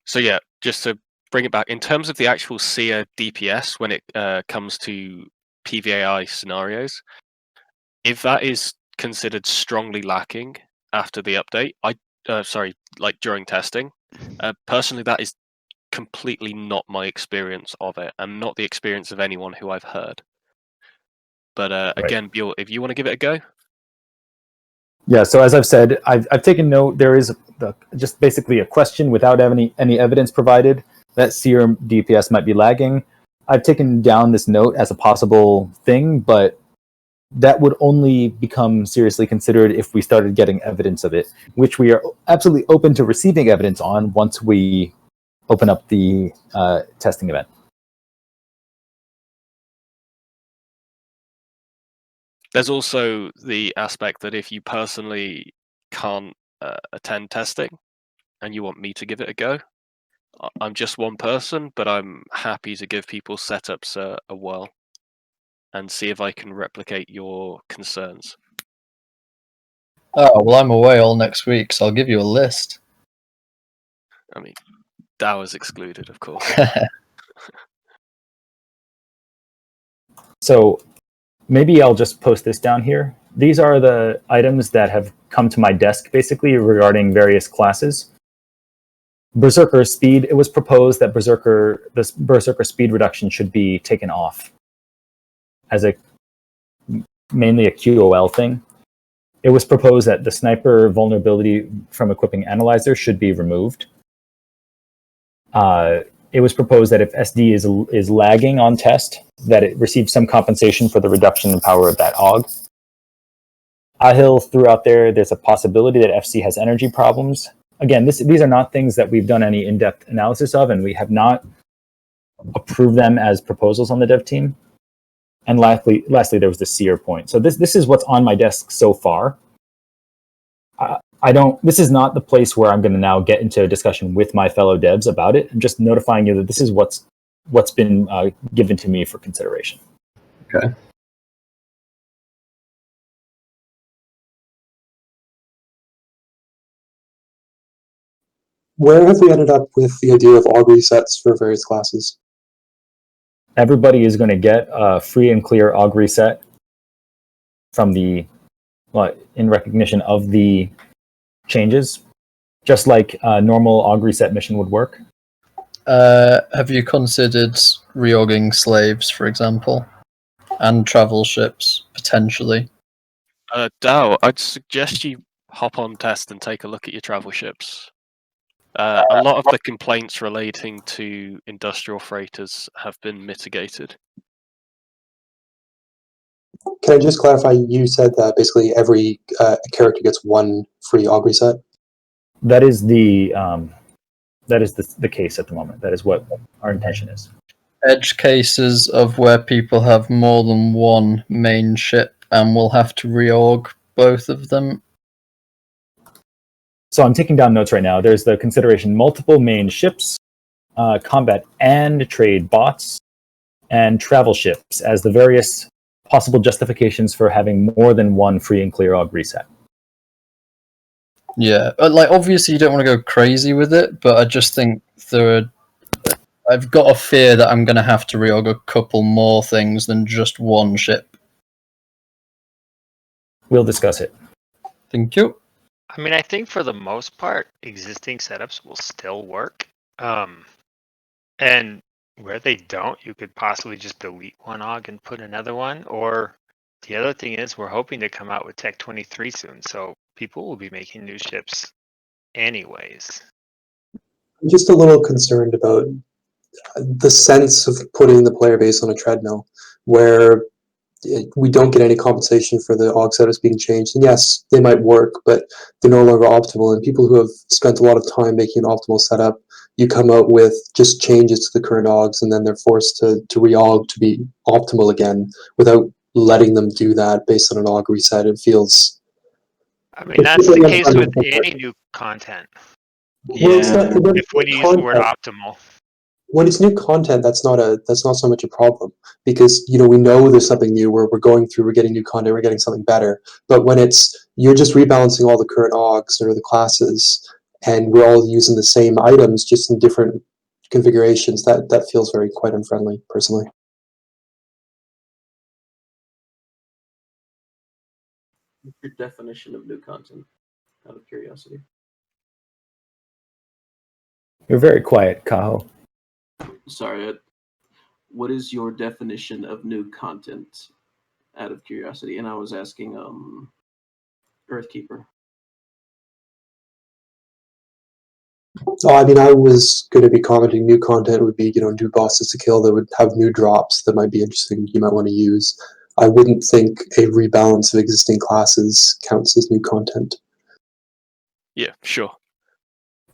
So yeah, just to bring it back, in terms of the actual seer DPS when it comes to PvAI scenarios, if that is considered strongly lacking after the update, during testing, personally that is completely not my experience of it, and not the experience of anyone who I've heard. But again, Bjorn, if you want to give it a go. Yeah, so as I've said, I've taken note. There is just basically a question without any evidence provided that seer DPS might be lagging. I've taken down this note as a possible thing, but that would only become seriously considered if we started getting evidence of it, which we are absolutely open to receiving evidence on once we open up the testing event. There's also the aspect that if you personally can't attend testing and you want me to give it a go, I'm just one person, but I'm happy to give people setups a whirl and see if I can replicate your concerns. Oh, well, I'm away all next week, so I'll give you a list. I mean, Dow is excluded, of course. So maybe I'll just post this down here. These are the items that have come to my desk, basically, regarding various classes. Berserker speed, it was proposed that this Berserker speed reduction should be taken off as mainly a QOL thing. It was proposed that the sniper vulnerability from equipping analyzer should be removed. it was proposed that if SD is lagging on test, that it receives some compensation for the reduction in power of that AUG. Ahil threw out there's a possibility that FC has energy problems. Again, these are not things that we've done any in-depth analysis of, and we have not approved them as proposals on the dev team. And lastly, there was the seer point. So this is what's on my desk so far. This is not the place where I'm going to now get into a discussion with my fellow devs about it. I'm just notifying you that this is what's been given to me for consideration. Okay. Where have we ended up with the idea of AUG resets for various classes? Everybody is going to get a free and clear AUG reset from in recognition of the changes, just like a normal AUG reset mission would work. Have you considered reorging slaves, for example, and travel ships, potentially? Dow, I'd suggest you hop on test and take a look at your travel ships. A lot of the complaints relating to industrial freighters have been mitigated. Can I just clarify, you said that basically every character gets one free AUG reset? That is the case at the moment. That is what our intention is. Edge cases of where people have more than one main ship and will have to reorg both of them. So I'm taking down notes right now. There's the consideration multiple main ships, combat and trade bots, and travel ships as the various possible justifications for having more than one free and clear AUG reset. Yeah, like obviously you don't want to go crazy with it, but I just think I've got a fear that I'm going to have to reorg a couple more things than just one ship. We'll discuss it. Thank you. I mean, I think for the most part, existing setups will still work. And where they don't, you could possibly just delete one AUG and put another one. Or the other thing is, we're hoping to come out with Tech 23 soon, so people will be making new ships anyways. I'm just a little concerned about the sense of putting the player base on a treadmill, where we don't get any compensation for the AUG setups being changed. And yes, they might work, but they're no longer optimal. And people who have spent a lot of time making an optimal setup, you come out with just changes to the current AUGs, and then they're forced to re-AUG to be optimal again without letting them do that based on an AUG reset. It feels... I mean, that's the case with any new content. Well, it's not, If when you use the word optimal. When it's new content, that's not so much a problem, because we know there's something new. We're going through, we're getting new content, we're getting something better. But when you're just rebalancing all the current AUGs or the classes, and we're all using the same items just in different configurations, that feels quite unfriendly, personally. What's your definition of new content, out of curiosity? You're very quiet, Kaho. Sorry, what is your definition of new content, out of curiosity? And I was asking Earthkeeper. I mean, I was going to be commenting new content would be, new bosses to kill that would have new drops that might be interesting, you might want to use. I wouldn't think a rebalance of existing classes counts as new content. Yeah, sure.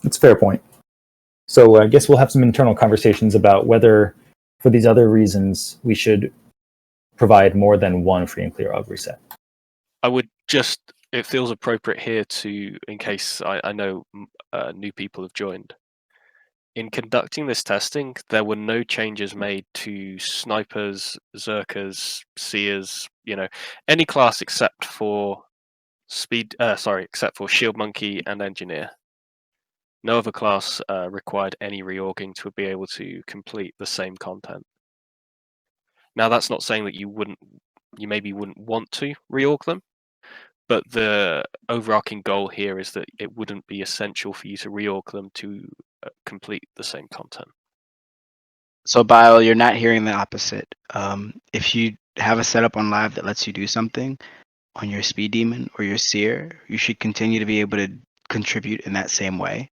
That's a fair point. So I guess we'll have some internal conversations about whether, for these other reasons, we should provide more than one free and clear AUG reset. I would it feels appropriate here to, in case I know new people have joined. In conducting this testing, there were no changes made to snipers, zerkers, seers, any class except for except for shield monkey and engineer. No other class required any reorging to be able to complete the same content. Now, that's not saying that you maybe wouldn't want to reorg them, but the overarching goal here is that it wouldn't be essential for you to reorg them to complete the same content. So, Bio, you're not hearing the opposite. If you have a setup on live that lets you do something on your speed demon or your seer, you should continue to be able to contribute in that same way.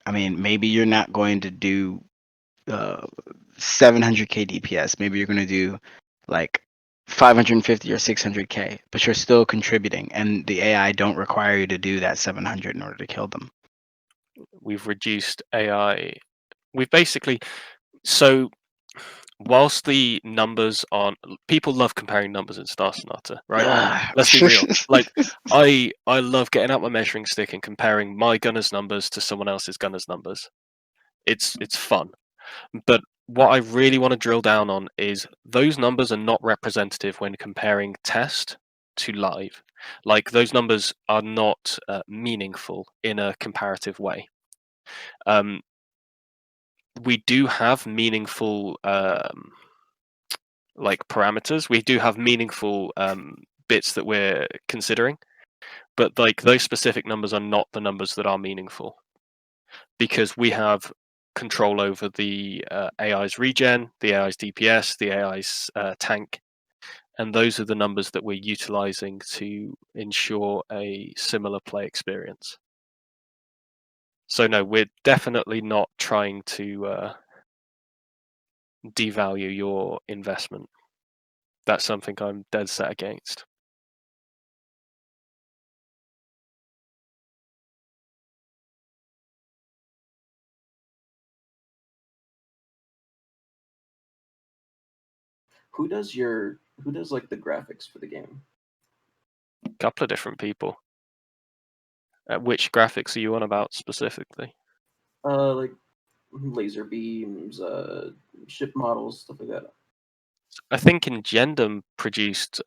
I mean, maybe you're not going to do 700k DPS. Maybe you're gonna do like 550 or 600k, but you're still contributing, and the AI don't require you to do that 700 in order to kill them. We've reduced AI. We've basically whilst the numbers on people love comparing numbers in Star Sonata, right? Let's be real. Like I love getting out my measuring stick and comparing my gunner's numbers to someone else's gunner's numbers. It's fun. But what I really want to drill down on is those numbers are not representative when comparing test to live. Like those numbers are not meaningful in a comparative way. We do have meaningful like parameters. We do have meaningful bits that we're considering, but like those specific numbers are not the numbers that are meaningful because we have control over the AI's regen, the AI's DPS, the AI's tank, and those are the numbers that we're utilizing to ensure a similar play experience. So no, we're definitely not trying to devalue your investment. That's something I'm dead set against. Who does like the graphics for the game? A couple of different people. Which graphics are you on about specifically? Like laser beams, ship models, stuff like that. I think Ingendum produced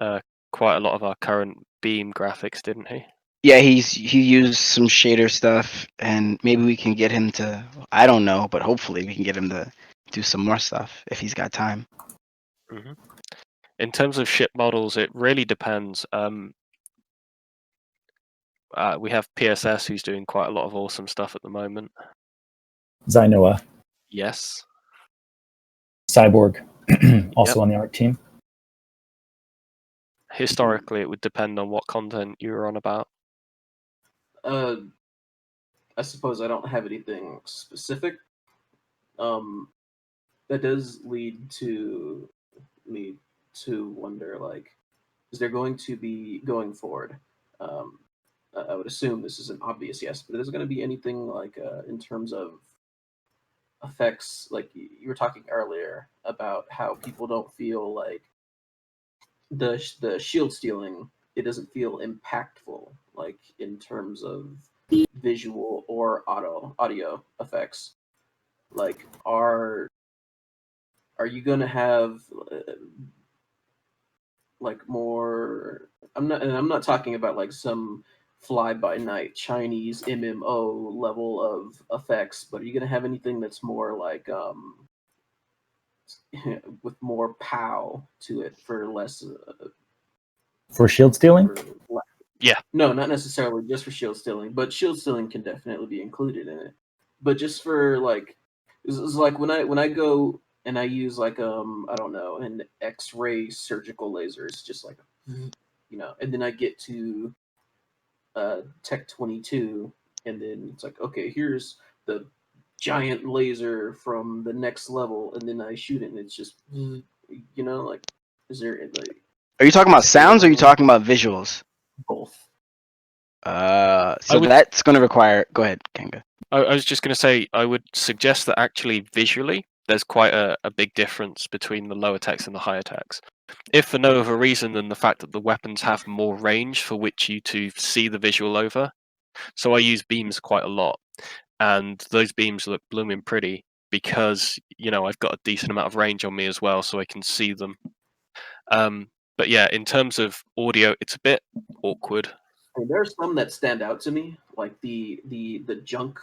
quite a lot of our current beam graphics, didn't he? Yeah, he used some shader stuff, and maybe we can get him to. I don't know, but hopefully we can get him to do some more stuff if he's got time. Mm-hmm. In terms of ship models, it really depends. We have PSS who's doing quite a lot of awesome stuff at the moment. Zainoa. Yes. Cyborg, also on the art team. Historically, it would depend on what content you were on about. I suppose I don't have anything specific. That does lead to me to wonder, like, is there going to be going forward? I would assume this is an obvious yes, but is there going to be anything like in terms of effects? Like you were talking earlier about how people don't feel like the shield stealing. It doesn't feel impactful, like in terms of visual or audio effects. Like are you gonna have like more? I'm not talking about like some fly by night Chinese MMO level of effects, but are you gonna have anything that's more like with more pow to it for less for shield stealing? Yeah. No, not necessarily just for shield stealing, but shield stealing can definitely be included in it. But just for like, it's like when I go and I use like I don't know, an X-ray surgical laser, it's just like, and then I get to Tech 22, and then it's like, okay, here's the giant laser from the next level, and then I shoot it, and it's just, like, is there like? Are you talking about sounds or are you talking about visuals? Both. So that's going to require. Go ahead, Kanga. I was just going to say, I would suggest that actually visually, there's quite a big difference between the lower techs and the higher techs. If for no other reason than the fact that the weapons have more range for which you to see the visual over. So I use beams quite a lot, and those beams look blooming pretty because I've got a decent amount of range on me as well, so I can see them. But yeah, in terms of audio, it's a bit awkward. I mean, there are some that stand out to me, like the junk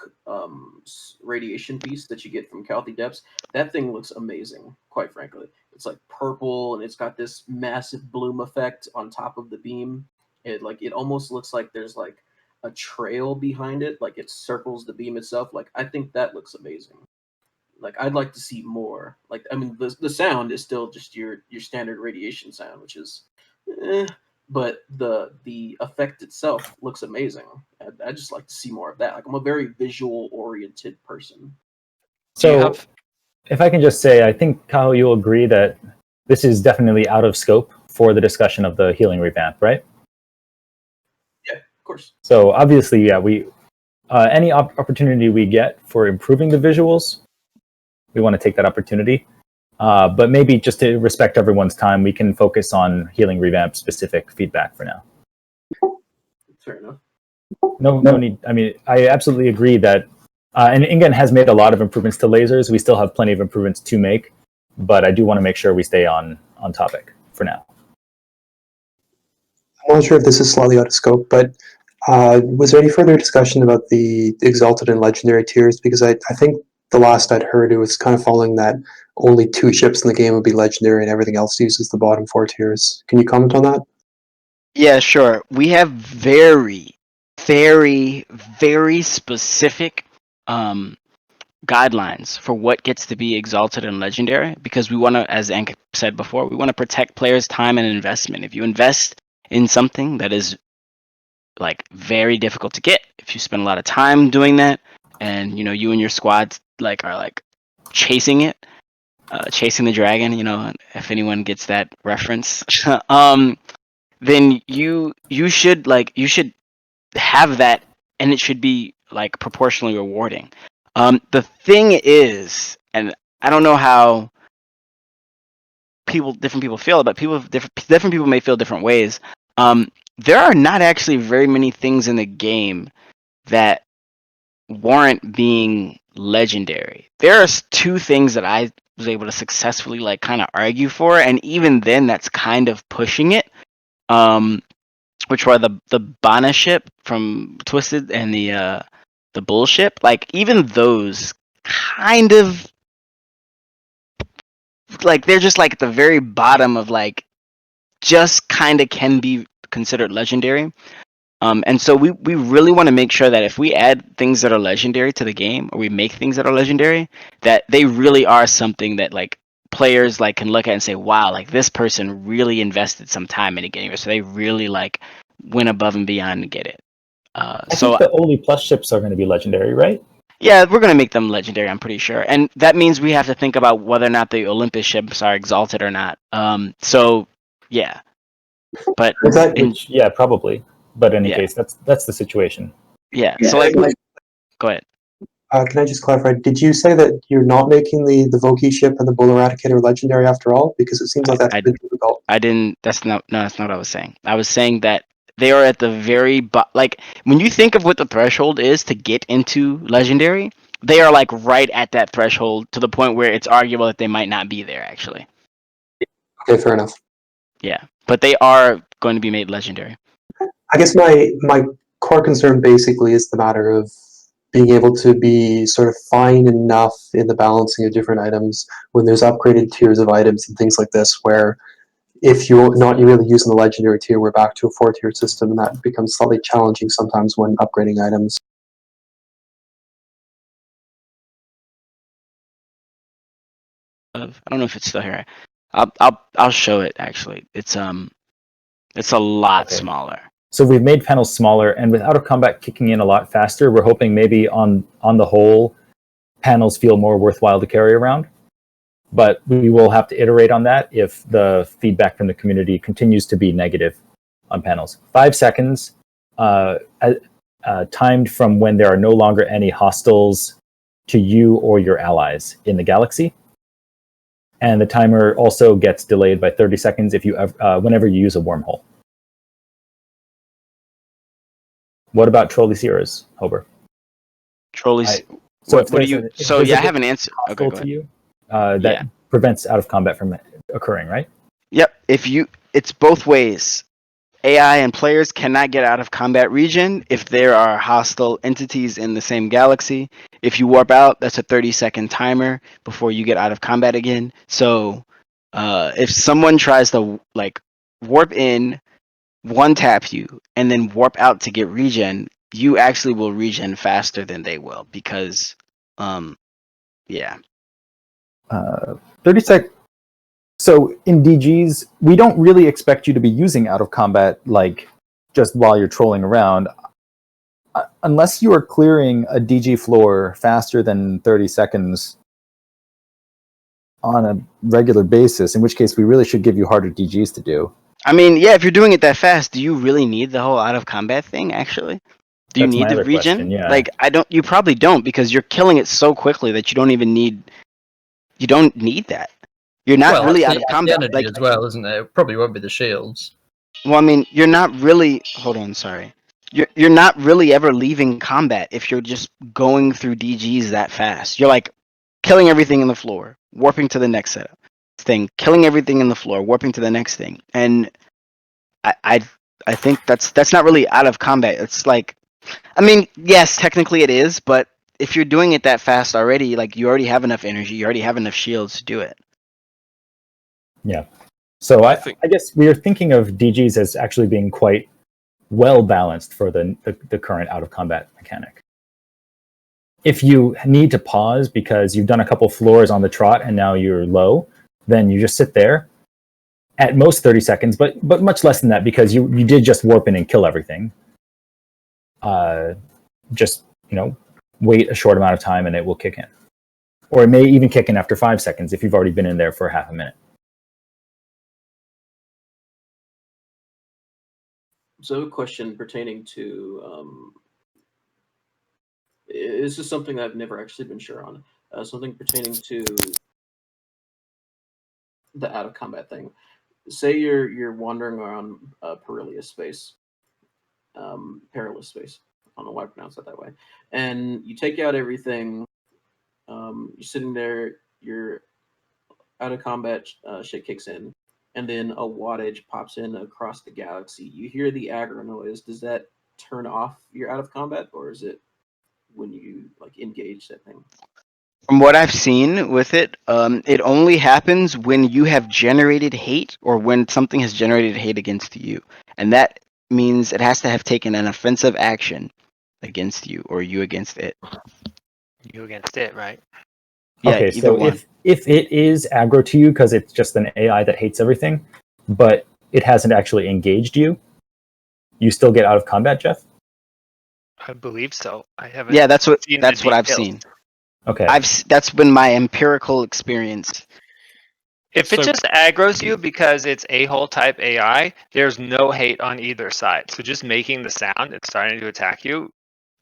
radiation piece that you get from Calthy Depths. That thing looks amazing, quite frankly. It's like purple and it's got this massive bloom effect on top of the beam. It almost looks like there's like a trail behind it, like it circles the beam itself. Like I think that looks amazing. Like I'd like to see more. Like I mean, the sound is still just your standard radiation sound, which is. But the effect itself looks amazing. I just like to see more of that. Like I'm a very visual oriented person. So if I can just say, I think, Kyle, you'll agree that this is definitely out of scope for the discussion of the healing revamp, right? Yeah, of course. So obviously, yeah, we any opportunity we get for improving the visuals, we want to take that opportunity. But maybe just to respect everyone's time, we can focus on healing revamp specific feedback for now. Fair enough. No need. I mean, I absolutely agree that, and Ingen has made a lot of improvements to lasers. We still have plenty of improvements to make, but I do want to make sure we stay on topic for now. I'm not sure if this is slightly out of scope, but was there any further discussion about the Exalted and Legendary tiers? Because I think the last I'd heard, it was kind of following that only 2 ships in the game would be Legendary and everything else uses the bottom 4 tiers. Can you comment on that? Yeah, sure. We have very, very, very specific guidelines for what gets to be exalted and legendary, because we want to, as Ank said before, we want to protect players' time and investment. If you invest in something that is like very difficult to get, if you spend a lot of time doing that, and you and your squad are chasing it, chasing the dragon, if anyone gets that reference, then you should have that, and it should be proportionally rewarding. The thing is, and I don't know how different people feel, but different people may feel different ways. There are not actually very many things in the game that warrant being legendary. There are 2 things that I was able to successfully kind of argue for, and even then that's kind of pushing it. Which were the Bana ship from Twisted and the Bull ship. Even those kind of they're just at the very bottom of just kind of can be considered legendary. And so we really want to make sure that if we add things that are legendary to the game, or we make things that are legendary, that they really are something that players can look at and say, wow, this person really invested some time into getting it. So they really went above and beyond to get it. I think the only plus ships are going to be legendary, right? Yeah, we're going to make them legendary, I'm pretty sure. And that means we have to think about whether or not the Olympus ships are exalted or not. So, yeah. But yeah, probably. But in any case, that's the situation. Yeah. So go ahead. Can I just clarify? Did you say that you're not making the Voki ship and the Bull Eradicator legendary after all? Because it seems like that's a bit difficult. I didn't. That's not what I was saying. I was saying that they are at the very when you think of what the threshold is to get into legendary, they are right at that threshold, to the point where it's arguable that they might not be there actually. Okay, fair enough. Yeah, but they are going to be made legendary. I guess my core concern basically is the matter of being able to be sort of fine enough in the balancing of different items when there's upgraded tiers of items and things like this, where if you're not really using the legendary tier, we're back to a 4-tier system, and that becomes slightly challenging sometimes when upgrading items. I don't know if it's still here. I'll show it actually. It's a lot smaller. So we've made panels smaller, and with out of combat kicking in a lot faster, we're hoping maybe on the whole, panels feel more worthwhile to carry around. But we will have to iterate on that if the feedback from the community continues to be negative on panels. 5 seconds, timed from when there are no longer any hostiles to you or your allies in the galaxy. And the timer also gets delayed by 30 seconds if you whenever you use a wormhole. What about Trolley Sears, Hober? Trolleys. So I have an answer. Okay, go ahead. To you, that prevents out of combat from occurring, right? Yep. It's both ways. AI and players cannot get out of combat region if there are hostile entities in the same galaxy. If you warp out, that's a 30-second timer before you get out of combat again. So if someone tries to warp in, one tap you, and then warp out to get regen, you actually will regen faster than they will, because 30 sec. So in DGs, we don't really expect you to be using out of combat just while you're trolling around, unless you are clearing a DG floor faster than 30 seconds. on a regular basis, in which case we really should give you harder DGs to do. I mean, yeah, if you're doing it that fast, do you really need the whole out of combat thing? Actually, do you That's need my the other regen? question, yeah. Like, I don't. You probably don't, because you're killing it so quickly that you don't even need. You don't need that. You're not Well, really it's out the, of it's the combat. energy Like, as well, isn't it? It probably won't be the shields. well, I mean, you're not really. Hold on, sorry. You're not really ever leaving combat if you're just going through DGs that fast. You're like killing everything in the floor, warping to the next setup thing, killing everything in the floor, warping to the next thing, and I think that's not really out of combat. It's like, I mean, yes, technically it is, but if you're doing it that fast already, like you already have enough energy, you already have enough shields to do it. Yeah. So I I think- guess we are thinking of DGs as actually being quite well balanced for the current out of combat mechanic. If you need to pause because you've done a couple floors on the trot and now you're low, then you just sit there. At most 30 seconds, but much less than that, because you did just warp in and kill everything. Just, wait a short amount of time and it will kick in. Or it may even kick in after 5 seconds if you've already been in there for half a minute. So a question pertaining to this is something that I've never actually been sure on. Something pertaining to the out of combat thing. Say you're wandering around perilous space. I don't know why I pronounce that way. And you take out everything. You're sitting there. Your out of combat shit kicks in, and then a wattage pops in across the galaxy. You hear the aggro noise. Does that turn off your out of combat, or is it when you like engage that thing? From what I've seen with it, it only happens when you have generated hate or when something has generated hate against you. And that means it has to have taken an offensive action against you or you against it. You against it, right? Yeah, Okay, either so one. if it is aggro to you because it's just an AI that hates everything, but it hasn't actually engaged you, you still get out of combat, Jeff? I believe so. I haven't. Yeah, that's what seen the I've details. seen. Okay. That's been my empirical experience. If it So- just aggroes you because it's a-hole type AI, there's no hate on either side. So just making the sound, it's starting to attack you.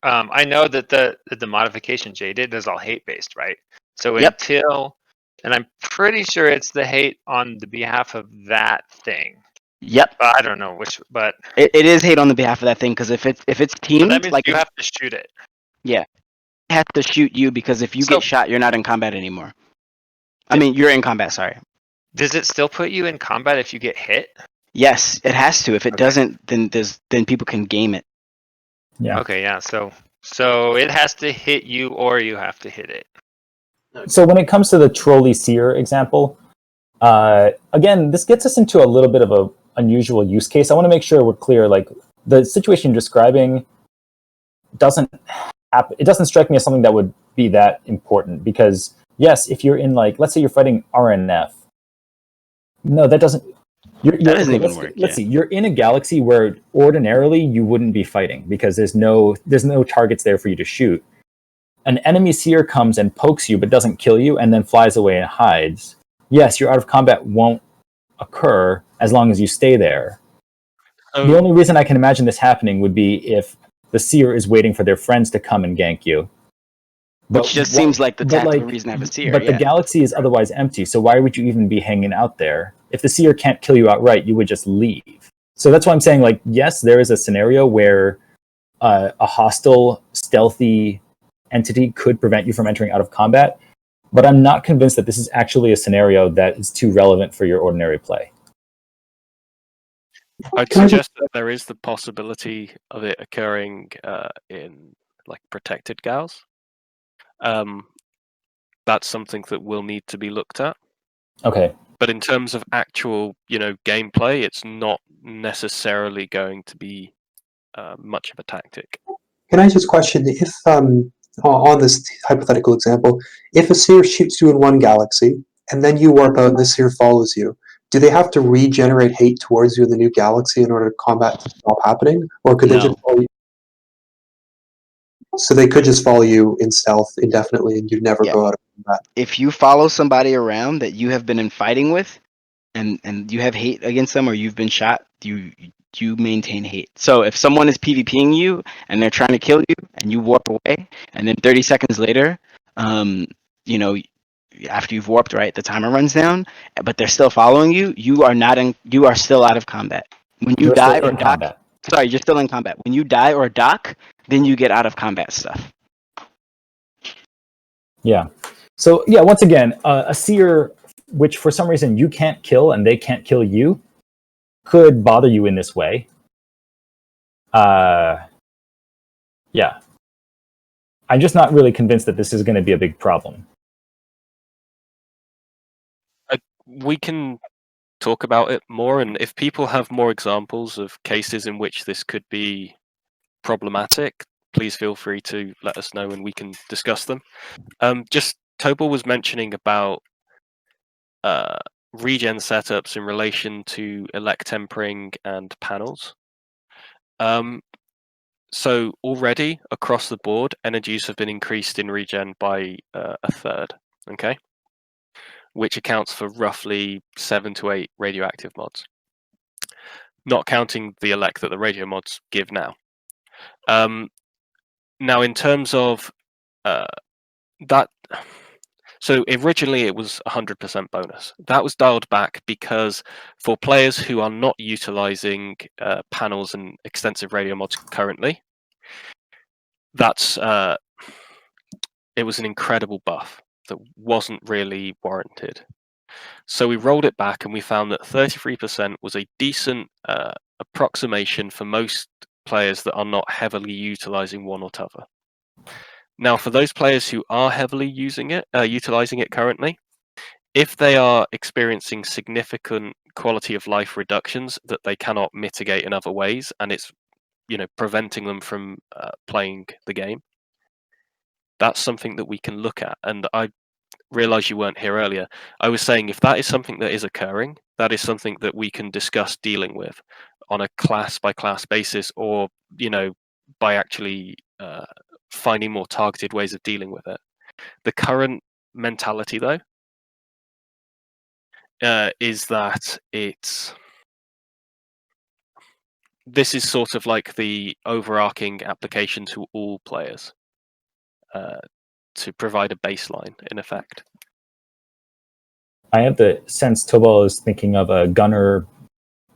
I know that the modification Jay did is all hate based, right? So Yep. and I'm pretty sure it's the hate on the behalf of that thing. Yep. But I don't know which, but It is hate on the behalf of that thing because if it's so teamed, that means like you have to shoot it. it has to shoot you because if you So- get shot, you're not in combat anymore. I mean, you're in combat. Sorry. Does it still put you in combat if you get hit? Yes, it has to. If it Okay. doesn't, then people can game it. Yeah. Okay, yeah. So it has to hit you or you have to hit it. So when it comes to the trolley seer example, again, this gets us into a little bit of a unusual use case. I want to make sure we're clear. Like the situation you're describing doesn't happen. It doesn't strike me as something that would be that important because yes, if you're in like, let's say you're fighting RNF, no, that doesn't. That doesn't even let's, work. Let's see. You're in a galaxy where ordinarily you wouldn't be fighting because there's no targets there for you to shoot. An enemy seer comes and pokes you but doesn't kill you and then flies away and hides. Yes, your out of combat won't occur as long as you stay there. The only reason I can imagine this happening would be if the seer is waiting for their friends to come and gank you. Which just seems like the tactical reason to have a seer. But the galaxy is otherwise empty, so why would you even be hanging out there? If the seer can't kill you outright, you would just leave. So that's why I'm saying, like, yes, there is a scenario where a hostile, stealthy entity could prevent you from entering out of combat, but I'm not convinced that this is actually a scenario that is too relevant for your ordinary play. I'd suggest that there is the possibility of it occurring in like protected gals. That's something that will need to be looked at. Okay. But in terms of actual, gameplay, it's not necessarily going to be much of a tactic. Can I just question if, on this hypothetical example, if a seer shoots you in one galaxy and then you warp out and the seer follows you, do they have to regenerate hate towards you in the new galaxy in order to combat to stop happening, or could they No. just follow you? So they could just follow you in stealth indefinitely, and you'd never Yeah. go out of if you follow somebody around that you have been in fighting with, and you have hate against them, or you've been shot, you maintain hate. So if someone is PvPing you and they're trying to kill you, and you warp away, and then 30 seconds later, you know, after you've warped, right, the timer runs down, but they're still following you. You are still out of combat. When you You're die still or in dock, combat. sorry, you're still in combat. When you die or dock, then you get out of combat stuff. Yeah. So yeah, once again, a seer which for some reason you can't kill and they can't kill you could bother you in this way. Yeah. I'm just not really convinced that this is going to be a big problem. We can talk about it more, and if people have more examples of cases in which this could be problematic, please feel free to let us know and we can discuss them. Just Tobal was mentioning about regen setups in relation to elect tempering and panels. So already across the board, energies have been increased in regen by a third, okay? Which accounts for roughly 7 to 8 radioactive mods. Not counting the elect that the radio mods give now. Now in terms of that, so originally it was 100% bonus. That was dialed back because for players who are not utilizing panels and extensive radio mods currently, that's it was an incredible buff that wasn't really warranted. So we rolled it back and we found that 33% was a decent approximation for most players that are not heavily utilizing one or t'other. Now, for those players who are heavily utilizing it currently, if they are experiencing significant quality of life reductions that they cannot mitigate in other ways, and it's preventing them from playing the game, that's something that we can look at. And I realize you weren't here earlier. I was saying if that is something that is occurring, that is something that we can discuss dealing with on a class by class basis, or by actually finding more targeted ways of dealing with it. The current mentality, though, is that this is sort of like the overarching application to all players to provide a baseline, in effect. I have the sense Tobal is thinking of a gunner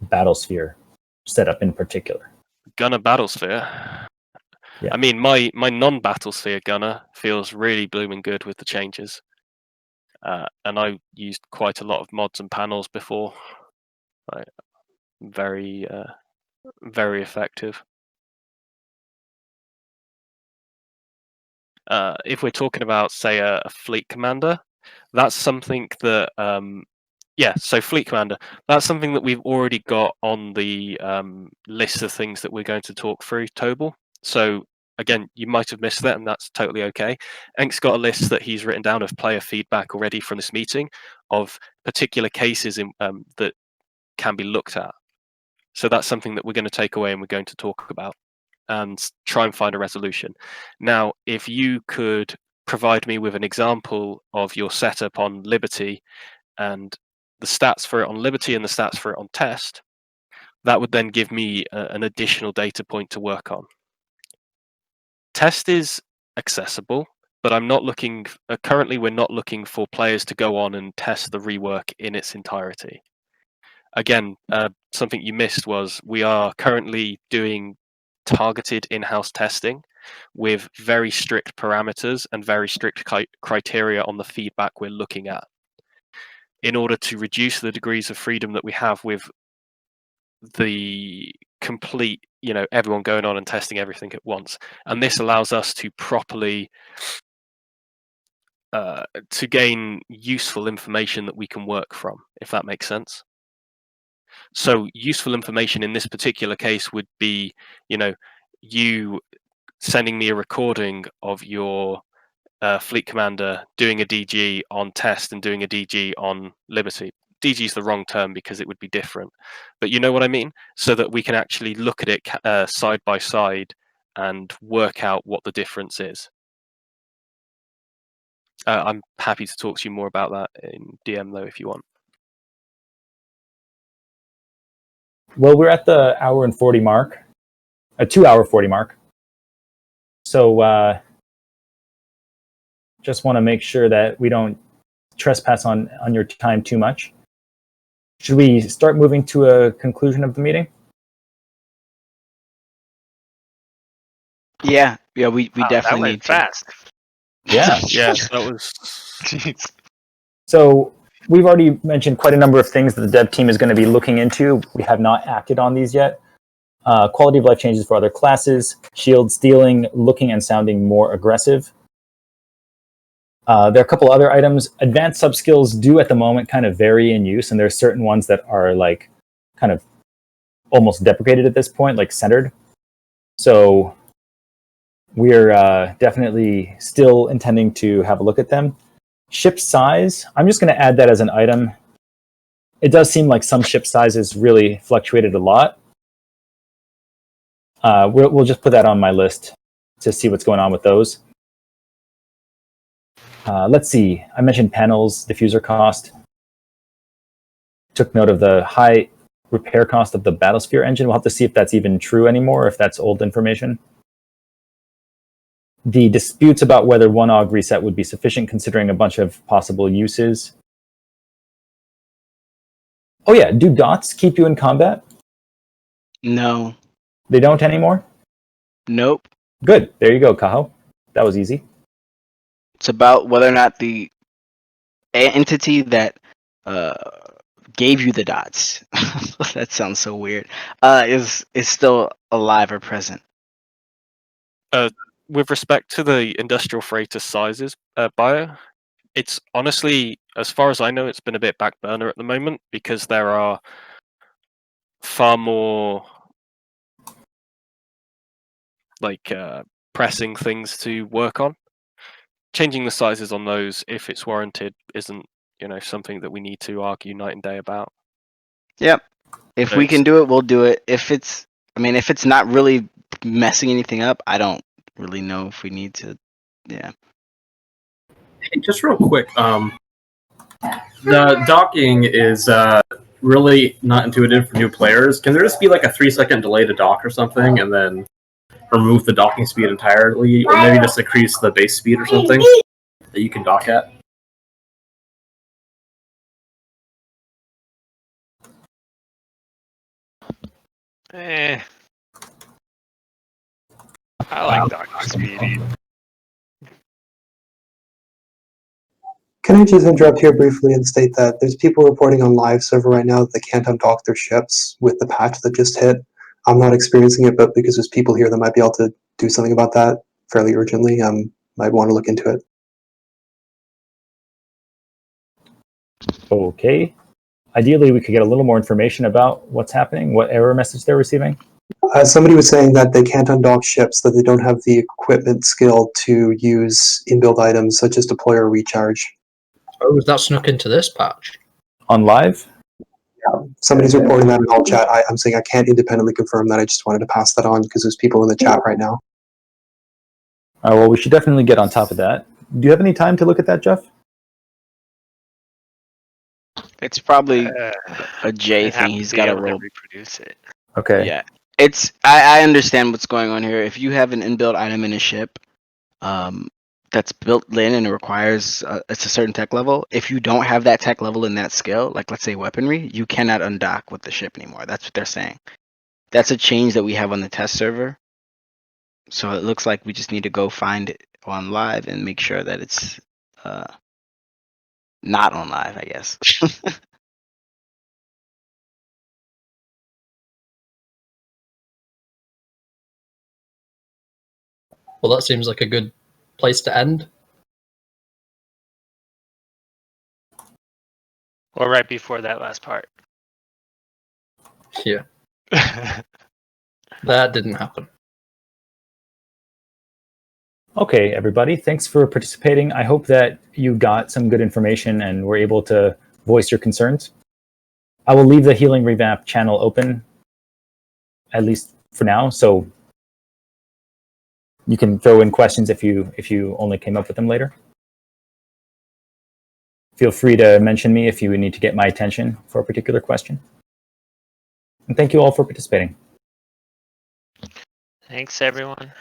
battlesphere setup in particular. Gunner battlesphere? Yeah. I mean, my non-battlesphere gunner feels really blooming good with the changes. And I used quite a lot of mods and panels before. Very, very effective. If we're talking about, say, a fleet commander, that's something that, so fleet commander, that's something that we've already got on the list of things that we're going to talk through, Tobal. So again, you might have missed that, and that's totally okay. Enk's got a list that he's written down of player feedback already from this meeting of particular cases that can be looked at. So that's something that we're going to take away and we're going to talk about and try and find a resolution. Now, if you could provide me with an example of your setup on Liberty and the stats for it on Liberty and the stats for it on Test, that would then give me an additional data point to work on. Test is accessible, but I'm not looking, currently we're not looking for players to go on and test the rework in its entirety. Again, something you missed was we are currently doing targeted in-house testing with very strict parameters and very strict criteria on the feedback we're looking at, in order to reduce the degrees of freedom that we have with the complete, everyone going on and testing everything at once. And this allows us to properly to gain useful information that we can work from, if that makes sense. So useful information in this particular case would be, you sending me a recording of your fleet commander doing a DG on Test and doing a DG on Liberty. DG is the wrong term because it would be different, but you know what I mean? So that we can actually look at it side by side and work out what the difference is. I'm happy to talk to you more about that in DM though, if you want. Well, we're at the hour and 40 mark, a 2-hour 40 mark. So just want to make sure that we don't trespass on your time too much. Should we start moving to a conclusion of the meeting? Yeah, we Wow, definitely that went need to. fast. Yeah. Yeah, that was. Jeez. So we've already mentioned quite a number of things that the dev team is going to be looking into. We have not acted on these yet. Quality of life changes for other classes, shield stealing, looking and sounding more aggressive. There are a couple other items. Advanced subskills do at the moment kind of vary in use, and there are certain ones that are like kind of almost deprecated at this point, like centered. So we're definitely still intending to have a look at them. Ship size, I'm just going to add that as an item. It does seem like some ship sizes really fluctuated a lot. We'll just put that on my list to see what's going on with those. Let's see. I mentioned panels, diffuser cost. Took note of the high repair cost of the Battlesphere engine. We'll have to see if that's even true anymore, if that's old information. The disputes about whether 1 AUG reset would be sufficient considering a bunch of possible uses. Oh yeah, do dots keep you in combat? No. They don't anymore? Nope. Good. There you go, Kaho. That was easy. It's about whether or not the entity that gave you the dots, that sounds so weird, is still alive or present. With respect to the industrial freighter sizes bio, it's honestly, as far as I know, it's been a bit back burner at the moment because there are far more like pressing things to work on. Changing the sizes on those, if it's warranted, isn't something that we need to argue night and day about. Yep. If So we it's- can do it, we'll do it. If it's not really messing anything up, I don't really know if we need to. Yeah. Hey, just real quick, the docking is really not intuitive for new players. Can there just be like a 3-second delay to dock or something, and then remove the docking speed entirely, or maybe just increase the base speed or something that you can dock at? I like docking speed. Can I just interrupt here briefly and state that there's people reporting on live server right now that they can't undock their ships with the patch that just hit. I'm not experiencing it, but because there's people here that might be able to do something about that fairly urgently, might want to look into it. Okay. Ideally, we could get a little more information about what's happening, what error message they're receiving. Somebody was saying that they can't undock ships, that they don't have the equipment skill to use inbuilt items such as deploy or recharge. Oh, that snuck into this patch. On live? Somebody's reporting that in all chat. I'm saying I can't independently confirm that. I just wanted to pass that on because there's people in the chat right now. Well, we should definitely get on top of that. Do you have any time to look at that, Jeff? It's probably a J I'd have thing. He's be got to able roll. reproduce it. Okay. Yeah. It's I understand what's going on here. If you have an inbuilt item in a ship, that's built in and it requires it's a certain tech level. If you don't have that tech level in that skill, like let's say weaponry, you cannot undock with the ship anymore. That's what they're saying. That's a change that we have on the test server. So it looks like we just need to go find it on live and make sure that it's not on live, I guess. Well, that seems like a good place to end. Or right before that last part. Yeah, that didn't happen. Okay, everybody. Thanks for participating. I hope that you got some good information and were able to voice your concerns. I will leave the Healing Revamp channel open, at least for now, so you can throw in questions if you only came up with them later. Feel free to mention me if you need to get my attention for a particular question. And thank you all for participating. Thanks, everyone.